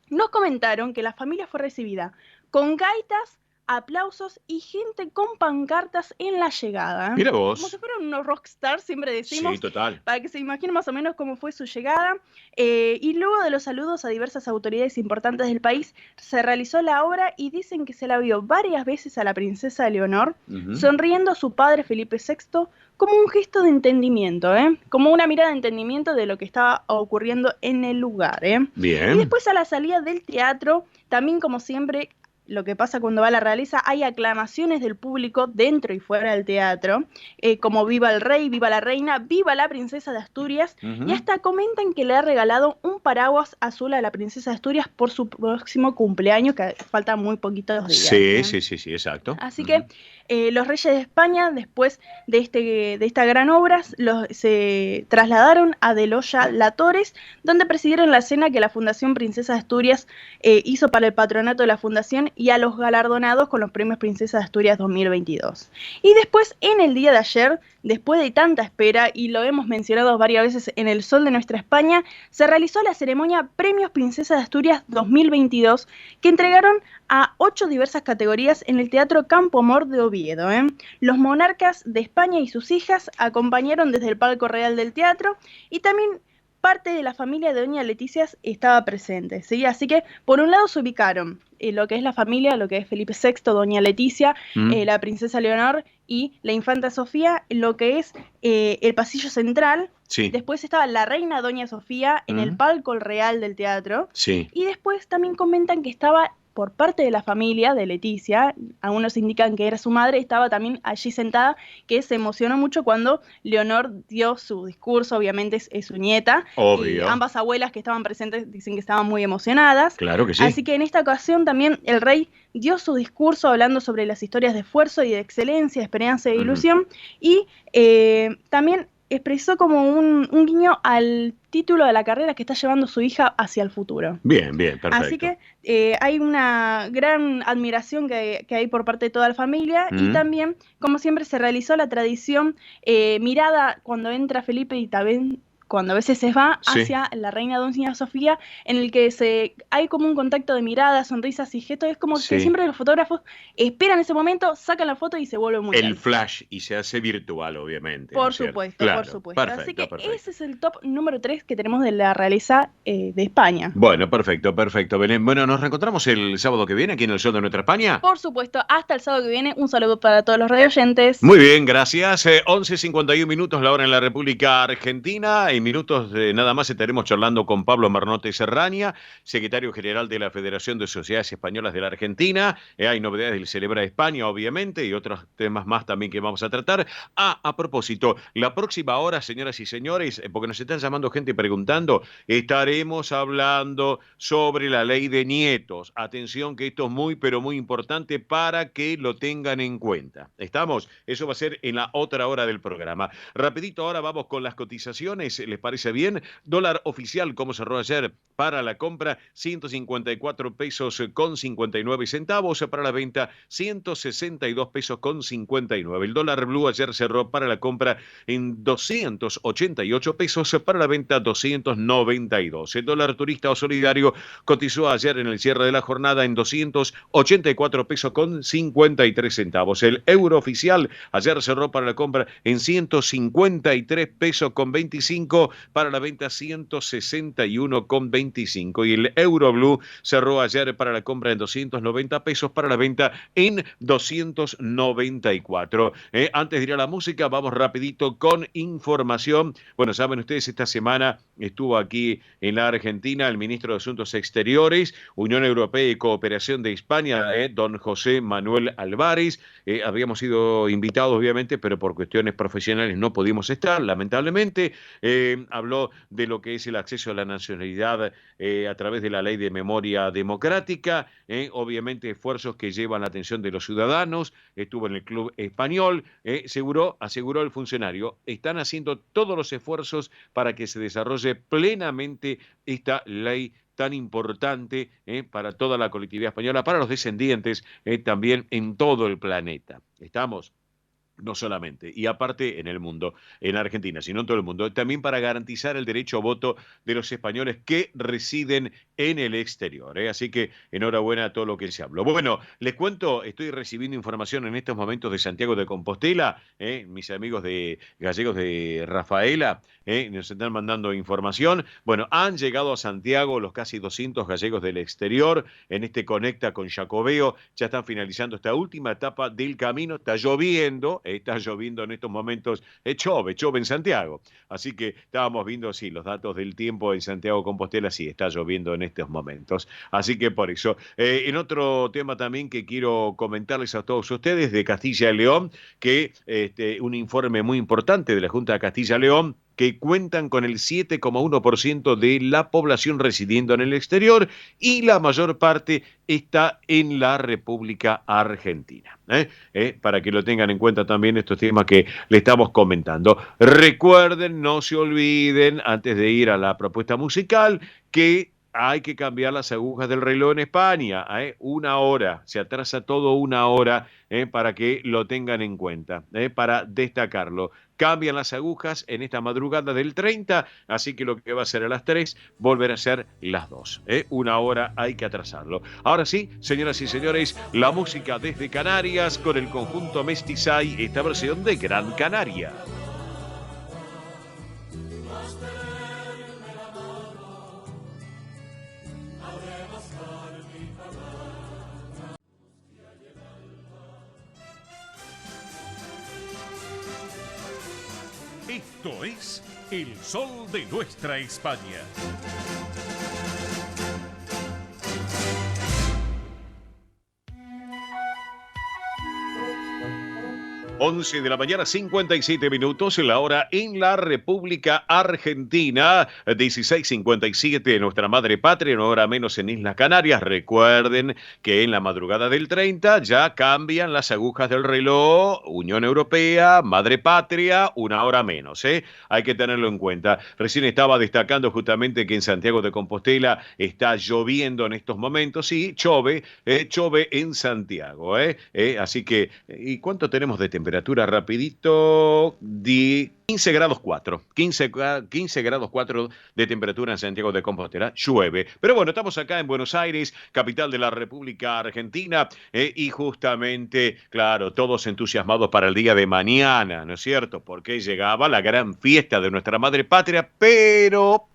Nos comentaron que la familia fue recibida con gaitas, aplausos y gente con pancartas en la llegada. Mira vos. Como si fueran unos rockstars, siempre decimos. Sí, total. Para que se imaginen más o menos cómo fue su llegada. Y luego de los saludos a diversas autoridades importantes del país, se realizó la obra, y dicen que se la vio varias veces a la princesa Leonor, sonriendo a su padre Felipe VI, como un gesto de entendimiento, como una mirada de entendimiento de lo que estaba ocurriendo en el lugar. Bien. Y después, a la salida del teatro, también, como siempre, lo que pasa cuando va a la realeza, hay aclamaciones del público dentro y fuera del teatro, como viva el rey, viva la reina, viva la princesa de Asturias, y hasta comentan que le ha regalado un paraguas azul a la princesa de Asturias por su próximo cumpleaños, que falta muy poquitos días. Sí, exacto. Así que Los reyes de España, después de esta gran obra, se trasladaron a Deloya-La Torres, donde presidieron la cena que la Fundación Princesa de Asturias hizo para el patronato de la Fundación y a los galardonados con los premios Princesa de Asturias 2022. Y después, en el día de ayer, después de tanta espera, y lo hemos mencionado varias veces en El Sol de Nuestra España, se realizó la ceremonia Premios Princesa de Asturias 2022, que entregaron a 8 diversas categorías en el Teatro Campo Amor de Oviedo. Los monarcas de España y sus hijas acompañaron desde el palco real del teatro, y también parte de la familia de doña Leticia estaba presente, ¿sí? Así que, por un lado, se ubicaron lo que es la familia, lo que es Felipe VI, doña Leticia, la princesa Leonor y la infanta Sofía, lo que es el pasillo central. Sí. Después estaba la reina doña Sofía en el palco real del teatro. Sí. Y después también comentan que estaba, por parte de la familia de Leticia, algunos indican que era su madre, estaba también allí sentada, que se emocionó mucho cuando Leonor dio su discurso. Obviamente es su nieta. Obvio. Ambas abuelas que estaban presentes dicen que estaban muy emocionadas. Claro que sí. Así que en esta ocasión también el rey dio su discurso hablando sobre las historias de esfuerzo y de excelencia, esperanza e ilusión, y también expresó como un guiño al título de la carrera que está llevando su hija hacia el futuro. Bien, perfecto. Así que hay una gran admiración que hay por parte de toda la familia, y también, como siempre, se realizó la tradición mirada cuando entra Felipe y también cuando a veces se va hacia la reina doña Sofía, en el que hay como un contacto de miradas, sonrisas y gestos. Es como que siempre los fotógrafos esperan ese momento, sacan la foto y se vuelve muy el flash, y se hace virtual, obviamente. Por supuesto, claro, por supuesto. Perfecto, así que perfecto. ese es el top número 3 que tenemos de la realeza de España. Bueno, perfecto, Belén. Bueno, nos reencontramos el sábado que viene aquí en el Sol de Nuestra España. Por supuesto, hasta el sábado que viene. Un saludo para todos los radioyentes. Muy bien, gracias. 11:51 minutos la hora en la República Argentina. En minutos nada más estaremos charlando con Pablo Marnote Serraña, secretario general de la Federación de Sociedades Españolas de la Argentina. Hay novedades del Celebra España, obviamente, y otros temas más también que vamos a tratar. A propósito, la próxima hora, señoras y señores, porque nos están llamando gente preguntando, estaremos hablando sobre la ley de nietos. Atención, que esto es muy, pero muy importante para que lo tengan en cuenta. ¿Estamos? Eso va a ser en la otra hora del programa. Rapidito, ahora vamos con las cotizaciones. ¿Les parece bien? Dólar oficial, como cerró ayer, para la compra 154 pesos con 59 centavos, para la venta 162 pesos con 59. El dólar blue ayer cerró para la compra en 288 pesos, para la venta 292. El dólar turista o solidario cotizó ayer en el cierre de la jornada en 284 pesos con 53 centavos. El euro oficial ayer cerró para la compra en 153 pesos con 25, para la venta 161 con 25, y el euro blue cerró ayer para la compra en 290 pesos, para la venta en 294. Antes de ir a la música, vamos rapidito con información. Bueno, saben ustedes, esta semana estuvo aquí en la Argentina el ministro de Asuntos Exteriores, Unión Europea y Cooperación de España, don José Manuel Álvarez. Habíamos sido invitados, obviamente, pero por cuestiones profesionales no pudimos estar, lamentablemente. Habló de lo que es el acceso a la nacionalidad a través de la Ley de Memoria Democrática, obviamente esfuerzos que llevan la atención de los ciudadanos. Estuvo en el Club Español, aseguró el funcionario, están haciendo todos los esfuerzos para que se desarrolle plenamente esta ley tan importante para toda la colectividad española, para los descendientes también en todo el planeta. ¿Estamos? No solamente, y aparte en el mundo, en Argentina, sino en todo el mundo, también para garantizar el derecho a voto de los españoles que residen en el exterior. Así que enhorabuena a todo lo que se habló. Bueno, les cuento, estoy recibiendo información en estos momentos de Santiago de Compostela, mis amigos de gallegos de Rafaela, nos están mandando información. Bueno, han llegado a Santiago los casi 200 gallegos del exterior en este Conecta con Jacobeo. Ya están finalizando esta última etapa del camino. Está lloviendo en estos momentos. Chove en Santiago. Así que estábamos viendo, sí, los datos del tiempo en Santiago de Compostela. Sí, está lloviendo en estos momentos. Así que por eso. En otro tema también que quiero comentarles a todos ustedes de Castilla y León, que un informe muy importante de la Junta de Castilla y León que cuentan con el 7,1% de la población residiendo en el exterior y la mayor parte está en la República Argentina. Para que lo tengan en cuenta también estos temas que le estamos comentando. Recuerden, no se olviden, antes de ir a la propuesta musical, que hay que cambiar las agujas del reloj en España. 1 hora, se atrasa todo 1 hora, para que lo tengan en cuenta, para destacarlo. Cambian las agujas en esta madrugada del 30, así que lo que va a ser a las 3, volverá a ser las 2. 1 hora hay que atrasarlo. Ahora sí, señoras y señores, la música desde Canarias con el conjunto Mestizay, esta versión de Gran Canaria. Esto es El Sol de Nuestra España. 11 de la mañana, 57 minutos, la hora en la República Argentina, 16:57 en nuestra madre patria, 1 hora menos en Islas Canarias. Recuerden que en la madrugada del 30 ya cambian las agujas del reloj, Unión Europea, madre patria, 1 hora menos, Hay que tenerlo en cuenta. Recién estaba destacando justamente que en Santiago de Compostela está lloviendo en estos momentos, sí, chove en Santiago, así que, ¿y cuánto tenemos de temperatura? Rapidito, 15 grados 4. 15 grados 4 de temperatura en Santiago de Compostela. Llueve. Pero bueno, estamos acá en Buenos Aires, capital de la República Argentina, y justamente, claro, todos entusiasmados para el día de mañana, ¿no es cierto? Porque llegaba la gran fiesta de nuestra madre patria, pero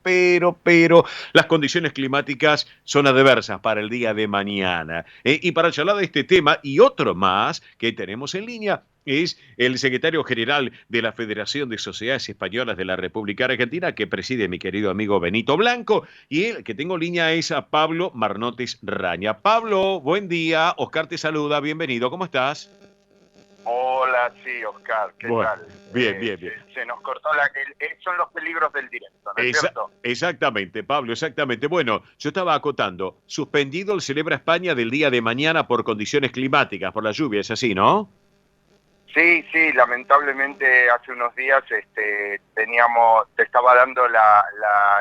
las condiciones climáticas son adversas para el día de mañana. Y para charlar de este tema y otro más que tenemos en línea, es el secretario general de la Federación de Sociedades Españolas de la República Argentina, que preside mi querido amigo Benito Blanco, y el que tengo en línea es a Pablo Marnotes Raña. Pablo, buen día, Oscar te saluda, bienvenido, ¿cómo estás? Hola, sí, Oscar, ¿qué tal? Bien. Se nos cortó son los peligros del directo, ¿no es cierto? Exactamente, Pablo, exactamente. Bueno, yo estaba acotando, suspendido el Celebra España del día de mañana por condiciones climáticas, por la lluvia, es así, ¿no? Sí, lamentablemente hace unos días te estaba dando la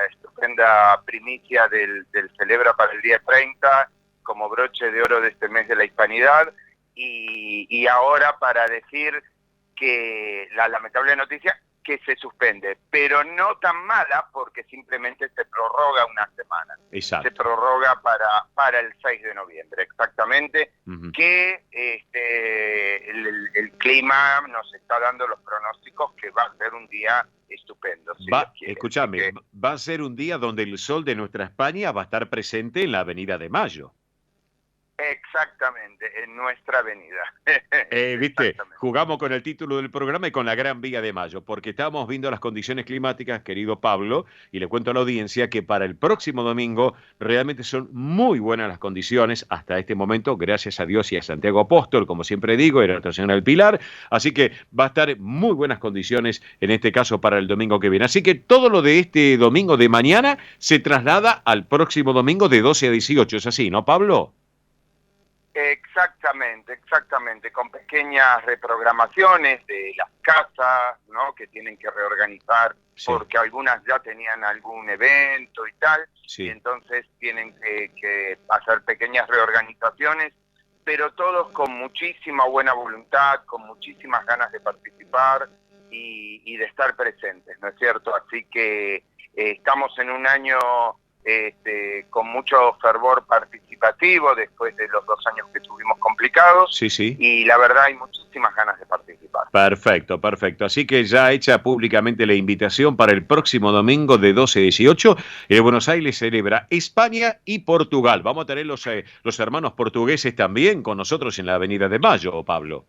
estupenda primicia del Celebra para el día 30 como broche de oro de este mes de la Hispanidad y ahora para decir que la lamentable noticia que se suspende, pero no tan mala porque simplemente se prorroga una semana. Exacto. Se prorroga para el 6 de noviembre, exactamente, que el clima nos está dando los pronósticos que va a ser un día estupendo. Escúchame, va a ser un día donde el sol de nuestra España va a estar presente en la Avenida de Mayo. Exactamente, en nuestra avenida. Viste, jugamos con el título del programa y con la Gran Vía de Mayo, porque estamos viendo las condiciones climáticas, querido Pablo, y le cuento a la audiencia que para el próximo domingo realmente son muy buenas las condiciones hasta este momento, gracias a Dios y a Santiago Apóstol, como siempre digo, y a Nuestra Señora del Pilar, así que va a estar en muy buenas condiciones en este caso para el domingo que viene. Así que todo lo de este domingo de mañana se traslada al próximo domingo de 12 a 18, ¿es así, no, Pablo? Exactamente, con pequeñas reprogramaciones de las casas, ¿no? Que tienen que reorganizar, porque algunas ya tenían algún evento y tal, y entonces tienen que hacer pequeñas reorganizaciones, pero todos con muchísima buena voluntad, con muchísimas ganas de participar y de estar presentes, ¿no es cierto? Así que estamos en un año con mucho fervor participativo después de los 2 años que tuvimos complicados. Y la verdad hay muchísimas ganas de participar. Perfecto. Así que ya hecha públicamente la invitación para el próximo domingo de 12 a 18. Buenos Aires celebra España y Portugal. Vamos a tener los hermanos portugueses también con nosotros en la Avenida de Mayo, Pablo.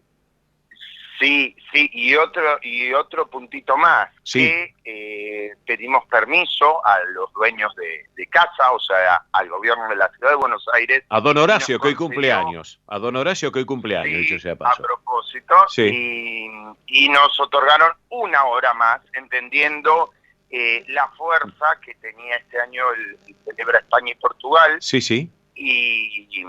Sí, y otro puntito más, que pedimos permiso a los dueños de casa, o sea, al gobierno de la Ciudad de Buenos Aires. A don Horacio, que hoy cumpleaños. Dicho sea paso. A propósito, y nos otorgaron 1 hora más, entendiendo la fuerza que tenía este año el Celebra España y Portugal. Sí, sí. Y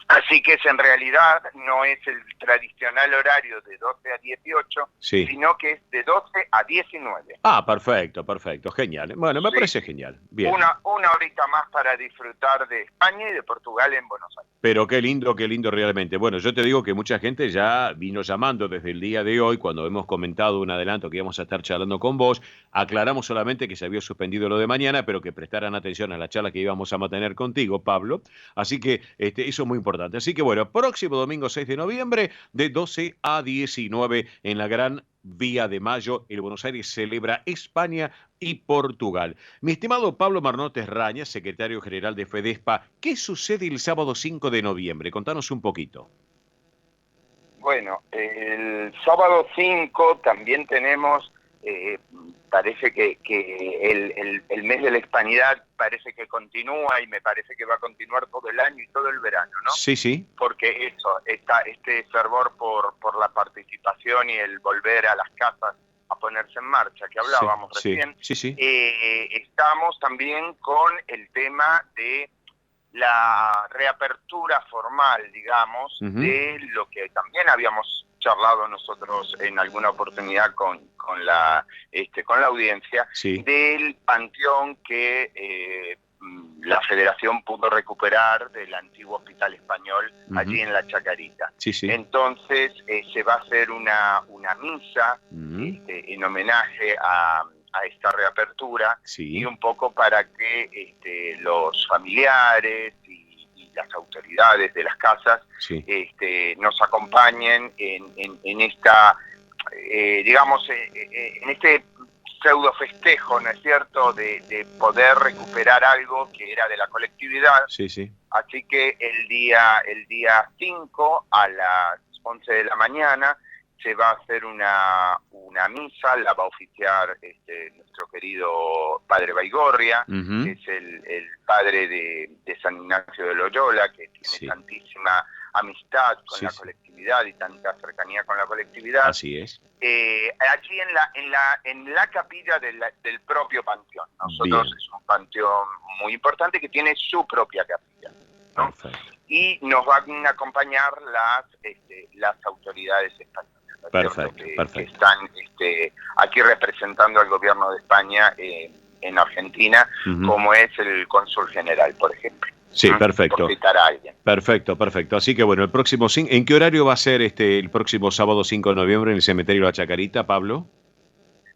así que en realidad no es el tradicional horario de 12 a 18, Sí. sino que es de 12 a 19. Ah, perfecto, perfecto, genial. Bueno, me parece genial. Bien. Una horita más para disfrutar de España y de Portugal en Buenos Aires. Pero qué lindo realmente. Bueno, yo te digo que mucha gente ya vino llamando desde el día de hoy, cuando hemos comentado un adelanto que íbamos a estar charlando con vos. Aclaramos solamente que se había suspendido lo de mañana, pero que prestaran atención a la charla que íbamos a mantener contigo, Pablo. Así que eso es muy importante. Así que bueno, próximo domingo 6 de noviembre, de 12 a 19, en la Gran Vía de Mayo, el Buenos Aires celebra España y Portugal. Mi estimado Pablo Marnotes Raña, secretario general de FEDESPA, ¿qué sucede el sábado 5 de noviembre? Contanos un poquito. Bueno, el sábado 5 también tenemos, parece que el mes de la Hispanidad parece que continúa y me parece que va a continuar todo el año y todo el verano, ¿no? Sí, sí. Porque eso, este fervor por la participación y el volver a las casas a ponerse en marcha, que hablábamos recién, sí. Estamos también con el tema de la reapertura formal, digamos, de lo que también habíamos charlado nosotros en alguna oportunidad con la audiencia, del panteón que la Federación pudo recuperar del antiguo Hospital Español allí en la Chacarita. Entonces se va a hacer una misa en homenaje a esta reapertura y un poco para que los familiares y las autoridades de las casas nos acompañen en esta, digamos, en este pseudo festejo, ¿no es cierto?, de poder recuperar algo que era de la colectividad. Así que el día 5 a las 11 de la mañana se va a hacer una misa, la va a oficiar nuestro querido padre Baigorria, que es el padre de San Ignacio de Loyola, que tiene tantísima amistad con la colectividad y tanta cercanía con la colectividad. Así es. Allí en la capilla del propio panteón. Nosotros es un panteón muy importante que tiene su propia capilla, ¿no? Y nos van a acompañar las autoridades españolas. Perfecto. Que están aquí representando al gobierno de España en Argentina, como es el cónsul general, por ejemplo. Sí, perfecto. Por citar a alguien. Perfecto. Así que bueno, ¿en qué horario va a ser el próximo sábado 5 de noviembre en el cementerio La Chacarita, Pablo?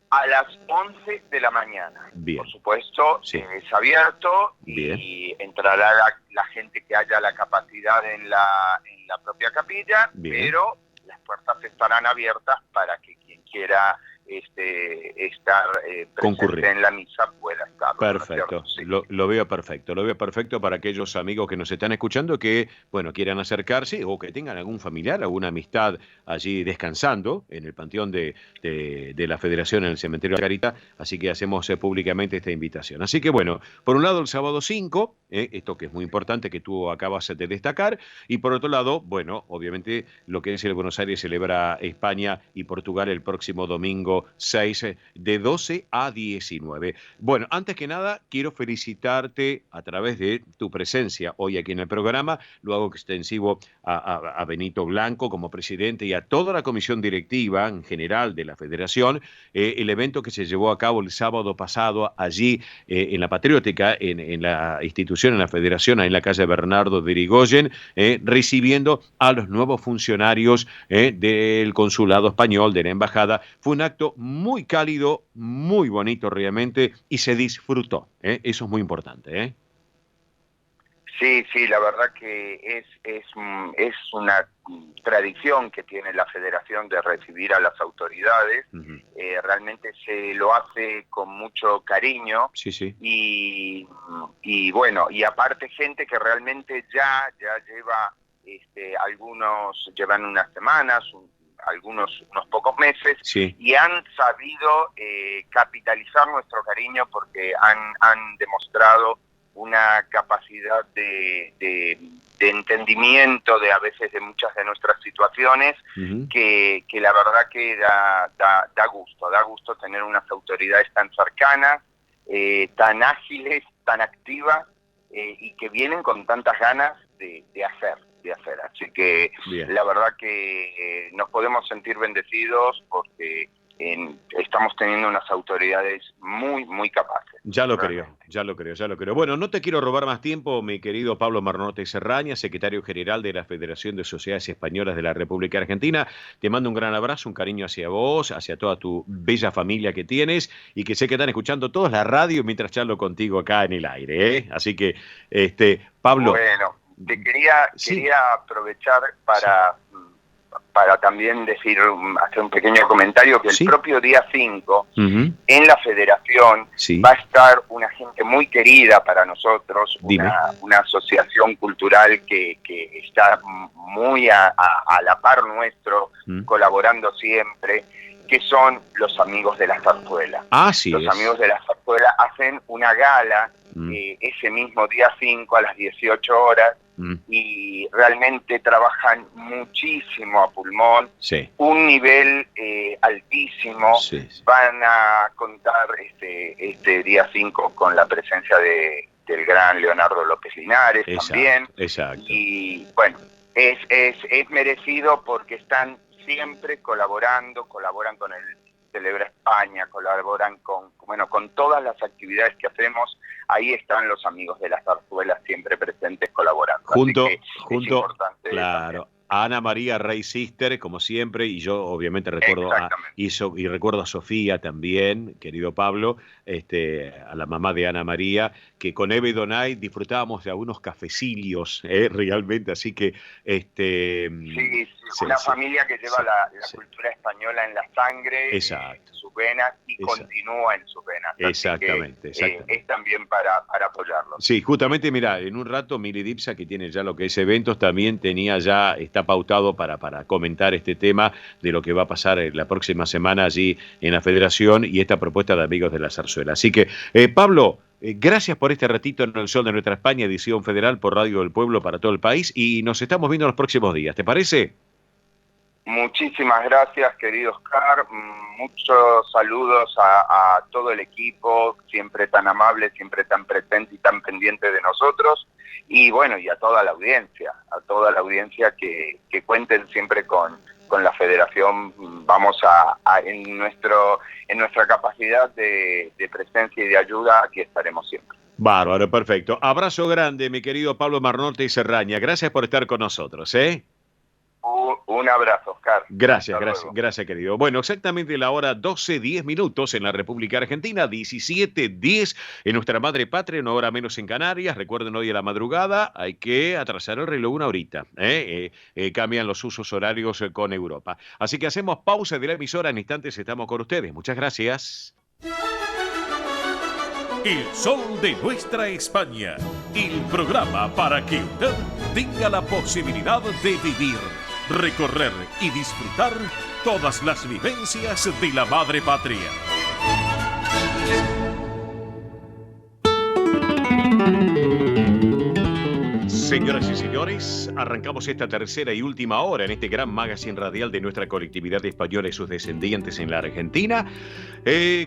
A las 11 de la mañana. Bien. Por supuesto, es abierto y entrará la gente que haya la capacidad en la propia capilla, pero las puertas estarán abiertas para que quien quiera estar presente en la misa pueda estar. Perfecto, lo veo perfecto para aquellos amigos que nos están escuchando que, bueno, quieran acercarse o que tengan algún familiar, alguna amistad allí descansando en el panteón de la Federación en el cementerio de la Carita, así que hacemos públicamente esta invitación. Así que bueno, por un lado el sábado 5, esto que es muy importante que tú acabas de destacar, y por otro lado, bueno, obviamente lo que es el Buenos Aires celebra España y Portugal el próximo domingo 6 de 12 a 19. Bueno, antes que nada, quiero felicitarte a través de tu presencia hoy aquí en el programa. Lo hago extensivo a Benito Blanco como presidente y a toda la comisión directiva en general de la Federación. El evento que se llevó a cabo el sábado pasado allí en la Patriótica, en la institución, en la Federación, ahí en la calle Bernardo de Irigoyen, recibiendo a los nuevos funcionarios del Consulado Español, de la Embajada. Fue un acto muy cálido, muy bonito realmente, y se disfrutó. Eso es muy importante. Sí, la verdad que es una tradición que tiene la Federación de recibir a las autoridades. Realmente se lo hace con mucho cariño. Y bueno, y aparte gente que realmente ya lleva, algunos llevan unas semanas, unos pocos meses, y han sabido capitalizar nuestro cariño porque han demostrado una capacidad de entendimiento de a veces de muchas de nuestras situaciones, que la verdad que da gusto tener unas autoridades tan cercanas, tan ágiles, tan activas, y que vienen con tantas ganas de hacer. Así que la verdad que nos podemos sentir bendecidos porque estamos teniendo unas autoridades muy, muy capaces. Ya lo creo. Bueno, no te quiero robar más tiempo, mi querido Pablo Marnorte Serraña, secretario general de la Federación de Sociedades Españolas de la República Argentina. Te mando un gran abrazo, un cariño hacia vos, hacia toda tu bella familia que tienes y que sé que están escuchando todos la radio mientras charlo contigo acá en el aire, ¿eh? Así que, Pablo... Bueno, te quería aprovechar para también hacer un pequeño comentario, que el propio día 5, en la Federación, va a estar una gente muy querida para nosotros, una asociación cultural que está muy a la par nuestro, colaborando siempre, que son los Amigos de la Zarzuela. Los Amigos de la Zarzuela hacen una gala ese mismo día 5 a las 18 horas, y realmente trabajan muchísimo a pulmón, un nivel altísimo. Van a contar este día 5 con la presencia del gran Leonardo López Linares también. Y bueno, es merecido porque están siempre colaboran con el Celebra España, colaboran con todas las actividades que hacemos. Ahí están los Amigos de la Zarzuela siempre presentes colaborando. Junto, claro, a Ana María Rey Sister, como siempre, y yo obviamente recuerdo recuerdo a Sofía también, querido Pablo, a la mamá de Ana María, que con Eve Donay disfrutábamos de algunos cafecillos, realmente, así que... una familia que lleva la cultura española en la sangre, en sus venas, y continúa en sus venas. Exactamente. Es también para apoyarlo. Sí, justamente, mira, en un rato Mili Dipsa, que tiene ya lo que es eventos, también está pautado para comentar este tema de lo que va a pasar la próxima semana allí en la Federación y esta propuesta de Amigos de la Zarzuela. Así que, Pablo, gracias por este ratito en El Sol de Nuestra España, edición federal por Radio del Pueblo para todo el país, y nos estamos viendo los próximos días, ¿te parece? Muchísimas gracias, querido Oscar. Muchos saludos a todo el equipo, siempre tan amable, siempre tan presente y tan pendiente de nosotros. Y bueno, y a toda la audiencia que cuenten siempre con la Federación. Vamos en nuestra capacidad de presencia y de ayuda, aquí estaremos siempre. Bárbaro, perfecto. Abrazo grande, mi querido Pablo Marnorte y Serraña. Gracias por estar con nosotros, ¿eh? Un abrazo, Oscar. Gracias, querido. Bueno, exactamente la hora 12:10 en la República Argentina, 17:10 en nuestra madre patria, una hora menos en Canarias. Recuerden, hoy a la madrugada hay que atrasar el reloj una horita. Cambian los usos horarios con Europa. Así que hacemos pausa de la emisora, en instantes estamos con ustedes. Muchas gracias. El Sol de Nuestra España, el programa para que usted tenga la posibilidad de vivir, recorrer y disfrutar todas las vivencias de la madre patria. Señoras y señores, arrancamos esta tercera y última hora en este gran magazine radial de nuestra colectividad española y sus descendientes en la Argentina.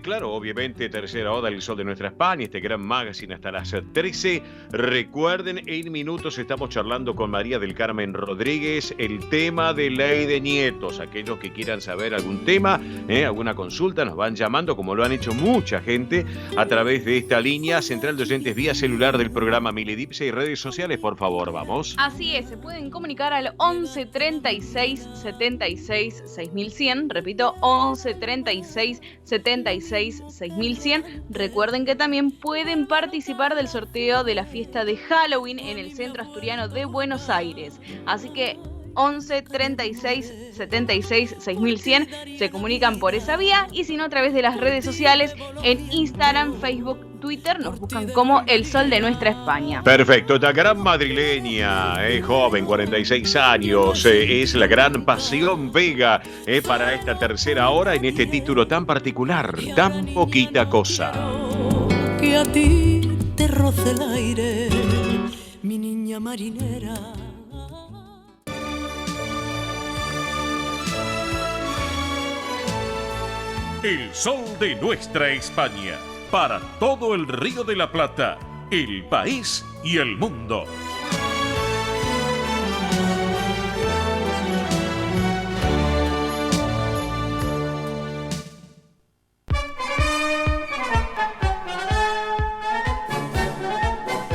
Claro, obviamente, tercera hora del Sol de Nuestra España, este gran magazine hasta las 13. Recuerden, en minutos estamos charlando con María del Carmen Rodríguez el tema de ley de nietos. Aquellos que quieran saber algún tema, alguna consulta, nos van llamando, como lo han hecho mucha gente, a través de esta línea central de oyentes vía celular del programa Mili Dipsa y redes sociales, por favor. Vamos. Así es, se pueden comunicar al 11 36 76 6100. Repito, 11 36 76 6100. Recuerden que también pueden participar del sorteo de la fiesta de Halloween en el Centro Asturiano de Buenos Aires. Así que 11 36 76 6100 se comunican por esa vía, y si no, a través de las redes sociales en Instagram, Facebook, Twitter, nos buscan como El Sol de Nuestra España. Perfecto, esta gran madrileña, joven, 46 años, es la gran Pasión Vega para esta tercera hora en este título tan particular, Tan Poquita Cosa. Que a ti te roce el aire, mi niña una marinera. El sol de nuestra España, para todo el Río de la Plata, el país y el mundo.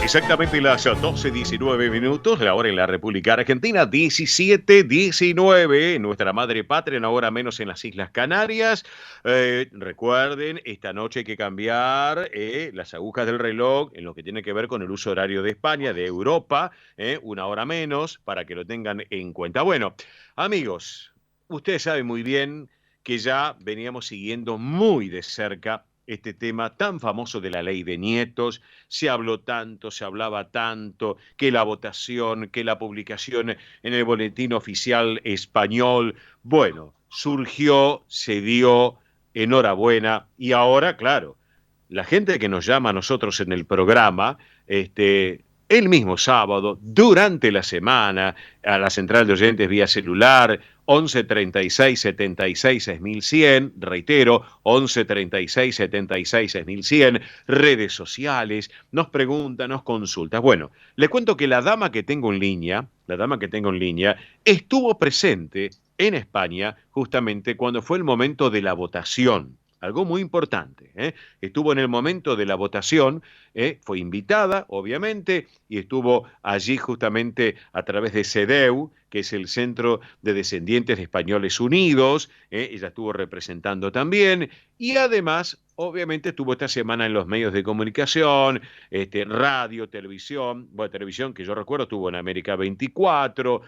Exactamente las 12:19 minutos, la hora en la República Argentina, 17:19, nuestra madre patria, una hora menos en las Islas Canarias. Recuerden, esta noche hay que cambiar las agujas del reloj en lo que tiene que ver con el uso horario de España, de Europa, una hora menos, para que lo tengan en cuenta. Bueno, amigos, ustedes saben muy bien que ya veníamos siguiendo muy de cerca este tema tan famoso de la ley de nietos. Se habló tanto, se hablaba tanto, que la votación, que la publicación en el boletín oficial español. Bueno, surgió, se dio, enhorabuena. Y ahora, claro, la gente que nos llama a nosotros en el programa, el mismo sábado, durante la semana, a la central de oyentes vía celular, 11 36 76 6100, reitero, 11 36 76 6100, redes sociales, nos preguntan, nos consultan. Bueno, les cuento que la dama que tengo en línea, estuvo presente en España justamente cuando fue el momento de la votación. Algo muy importante, estuvo en el momento de la votación, fue invitada, obviamente, y estuvo allí justamente a través de CEDEU, que es el Centro de Descendientes de Españoles Unidos, ella estuvo representando también, y además, obviamente, estuvo esta semana en los medios de comunicación, radio, televisión, bueno, televisión que yo recuerdo estuvo en América 24,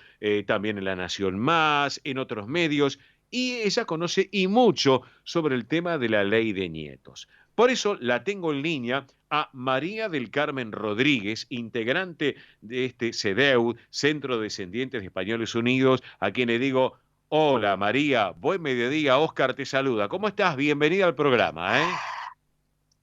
también en La Nación Más, en otros medios, y ella conoce y mucho sobre el tema de la ley de nietos. Por eso la tengo en línea a María del Carmen Rodríguez, integrante de este CEDEU, Centro de Descendientes de Españoles Unidos, a quien le digo, hola María, buen mediodía, Óscar te saluda. ¿Cómo estás? Bienvenida al programa,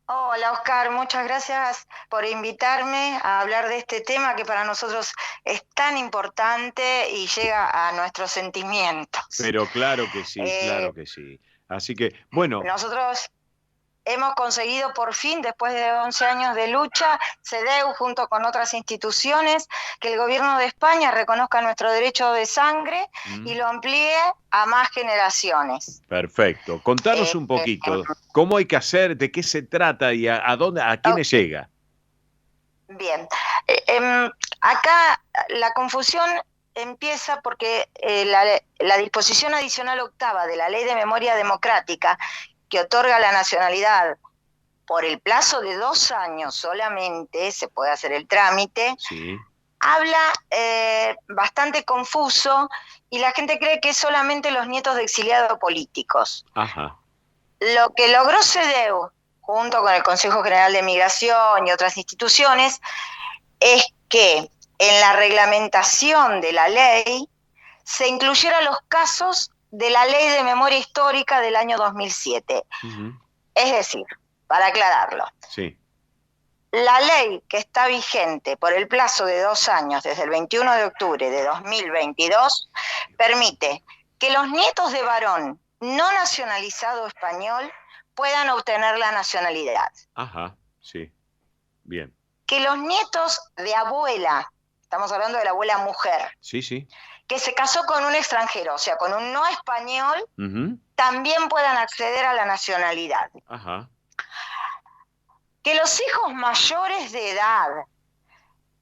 Hola Óscar, muchas gracias por invitarme a hablar de este tema que para nosotros es tan importante y llega a nuestros sentimientos. Pero claro que sí, claro que sí. Así que, bueno. Nosotros hemos conseguido por fin, después de 11 años de lucha, CEDEU junto con otras instituciones, que el gobierno de España reconozca nuestro derecho de sangre y lo amplíe a más generaciones. Perfecto. Contanos un poquito, ¿cómo hay que hacer, de qué se trata y a quiénes llega? Bien. Acá la confusión empieza porque la disposición adicional octava de la Ley de Memoria Democrática, que otorga la nacionalidad por el plazo de 2 años solamente, se puede hacer el trámite, sí. Habla bastante confuso y la gente cree que es solamente los nietos de exiliados políticos. Ajá. Lo que logró CEDEU, junto con el Consejo General de Migración y otras instituciones, es que en la reglamentación de la ley se incluyeran los casos de la Ley de Memoria Histórica del año 2007. Es decir, para aclararlo, sí. La ley que está vigente por el plazo de 2 años, desde el 21 de octubre de 2022, permite que los nietos de varón no nacionalizado español puedan obtener la nacionalidad. Ajá, sí, bien. Que los nietos de abuela, estamos hablando de la abuela mujer, sí, sí, que se casó con un extranjero, o sea, con un no español, también puedan acceder a la nacionalidad. Ajá. Que los hijos mayores de edad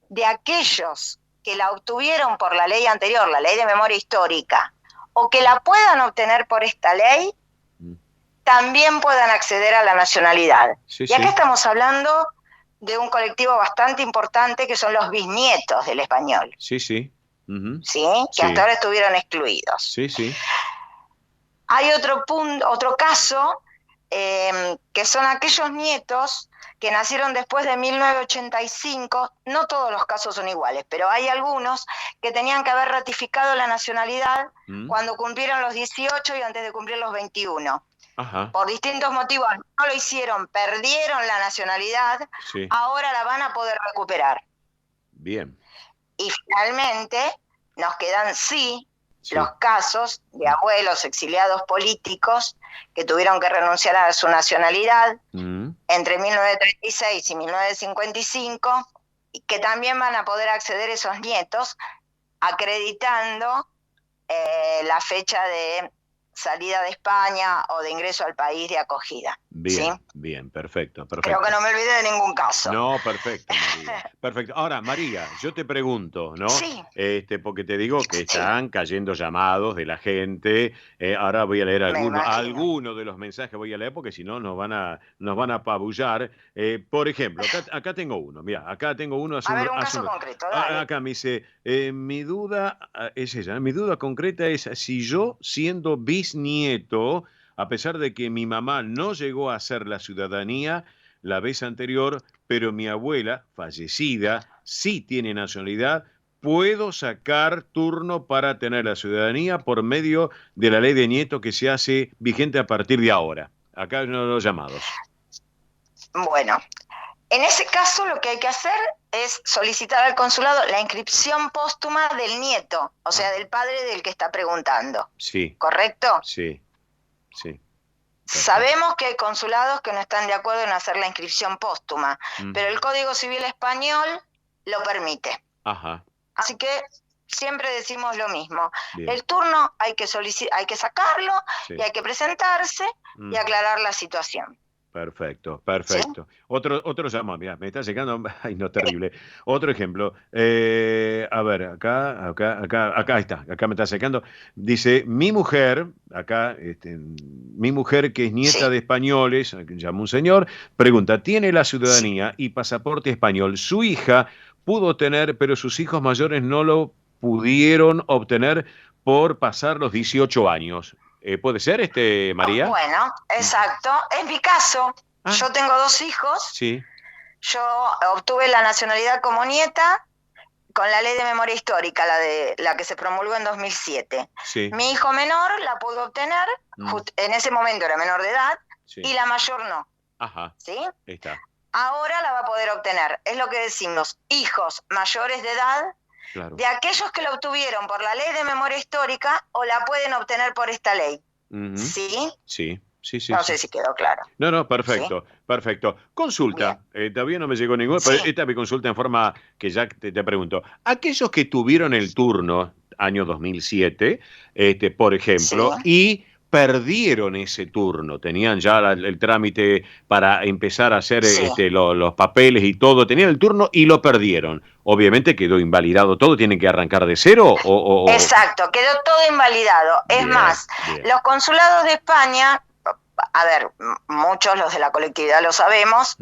de aquellos que la obtuvieron por la ley anterior, la Ley de Memoria Histórica, o que la puedan obtener por esta ley, también puedan acceder a la nacionalidad. Sí, y acá estamos hablando de un colectivo bastante importante que son los bisnietos del español. Sí, sí. ¿Sí? Que hasta ahora estuvieron excluidos. Sí, sí. Hay otro caso, que son aquellos nietos que nacieron después de 1985, no todos los casos son iguales, pero hay algunos que tenían que haber ratificado la nacionalidad cuando cumplieron los 18 y antes de cumplir los 21. Ajá. Por distintos motivos no lo hicieron, perdieron la nacionalidad, ahora la van a poder recuperar. Bien. Y finalmente nos quedan los casos de abuelos exiliados políticos que tuvieron que renunciar a su nacionalidad entre 1936 y 1955, y que también van a poder acceder esos nietos acreditando la fecha de salida de España o de ingreso al país de acogida. Bien, ¿sí? bien, perfecto. Creo que no me olvidé de ningún caso. No, perfecto, María. Perfecto. Ahora, María, yo te pregunto, ¿no? Sí. Porque te digo que están cayendo llamados de la gente. Ahora voy a leer algunos de los mensajes, voy a leer porque si no nos van a apabullar. Por ejemplo, acá tengo uno. Mira, acá tengo uno. A ver, un caso concreto, dale. Acá me dice, mi duda es ella. Mi duda concreta es si yo, siendo bisnieto, a pesar de que mi mamá no llegó a hacer la ciudadanía la vez anterior, pero mi abuela, fallecida, sí tiene nacionalidad, ¿puedo sacar turno para tener la ciudadanía por medio de la ley de nieto que se hace vigente a partir de ahora? Acá hay uno de los llamados. Bueno, en ese caso lo que hay que hacer es solicitar al consulado la inscripción póstuma del nieto, o sea, del padre del que está preguntando. Sí. ¿Correcto? Sí. Sí. Sabemos que hay consulados que no están de acuerdo en hacer la inscripción póstuma, pero el Código Civil Español lo permite. Ajá. Así que siempre decimos lo mismo. Bien. El turno hay que sacarlo y hay que presentarse y aclarar la situación. Perfecto, perfecto. ¿Sí? Otro llamo, mira, me está llegando, ay no, terrible. Otro ejemplo, a ver, acá está, acá me está sacando. Dice, mi mujer, mi mujer que es nieta de españoles, llama un señor, pregunta, ¿tiene la ciudadanía y pasaporte español? Su hija pudo tener, pero sus hijos mayores no lo pudieron obtener por pasar los 18 años. ¿Puede ser, María? Bueno, exacto. En mi caso, yo tengo 2 hijos. Sí. Yo obtuve la nacionalidad como nieta con la ley de memoria histórica, la que se promulgó en 2007. Sí. Mi hijo menor la pudo obtener, en ese momento era menor de edad, y la mayor no. Ajá. ¿Sí? Está. Ahora la va a poder obtener. Es lo que decimos, hijos mayores de edad, claro, de aquellos que la obtuvieron por la ley de memoria histórica o la pueden obtener por esta ley. ¿Sí? Sí. No sé si quedó claro. No, perfecto, ¿sí? Perfecto. Consulta, todavía no me llegó ninguna, pero esta me consulta en forma que ya te pregunto. Aquellos que tuvieron el turno, año 2007, por ejemplo, y perdieron ese turno, tenían ya el trámite para empezar a hacer los papeles y todo, tenían el turno y lo perdieron. Obviamente quedó invalidado todo, ¿tienen que arrancar de cero? Exacto, quedó todo invalidado. Es más, los consulados de España, a ver, muchos los de la colectividad lo sabemos,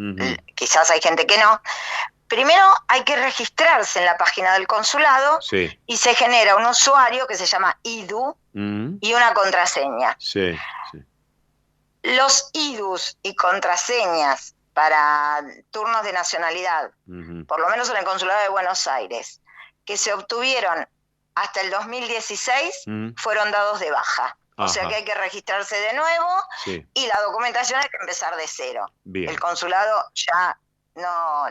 quizás hay gente que no. Primero hay que registrarse en la página del consulado y se genera un usuario que se llama IDU y una contraseña. Los IDUs y contraseñas para turnos de nacionalidad, por lo menos en el consulado de Buenos Aires, que se obtuvieron hasta el 2016, fueron dados de baja. O sea que hay que registrarse de nuevo y la documentación hay que empezar de cero. Bien. El consulado ya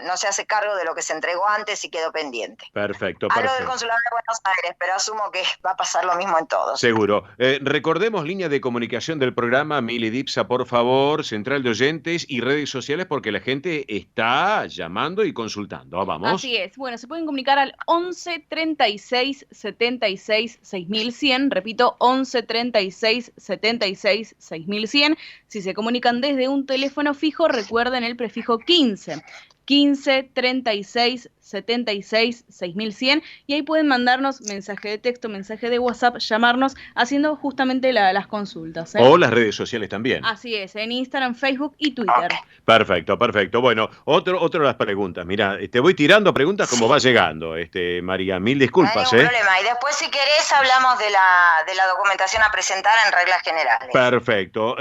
no se hace cargo de lo que se entregó antes y quedó pendiente. Perfecto. Hablo del consulado de Buenos Aires, pero asumo que va a pasar lo mismo en todos. Seguro. Recordemos línea de comunicación del programa, Mili Dipsa, por favor, central de oyentes y redes sociales, porque la gente está llamando y consultando. Vamos. Así es. Bueno, se pueden comunicar al 11 36 76 6100. Repito, 11 36 76 6100. Si se comunican desde un teléfono fijo, recuerden el prefijo 15. 15 36 76 6100 y ahí pueden mandarnos mensaje de texto, mensaje de WhatsApp, llamarnos haciendo justamente las consultas. O las redes sociales también. Así es, en Instagram, Facebook y Twitter. Perfecto. Bueno, otro de las preguntas. Mira, te voy tirando preguntas como va llegando, María. Mil disculpas. No hay ningún problema. Y después, si querés, hablamos de la documentación a presentar en reglas generales. Perfecto.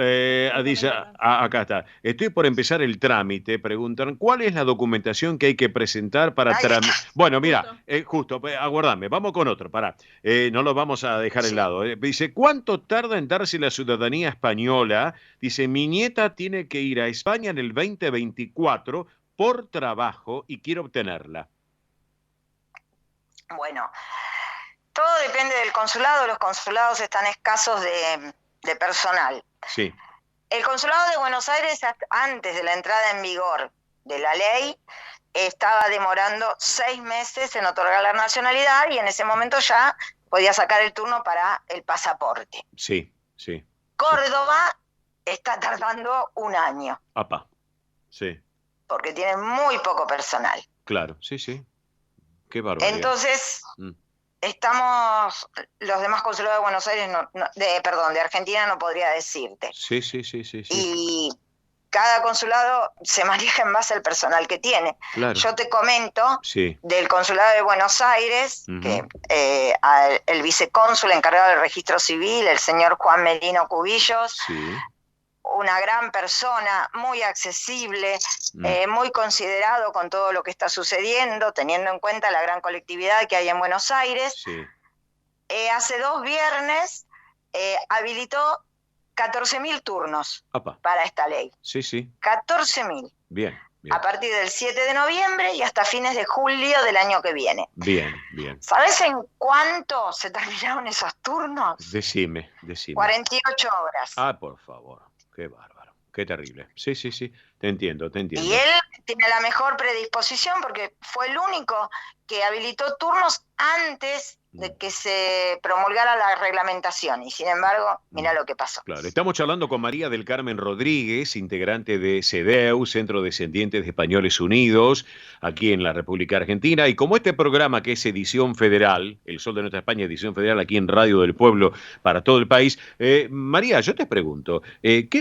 Dice, acá está. Estoy por empezar el trámite. Preguntan, ¿cuál es la documentación que hay que presentar para Bueno, mira, justo, aguardame, vamos con otro, pará. No lo vamos a dejar en lado. Dice, ¿cuánto tarda en darse la ciudadanía española? Dice, mi nieta tiene que ir a España en el 2024 por trabajo y quiere obtenerla. Bueno, todo depende del consulado. Los consulados están escasos de personal. Sí. El consulado de Buenos Aires, antes de la entrada en vigor de la ley, estaba demorando 6 meses en otorgar la nacionalidad y en ese momento ya podía sacar el turno para el pasaporte. Sí, sí. Córdoba está tardando 1 año. Apa. Sí. Porque tiene muy poco personal. Claro, sí, sí. Qué barbaridad. Entonces, estamos, los demás consulados de Buenos Aires, de Argentina no podría decirte. Sí, sí, sí, sí, sí. Y cada consulado se maneja en base al personal que tiene. Claro. Yo te comento Sí. del consulado de Buenos Aires, que el vicecónsul encargado del registro civil, el señor Juan Merino Cubillos, Sí. una gran persona, muy accesible, muy considerado con todo lo que está sucediendo, teniendo en cuenta la gran colectividad que hay en Buenos Aires. Sí. Hace 2 viernes habilitó 14.000 turnos Apa. para esta ley. Sí, sí. 14.000. Bien, bien. A partir del 7 de noviembre y hasta fines de julio del año que viene. Bien, bien. ¿Sabes en cuánto se terminaron esos turnos? Decime. 48 horas. Ah, por favor. Qué bárbaro. Qué terrible. Sí, sí, sí. Te entiendo. Y él tiene la mejor predisposición porque fue el único que habilitó turnos antes de que se promulgara la reglamentación. Y sin embargo, mira lo que pasó. Claro, estamos charlando con María del Carmen Rodríguez, integrante de CEDEU, Centro Descendientes de Españoles Unidos, aquí en la República Argentina. Y como este programa, que es edición federal, El Sol de Nuestra España, edición federal aquí en Radio del Pueblo para todo el país, María, yo te pregunto,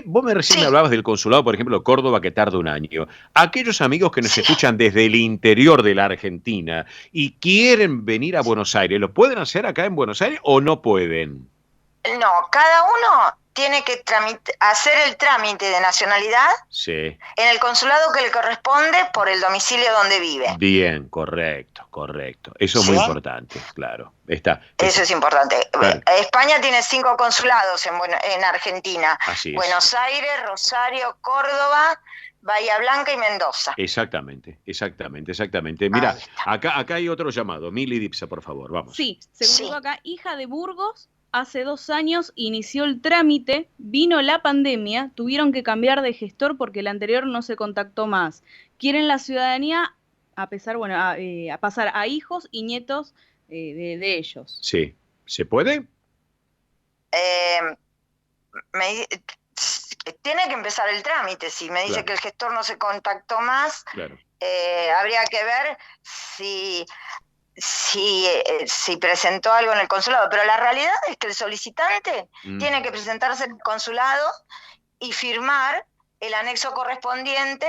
vos recién me hablabas del consulado, por ejemplo, Córdoba, que tarda 1 año. Aquellos amigos que nos escuchan desde el interior de la Argentina y quieren venir a Buenos Aires, ¿lo pueden hacer acá en Buenos Aires o no pueden? No, cada uno tiene que hacer el trámite de nacionalidad Sí. en el consulado que le corresponde por el domicilio donde vive. Bien, correcto. Eso es muy importante, claro. Eso es importante. Claro. España tiene 5 consulados en Argentina. Así es. Buenos Aires, Rosario, Córdoba, Bahía Blanca y Mendoza. Exactamente. Mira, acá hay otro llamado. Mili Dipsa, por favor, vamos. Sí, según acá, hija de Burgos, hace 2 años inició el trámite, vino la pandemia, tuvieron que cambiar de gestor porque el anterior no se contactó más. Quieren la ciudadanía a pasar a hijos y nietos de ellos. Sí. ¿Se puede? Tiene que empezar el trámite. Si me dice que el gestor no se contactó más, claro. Habría que ver si presentó algo en el consulado. Pero la realidad es que el solicitante tiene que presentarse en el consulado y firmar el anexo correspondiente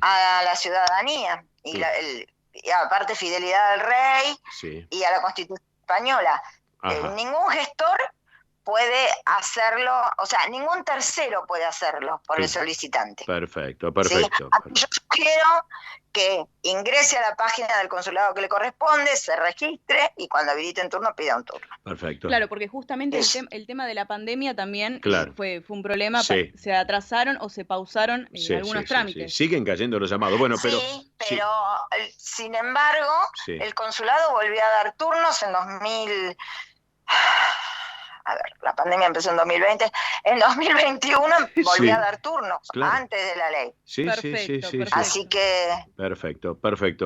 a la ciudadanía. Y aparte fidelidad al rey y a la Constitución española. Ningún gestor puede hacerlo, o sea, ningún tercero puede hacerlo por el solicitante. Perfecto. ¿Sí? Yo sugiero que ingrese a la página del consulado que le corresponde, se registre y cuando habilite un turno pida un turno. Perfecto. Claro, porque justamente el tema de la pandemia también fue un problema, se atrasaron o se pausaron algunos trámites. Siguen cayendo los llamados. Bueno, pero sin embargo, el consulado volvió a dar turnos en 2000. A ver, la pandemia empezó en 2020. En 2021 volvió a dar turnos antes de la ley. Sí. Así que... Perfecto,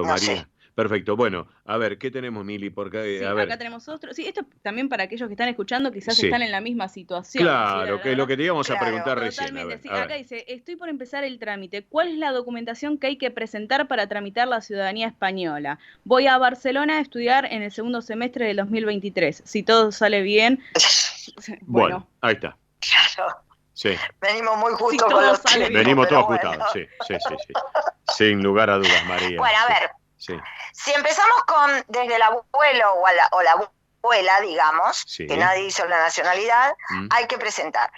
María. Perfecto. Bueno, a ver, ¿qué tenemos, Mili? Porque, acá tenemos otro. Sí, esto también para aquellos que están escuchando, quizás están en la misma situación. Claro, que es lo que te íbamos a preguntar recién. Acá dice, estoy por empezar el trámite. ¿Cuál es la documentación que hay que presentar para tramitar la ciudadanía española? Voy a Barcelona a estudiar en el segundo semestre del 2023. Si todo sale bien... Bueno, ahí está. Claro. Sí. Venimos muy justos con los tiempos. Venimos todos ajustados, sí. Sin lugar a dudas, María. Bueno, a ver. Si empezamos desde el abuelo o la abuela, digamos, que nadie hizo la nacionalidad, hay que presentar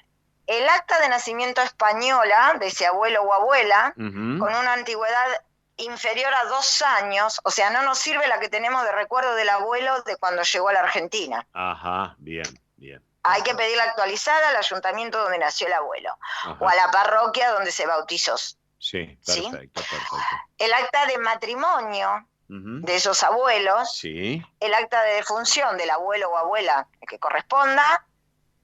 el acta de nacimiento española de ese abuelo o abuela con una antigüedad inferior a 2 años, o sea, no nos sirve la que tenemos de recuerdo del abuelo de cuando llegó a la Argentina. Ajá, bien. Hay que pedirla actualizada al ayuntamiento donde nació el abuelo o a la parroquia donde se bautizó. Sí, perfecto. El acta de matrimonio de esos abuelos, Sí. el acta de defunción del abuelo o abuela que corresponda,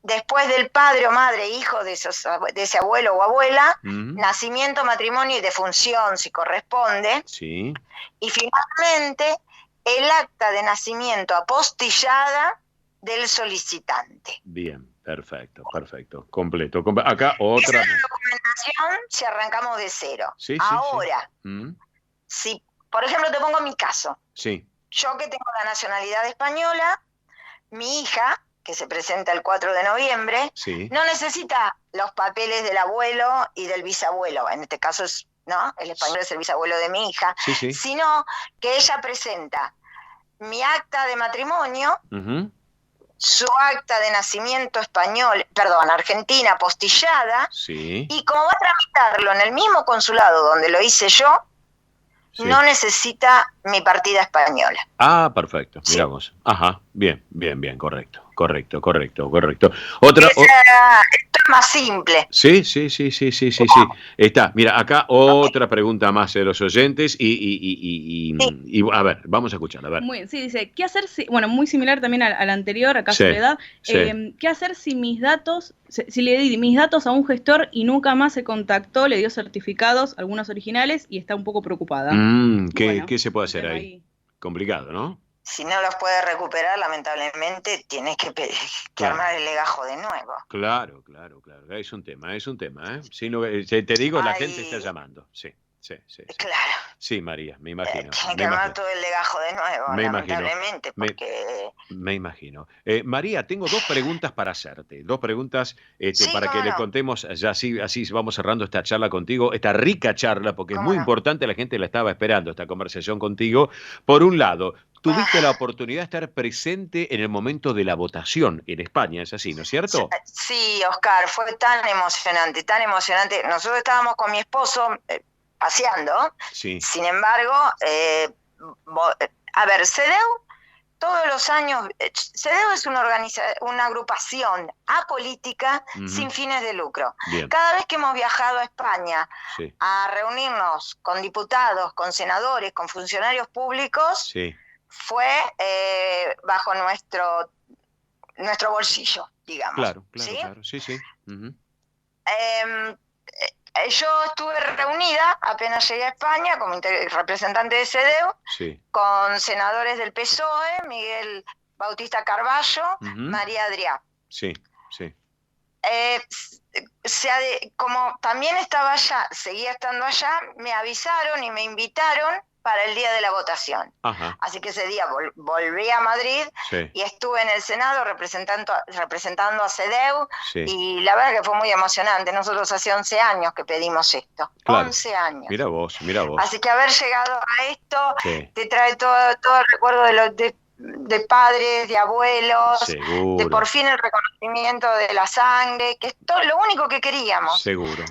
después del padre o madre, hijo de ese abuelo o abuela, nacimiento, matrimonio y defunción si corresponde, Sí. y finalmente el acta de nacimiento apostillada del solicitante. Bien, perfecto, perfecto. Completo. Acá otra. Esa documentación si arrancamos de cero. Sí, sí, Ahora, sí. si, por ejemplo, te pongo mi caso. Sí. Yo que tengo la nacionalidad española, mi hija, que se presenta el 4 de noviembre, Sí. no necesita los papeles del abuelo y del bisabuelo. En este caso es, ¿no? El español es el bisabuelo de mi hija, Sí, sí. sino que ella presenta mi acta de matrimonio, su acta de nacimiento argentina apostillada, Sí. y como va a tramitarlo en el mismo consulado donde lo hice yo, Sí. no necesita mi partida española. Ah, perfecto. Miramos. Ajá. Bien, bien, bien. Correcto. Correcto, correcto, correcto. Otra. Esto es más simple. Sí. Está. Mira, acá otra pregunta más de los oyentes y a ver, vamos a escuchar. A ver. Sí, dice, ¿qué hacer si, bueno, muy similar también al anterior, acá Sí, Soledad, sí. ¿qué hacer si mis datos, si le di mis datos a un gestor y nunca más se contactó, le dio certificados, algunos originales, y está un poco preocupada? ¿Qué se puede hacer ahí? Complicado, ¿no? Si no los puede recuperar, lamentablemente tienes que Claro. armar el legajo de nuevo. Claro. Es un tema, ¿eh? Si no, te digo, la gente está llamando. Sí. Claro. Sí, María, me imagino. Tiene que armar todo el legajo de nuevo, Me imagino. lamentablemente, porque... Me imagino. María, tengo dos preguntas para hacerte. Dos preguntas Sí, para que cómo le no. contemos, ya así vamos cerrando esta charla contigo, esta rica charla, porque es muy importante, la gente la estaba esperando, esta conversación contigo. Por un lado, tuviste la oportunidad de estar presente en el momento de la votación en España, es así, ¿no es cierto? Sí, Oscar, fue tan emocionante, tan emocionante. Nosotros estábamos con mi esposo paseando. Sí. Sin embargo, a ver, CEDEW, todos los años, CEDEW es una agrupación apolítica sin fines de lucro. Bien. Cada vez que hemos viajado a España Sí. a reunirnos con diputados, con senadores, con funcionarios públicos, Sí. fue bajo nuestro bolsillo, digamos. Claro. ¿sí? Sí. Ujú. Yo estuve reunida, apenas llegué a España, como representante de CEDEW, Sí. con senadores del PSOE, Miguel Bautista Carballo, María Adrià. Sí. Como también estaba allá, seguía estando allá, me avisaron y me invitaron para el día de la votación. Ajá. Así que ese día volví a Madrid Sí. y estuve en el Senado representando a CEDEW, Sí. y la verdad que fue muy emocionante. Nosotros hace 11 años que pedimos esto. Claro. 11 años. Mira vos. Así que haber llegado a esto Sí. te trae todo el recuerdo de padres, de abuelos, Seguro. de por fin el reconocimiento de la sangre, que es todo lo único que queríamos. Seguro.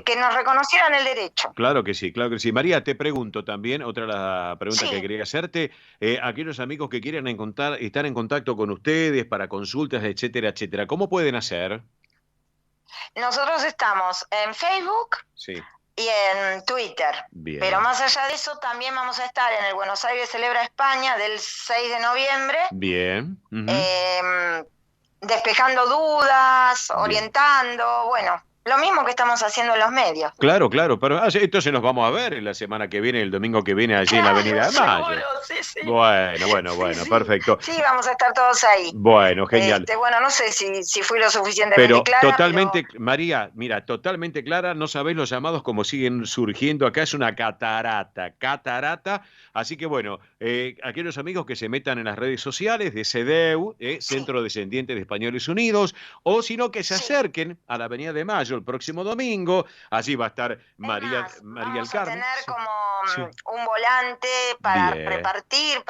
Que nos reconocieran el derecho. Claro que sí. María, te pregunto también, otra pregunta que quería hacerte, aquellos amigos que quieran estar en contacto con ustedes para consultas, etcétera, ¿cómo pueden hacer? Nosotros estamos en Facebook Sí. y en Twitter. Bien. Pero más allá de eso, también vamos a estar en el Buenos Aires Celebra España del 6 de noviembre, Bien. Ujú. despejando dudas, orientando, bueno, lo mismo que estamos haciendo en los medios. Claro, pero entonces nos vamos a ver la semana que viene, el domingo que viene, allí en la Avenida de Mayo. Seguro, sí. Bueno, Sí. perfecto. Sí, vamos a estar todos ahí. Bueno, genial. Bueno, no sé si fui lo suficientemente Pero clara. totalmente, María, mira, totalmente clara, no sabés los llamados como siguen surgiendo acá, es una catarata, así que bueno, aquellos amigos que se metan en las redes sociales de CEDEW, Centro Descendiente de Españoles Unidos, o si no, que se acerquen a la Avenida de Mayo el próximo domingo, allí va a estar María del Vamos a Carmen. tener como un volante para Bien. repartir,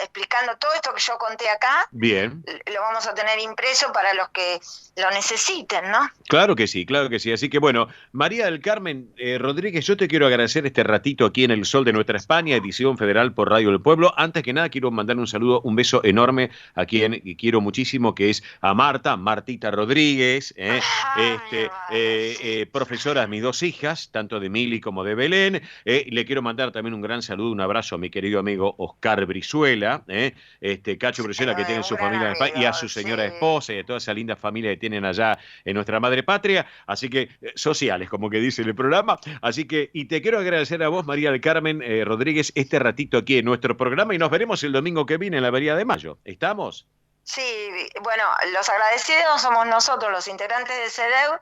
explicando todo esto que yo conté acá. Bien. Lo vamos a tener impreso para los que lo necesiten, ¿no? Claro que sí. Así que bueno, María del Carmen Rodríguez, yo te quiero agradecer este ratito aquí en El Sol de Nuestra España, edición federal por Radio del Pueblo. Antes que nada, quiero mandar un saludo, un beso enorme a quien quiero muchísimo, que es a Martita Rodríguez, profesora de mis dos hijas, tanto de Mili como de Belén. Le le quiero mandar también un gran saludo, un abrazo a mi querido amigo Oscar Brizuela, Cacho Brizuela, que tiene su familia en España, y a su señora esposa y a toda esa linda familia que tienen allá en nuestra madre patria. Así que, sociales, como que dice el programa. Así que, y te quiero agradecer a vos, María del Carmen Rodríguez, este ratito aquí en nuestro programa, y nos veremos el domingo que viene en la Avenida de Mayo. ¿Estamos? Sí, bueno, los agradecidos somos nosotros, los integrantes de CEDEU,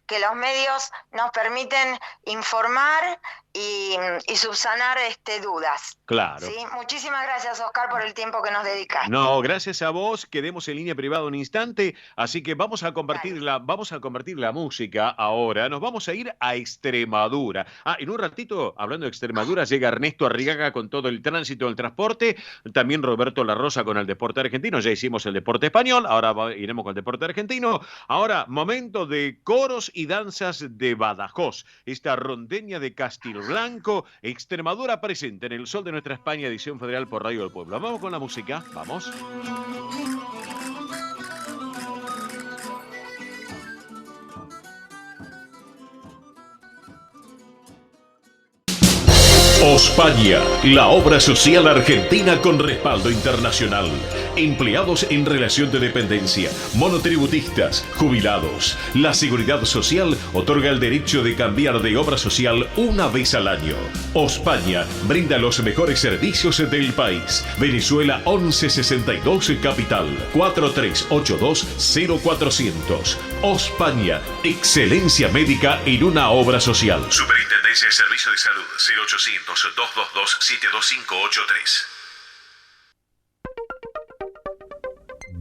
que los medios nos permiten informar y subsanar dudas. Claro. ¿Sí? Muchísimas gracias, Oscar, por el tiempo que nos dedicaste. No, gracias a vos. Quedemos en línea privada un instante, así que vamos a compartir la música ahora. Nos vamos a ir a Extremadura. En un ratito, hablando de Extremadura, llega Ernesto Arriaga con todo el tránsito del transporte, también Roberto La Rosa con el deporte argentino. Ya hicimos el deporte español, ahora iremos con el deporte argentino. Ahora, momento de coros y danzas de Badajoz. Esta rondeña de Castilblanco, Extremadura presente en El Sol de Nuestra España, edición federal por Radio del Pueblo. Vamos con la música, vamos. Ospaña, la obra social argentina con respaldo internacional. Empleados en relación de dependencia, monotributistas, jubilados. La Seguridad Social otorga el derecho de cambiar de obra social una vez al año. Ospaña brinda los mejores servicios del país. Venezuela 1162 Capital 4382-0400. Ospaña, excelencia médica en una obra social. Superintendencia de Servicios de Salud 0800-222-72583.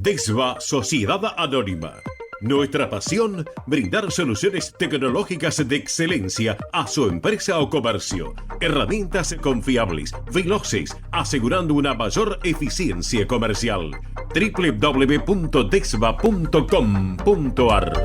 DESVA Sociedad Anónima. Nuestra pasión, brindar soluciones tecnológicas de excelencia a su empresa o comercio. Herramientas confiables, veloces, asegurando una mayor eficiencia comercial. www.desva.com.ar.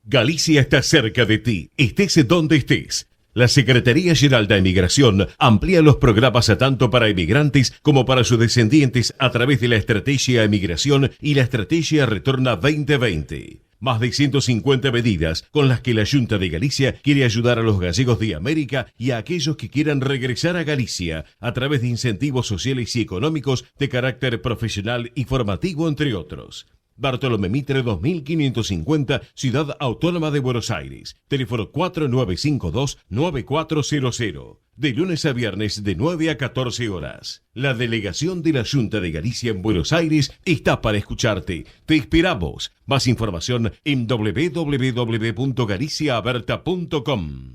Galicia está cerca de ti, estés donde estés. La Secretaría General de Emigración amplía los programas tanto para emigrantes como para sus descendientes a través de la Estrategia Emigración y la Estrategia Retorna 2020. Más de 150 medidas con las que la Junta de Galicia quiere ayudar a los gallegos de América y a aquellos que quieran regresar a Galicia a través de incentivos sociales y económicos de carácter profesional y formativo, entre otros. Bartolomé Mitre 2550, Ciudad Autónoma de Buenos Aires. Teléfono 4952-9400. De lunes a viernes de 9 a 14 horas. La delegación de la Junta de Galicia en Buenos Aires está para escucharte. Te esperamos. Más información en www.galiciaaberta.com.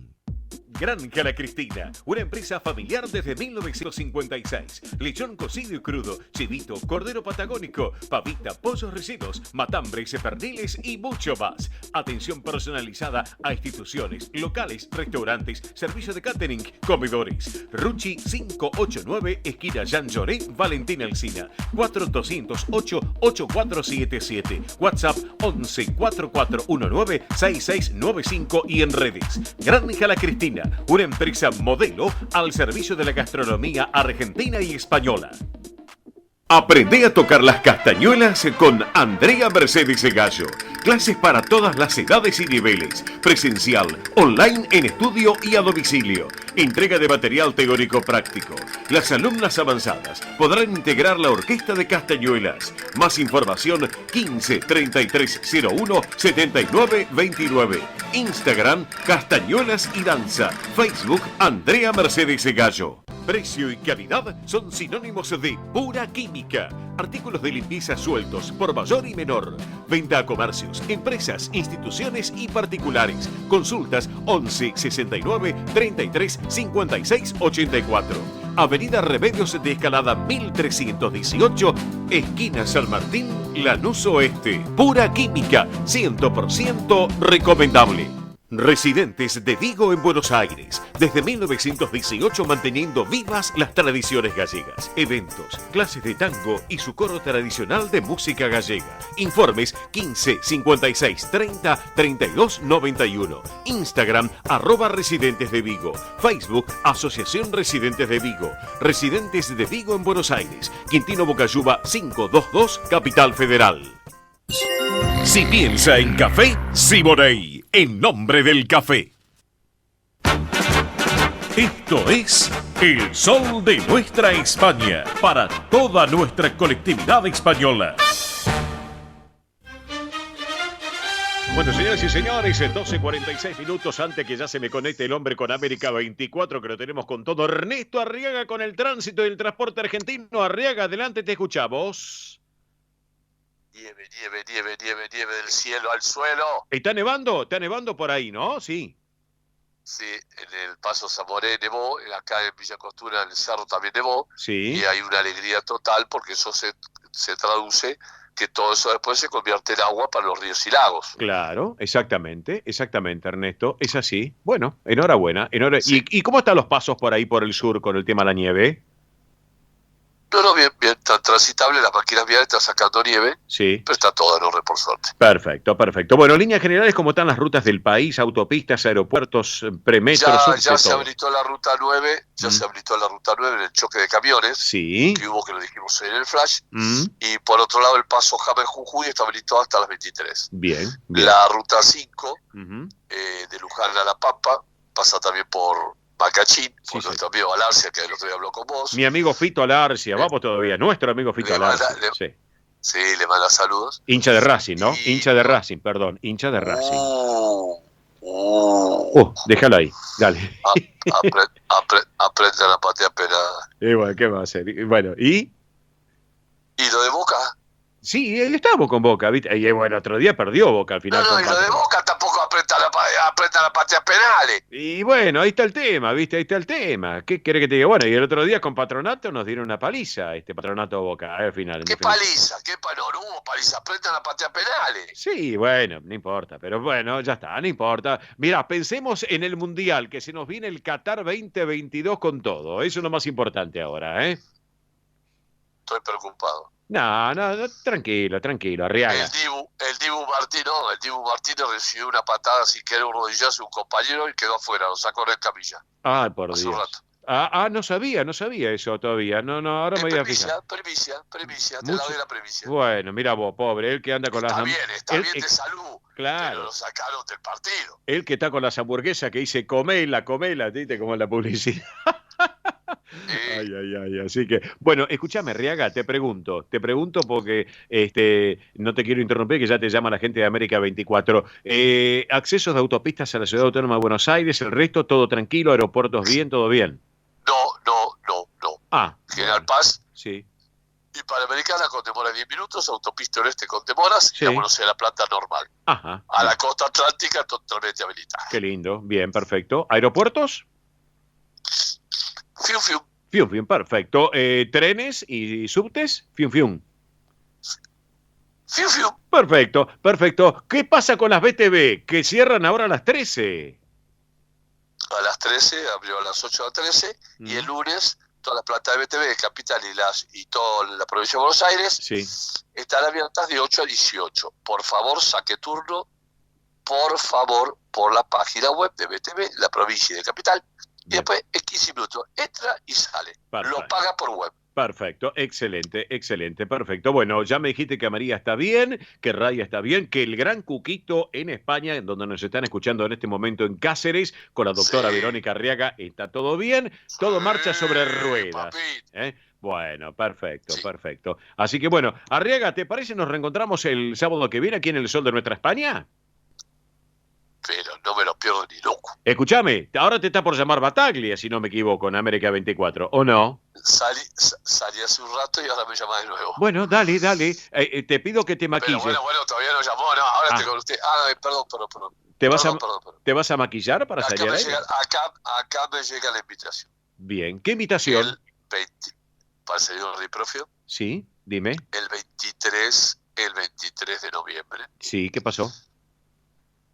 Granja La Cristina, una empresa familiar desde 1956. Lechón cocido y crudo, chivito, cordero patagónico, pavita, pollos rellenos, matambres, perniles y mucho más. Atención personalizada a instituciones, locales, restaurantes, servicio de catering, comedores. Ruchi 589, esquina Jean Lloré, Valentín Alsina. 4208-8477. WhatsApp 11 4419 6695 y en redes. Granja La Cristina, una empresa modelo al servicio de la gastronomía argentina y española. Aprende a tocar las castañuelas con Andrea Mercedes Gallo. Clases para todas las edades y niveles. Presencial, online, en estudio y a domicilio. Entrega de material teórico práctico. Las alumnas avanzadas podrán integrar la orquesta de castañuelas. Más información 15 3301 79 29. Instagram Castañuelas y Danza. Facebook Andrea Mercedes Gallo. Precio y calidad son sinónimos de pura química. Artículos de limpieza sueltos por mayor y menor. Venta a comercios, empresas, instituciones y particulares. Consultas 11 69 33 56 84. Avenida Remedios de Escalada 1318, esquina San Martín, Lanús Oeste. Pura química, 100% recomendable. Residentes de Vigo en Buenos Aires, desde 1918 manteniendo vivas las tradiciones gallegas, eventos, clases de tango y su coro tradicional de música gallega. Informes 15 56 30 32 91. Instagram @Residentes de Vigo. Facebook Asociación Residentes de Vigo. Residentes de Vigo en Buenos Aires. Quintino Bocayuba 522, Capital Federal. Si piensa en café, Siboney, en nombre del café. Esto es El Sol de Nuestra España, para toda nuestra colectividad española. Bueno, señoras y señores, 12:46 minutos antes que ya se me conecte el hombre con América 24, que lo tenemos con todo. Ernesto Arriaga con el tránsito y el transporte argentino. Arriaga, adelante, te escuchamos. Nieve, nieve, nieve, nieve, nieve del cielo al suelo. Está nevando por ahí, ¿no? Sí. Sí, en el Paso Zamoré nevó, acá en Villa Costura, en el Cerro también nevó. Sí. Y hay una alegría total porque eso se traduce que todo eso después se convierte en agua para los ríos y lagos. Claro, exactamente, Ernesto, es así. Bueno, enhorabuena. Sí. ¿Y cómo están los pasos por ahí, por el sur, con el tema de la nieve? No, bien, tan transitable, las máquinas viales están sacando nieve, Sí. pero está todo en orden, por suerte. Perfecto. Bueno, en líneas generales, ¿cómo están las rutas del país? Autopistas, aeropuertos, premetros. Ya se habilitó la ruta 9, se habilitó la ruta 9 en el choque de camiones, Sí. que hubo, que lo dijimos hoy en el flash, y por otro lado el paso James Jujuy está habilitado hasta las 23. Bien. La ruta 5, de Luján a La Pampa, pasa también por Macachín, con nuestro amigo Alarcia, que el otro día habló con vos. Mi amigo Fito Alarcia, vamos todavía, nuestro amigo Fito Alarcia. Sí. Sí, le manda saludos. Hincha de Racing, ¿no? Hincha de Racing. Déjalo ahí, dale. Aprende a la patea pelada. Bueno, ¿qué va a hacer? Bueno, ¿y? ¿Y lo de Boca? Sí, él estábamos con Boca, ¿viste? Y bueno, otro día perdió Boca al final. No, y lo de Boca tampoco aprieta la patea penales. Y bueno, ahí está el tema, ¿viste? Ahí está el tema. ¿Qué querés que te diga? Bueno, y el otro día con Patronato nos dieron una paliza, Patronato Boca, al final. ¿Qué paliza? No hubo paliza, aprieta la patea penales. Sí, bueno, no importa, pero bueno, ya está, no importa. Mira, pensemos en el Mundial, que se nos viene el Qatar 2022 con todo. Eso es lo más importante ahora, ¿eh? Estoy preocupado. No, tranquilo, Arriaga. El Dibu Martínez recibió una patada sin querer, un rodillazo de un compañero y quedó afuera, lo sacó en camilla. Ay, por hace Dios. Un rato. No sabía eso todavía. No, ahora me voy a fijar. Premicia, te la doy la premicia. Bueno, mira vos, pobre, él que anda con Está bien de salud, claro. pero lo sacaron del partido. Él que está con las hamburguesas que dice comela, ¿viste? Como en la publicidad. Ay. Así que, bueno, escúchame, Riaga, te pregunto porque no te quiero interrumpir, que ya te llama la gente de América 24. Accesos de autopistas a la Ciudad Autónoma de Buenos Aires, el resto, todo tranquilo, aeropuertos bien, todo bien. No. General Paz. Sí. Y Panamericana con demora 10 minutos, autopista oeste con demoras, y vámonos a la planta normal. Ajá. A la costa atlántica totalmente habilitada. Qué lindo, bien, perfecto. ¿Aeropuertos? Fium, perfecto. ¿Trenes y subtes? Fium. Perfecto. ¿Qué pasa con las BTV? Que cierran ahora a las 13. A las 13, abrió a las 8 a las 13, y el lunes todas las plantas de BTV, Capital y toda la provincia de Buenos Aires están abiertas de 8 a 18. Por favor, saque turno, por la página web de BTV, la provincia y de Capital. Y después, en 15 minutos, entra y sale. Perfecto. Lo paga por web. Perfecto, excelente, perfecto. Bueno, ya me dijiste que María está bien, que Raya está bien, que el gran Cuquito en España, en donde nos están escuchando en este momento en Cáceres, con la doctora Verónica Arriaga, está todo bien, todo marcha sobre ruedas. Bueno, perfecto. Así que bueno, Arriaga, ¿te parece nos reencontramos el sábado que viene aquí en el Sol de Nuestra España? Pero no me lo pierdo ni loco. Escúchame, ahora te está por llamar Bataglia, si no me equivoco, en América 24, ¿o no? Salí hace un rato y ahora me llama de nuevo. Bueno, dale. Te pido que te maquilles. Pero bueno, todavía no llamó, no, ahora estoy con usted. Perdón. ¿Te vas a maquillar para salir a aire? Acá me llega la invitación. Bien, ¿qué invitación? El 20, para el señor Diprofio. Sí, dime. El 23 de noviembre. Sí, ¿qué pasó?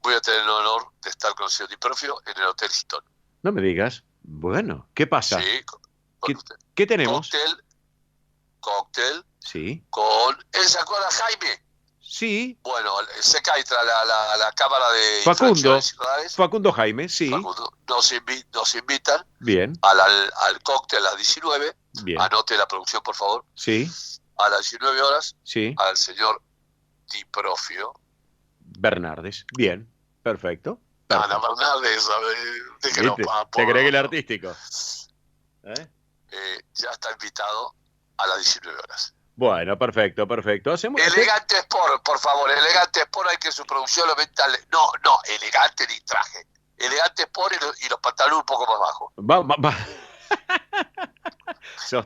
Voy a tener el honor de estar con el señor Diprofio en el Hotel Hilton. No me digas. Bueno, ¿qué pasa? Sí, ¿Qué tenemos? Cóctel. Sí. ¿Se acuerda Jaime? Sí. Bueno, se cae tras la cámara de Facundo Jaime, sí. Facundo, nos invitan. Bien. Al cóctel a las 19. Bien. Anote la producción, por favor. Sí. A las 19 horas. Sí. Al señor Diprofio Bernardes. Bien, perfecto. La verdad de eso, déjelo, ¿Te crees que el artístico? ya está invitado a las 19 horas. Bueno, perfecto. Elegante Sport, por favor, Elegante Sport, hay que su producción lo meta. No, elegante ni traje. Elegante Sport y los pantalones un poco más bajos.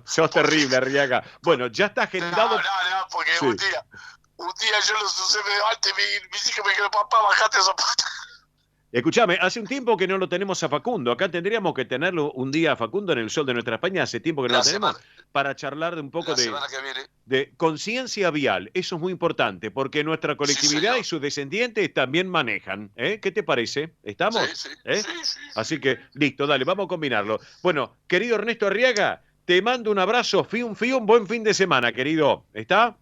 Sos terrible, Arriaga. Bueno, ya está agendado. No, porque Sí. un día yo los usé medio antes, mis hijos me dijeron, papá, bajate esos pantalones. Escuchame, hace un tiempo que no lo tenemos a Facundo. Acá tendríamos que tenerlo un día a Facundo en el Sol de Nuestra España. Hace tiempo que no lo tenemos para charlar de un poco de conciencia vial. Eso es muy importante porque nuestra colectividad y sus descendientes también manejan. ¿Qué te parece? ¿Estamos? Sí. Así que, listo, dale, vamos a combinarlo. Bueno, querido Ernesto Arriaga, te mando un abrazo, fium, buen fin de semana, querido. ¿Está?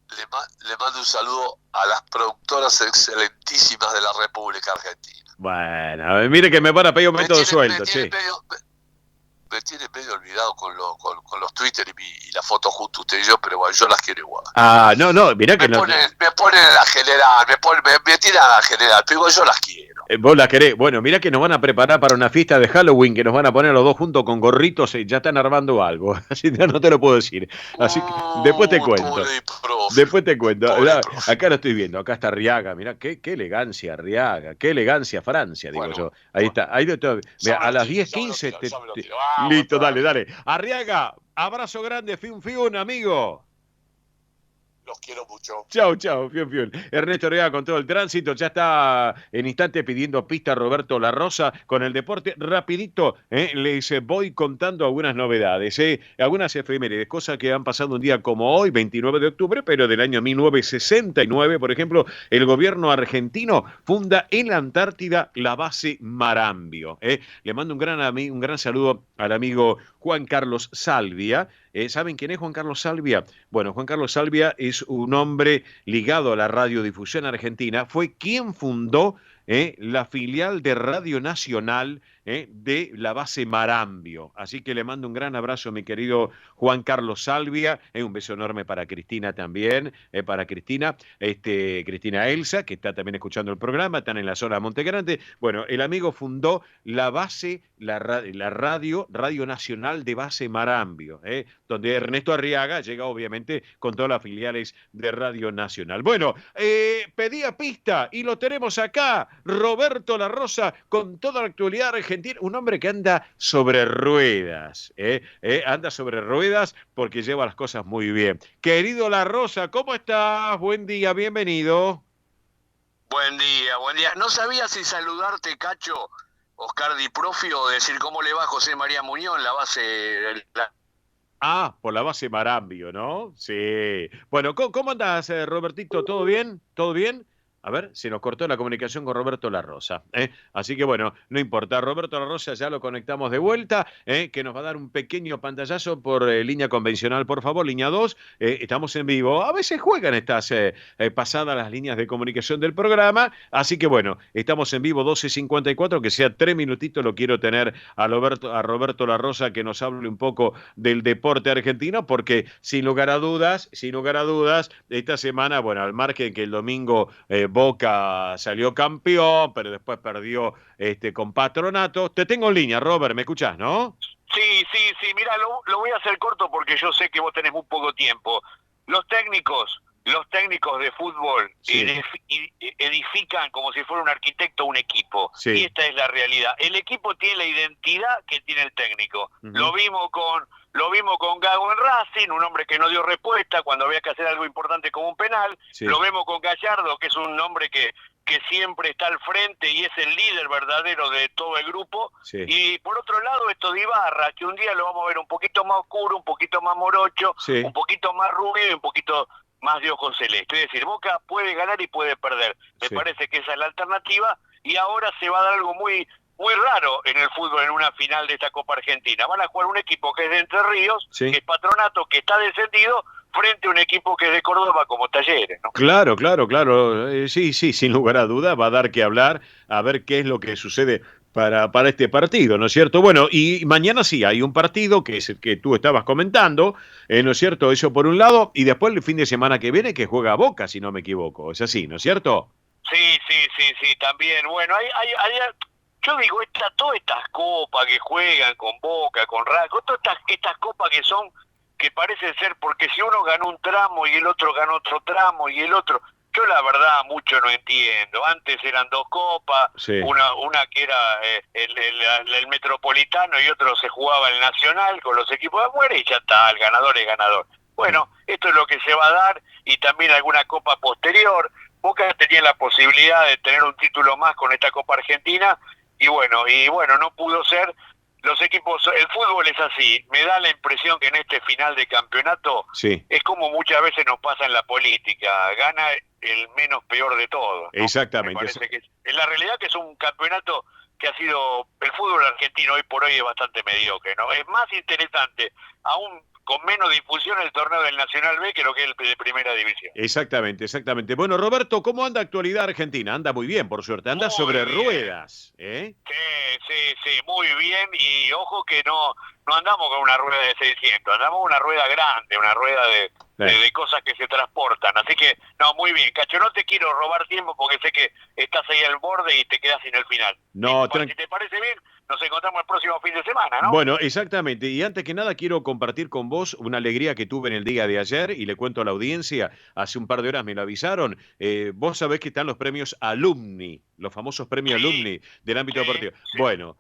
Le mando un saludo a las productoras excelentísimas de la República Argentina. Bueno, mire que me van a pedir aumento de sueldo, che. Me tiene medio olvidado con los Twitter y la foto junto usted y yo, pero bueno, yo las quiero igual. No, mirá que me ponen en la general, me tiran a la general, pero yo las quiero. Vos la querés. Bueno, mirá que nos van a preparar para una fiesta de Halloween, que nos van a poner los dos juntos con gorritos y ya están armando algo. Así que no te lo puedo decir. Así que después te cuento. Acá lo estoy viendo, acá está Arriaga. Mirá, qué elegancia Arriaga, qué elegancia Francia, digo yo. Ahí está, ahí de todo. Mirá, a las 10:15 Listo, dale. Arriaga, abrazo grande, fiun, amigo. Los quiero mucho. Chau, fiun. Ernesto Arriaga con todo el tránsito. Ya está en instante pidiendo pista Roberto La Rosa con el deporte. Rapidito, les voy contando algunas novedades, algunas efemérides, cosas que han pasado un día como hoy, 29 de octubre, pero del año 1969, por ejemplo, el gobierno argentino funda en la Antártida la base Marambio. Le mando un gran saludo al amigo Juan Carlos Salvia. ¿Saben quién es Juan Carlos Salvia? Bueno, Juan Carlos Salvia es un hombre ligado a la radiodifusión argentina. Fue quien fundó la filial de Radio Nacional de la base Marambio. Así que le mando un gran abrazo a mi querido Juan Carlos Salvia. Un beso enorme para Cristina también, para Cristina Elsa, que está también escuchando el programa, están en la zona de Montegrande. Bueno, el amigo fundó la base, la radio Nacional de base Marambio, donde Ernesto Arriaga llega obviamente con todas las filiales de Radio Nacional. Bueno, pedía pista y lo tenemos acá, Roberto La Rosa, con toda la actualidad argentina, un hombre que anda sobre ruedas, anda sobre ruedas porque lleva las cosas muy bien. Querido La Rosa, ¿cómo estás? Buen día, bienvenido. Buen día. No sabía si saludarte, Cacho, Oscar Di Profio, o decir cómo le va José María Muñoz en la base... Por la base Marambio, ¿no? Sí. Bueno, ¿cómo andás, Robertito? ¿Todo bien? ¿Todo bien? A ver, se nos cortó la comunicación con Roberto La Rosa. Así que bueno, no importa. Roberto La Rosa ya lo conectamos de vuelta, que nos va a dar un pequeño pantallazo por línea convencional, por favor, línea 2. Estamos en vivo. A veces juegan estas pasadas las líneas de comunicación del programa. Así que bueno, estamos en vivo 12:54, que sea 3 minutitos lo quiero tener a Roberto La Rosa que nos hable un poco del deporte argentino, porque sin lugar a dudas, esta semana, bueno, al margen que el domingo Boca salió campeón, pero después perdió con Patronato. Te tengo en línea, Robert, ¿me escuchás, no? Sí, mira, lo voy a hacer corto porque yo sé que vos tenés muy poco tiempo. Los técnicos de fútbol edifican como si fuera un arquitecto un equipo. Sí. Y esta es la realidad. El equipo tiene la identidad que tiene el técnico. Lo vimos con Gago en Racing, un hombre que no dio respuesta cuando había que hacer algo importante como un penal. Sí. Lo vemos con Gallardo, que es un hombre que siempre está al frente y es el líder verdadero de todo el grupo. Sí. Y por otro lado, esto de Ibarra, que un día lo vamos a ver un poquito más oscuro, un poquito más morocho, un poquito más rubio y un poquito más de ojos celeste. Es decir, Boca puede ganar y puede perder. Me parece que esa es la alternativa y ahora se va a dar algo muy raro en el fútbol en una final de esta Copa Argentina. Van a jugar un equipo que es de Entre Ríos, que es Patronato, que está descendido, frente a un equipo que es de Córdoba como Talleres, ¿no? Claro. Sí, sin lugar a duda va a dar que hablar, a ver qué es lo que sucede para este partido, ¿no es cierto? Bueno, y mañana sí hay un partido que es el que tú estabas comentando, ¿no es cierto? Eso por un lado, y después el fin de semana que viene que juega Boca, si no me equivoco. Es así, ¿no es cierto? Sí, también. Bueno, yo digo, todas estas copas que juegan con Boca, con Racing, todas estas copas que parecen ser, porque si uno ganó un tramo y el otro ganó otro tramo y el otro, yo la verdad mucho no entiendo. Antes eran 2 copas, Sí. una que era el Metropolitano y otro se jugaba el Nacional con los equipos de afuera y ya está, el ganador es ganador. Bueno, esto es lo que se va a dar y también alguna copa posterior. Boca tenía la posibilidad de tener un título más con esta Copa Argentina y bueno, no pudo ser. Los equipos, el fútbol es así. Me da la impresión que en este final de campeonato Sí. es como muchas veces nos pasa en la política, gana el menos peor de todos, ¿no? Exactamente. Me parece que en la realidad que es un campeonato que ha sido, el fútbol argentino hoy por hoy es bastante mediocre, ¿no? Es más interesante, aún con menos difusión, el torneo del Nacional B que lo que es el de Primera División. Exactamente. Bueno, Roberto, ¿cómo anda actualidad Argentina? Anda muy bien, por suerte. Anda Muy sobre bien. ruedas, ¿eh? Sí, muy bien, y ojo que no andamos con una rueda de 600, andamos con una rueda grande, una rueda de cosas que se transportan, así que, no, muy bien, Cacho, no te quiero robar tiempo porque sé que estás ahí al borde y te quedas sin el final. No, Si te parece bien, nos encontramos el próximo fin de semana, ¿no? Bueno, exactamente. Y antes que nada quiero compartir con vos una alegría que tuve en el día de ayer y le cuento a la audiencia, hace un par de horas me lo avisaron. Vos sabés que están los premios Alumni, los famosos premios Alumni del ámbito deportivo. Bueno,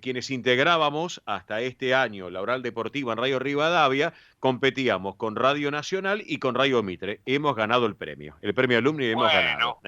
quienes integrábamos hasta este año la Oral Deportiva en Radio Rivadavia, competíamos con Radio Nacional y con Radio Mitre. Hemos ganado el premio Alumni hemos ganado.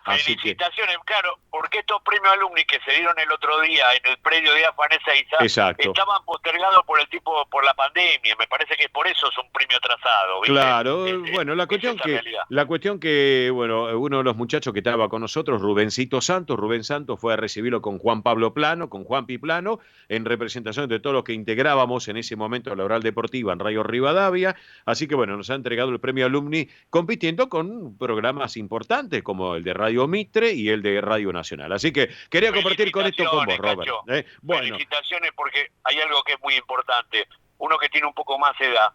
Así que, felicitaciones, claro, porque estos premios alumni que se dieron el otro día en el predio de Afanesa Isa Exacto. estaban postergados por la pandemia. Me parece que por eso es un premio atrasado, ¿viste? claro, bueno, la cuestión que, bueno, uno de los muchachos que estaba con nosotros, Rubén Santos fue a recibirlo con Juan Pablo Plano, con Juan Piplano, en representación de todos los que integrábamos en ese momento la Oral Deportiva en Radio Rivadavia. Así que bueno, nos ha entregado el premio Alumni compitiendo con programas importantes como el de Radio Mitre y el de Radio Nacional. Así que quería compartir con esto con vos, Robert. Cacho. Bueno, Felicitaciones, porque hay algo que es muy importante. Uno que tiene un poco más edad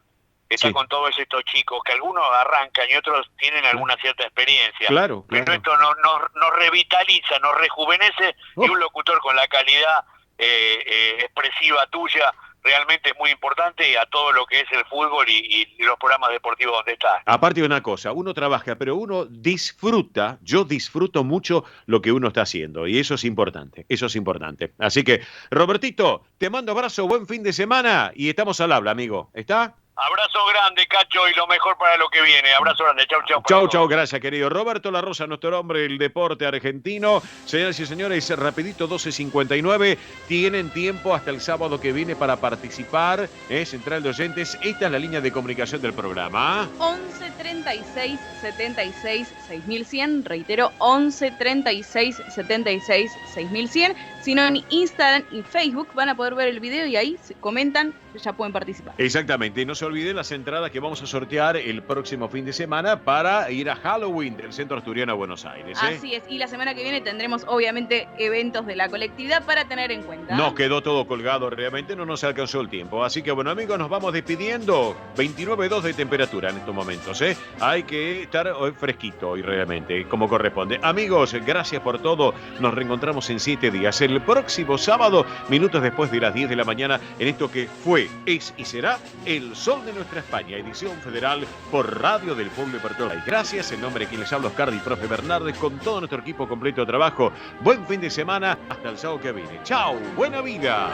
está con todos estos chicos, que algunos arrancan y otros tienen alguna cierta experiencia. Claro. Pero esto nos revitaliza, nos rejuvenece y un locutor con la calidad expresiva tuya realmente es muy importante a todo lo que es el fútbol y los programas deportivos donde estás. aparte de una cosa, uno trabaja, pero uno disfruta, yo disfruto mucho lo que uno está haciendo y eso es importante. Así que, Robertito, te mando abrazo, buen fin de semana y estamos al habla, amigo. ¿Está? Abrazo grande, Cacho, y lo mejor para lo que viene. Abrazo grande. Chau. Chau, gracias, querido. Roberto La Rosa, nuestro hombre del deporte argentino. Señoras y señores, rapidito, 12:59. Tienen tiempo hasta el sábado que viene para participar. Central de Oyentes. Esta es la línea de comunicación del programa. 11 36 76 6100. Reitero, 11 36 76 6100. Si no, en Instagram y Facebook van a poder ver el video y ahí se comentan, ya pueden participar. Exactamente. Y no se olviden las entradas que vamos a sortear el próximo fin de semana para ir a Halloween del Centro Asturiano de Buenos Aires. Así es. Y la semana que viene tendremos, obviamente, eventos de la colectividad para tener en cuenta. Nos quedó todo colgado, realmente no nos alcanzó el tiempo. Así que, bueno, amigos, nos vamos despidiendo. 29,2 de temperatura en estos momentos. Hay que estar hoy fresquito hoy, realmente, como corresponde. Amigos, gracias por todo. Nos reencontramos en 7 días. El próximo sábado, minutos después de las 10 de la mañana, en esto que fue, es y será El Sol de Nuestra España, edición federal por Radio del Pueblo de Puerto Rico. Gracias, en nombre de quien les habla, Oscar y profe Bernardes, con todo nuestro equipo completo de trabajo. Buen fin de semana, hasta el sábado que viene. ¡Chao! ¡Buena vida!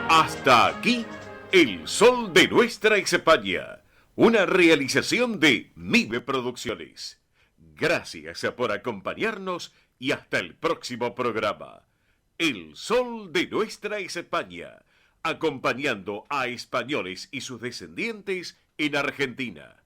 Hasta aquí, El Sol de Nuestra España, una realización de MIBE Producciones. Gracias por acompañarnos y hasta el próximo programa. El Sol de Nuestra España, acompañando a españoles y sus descendientes en Argentina.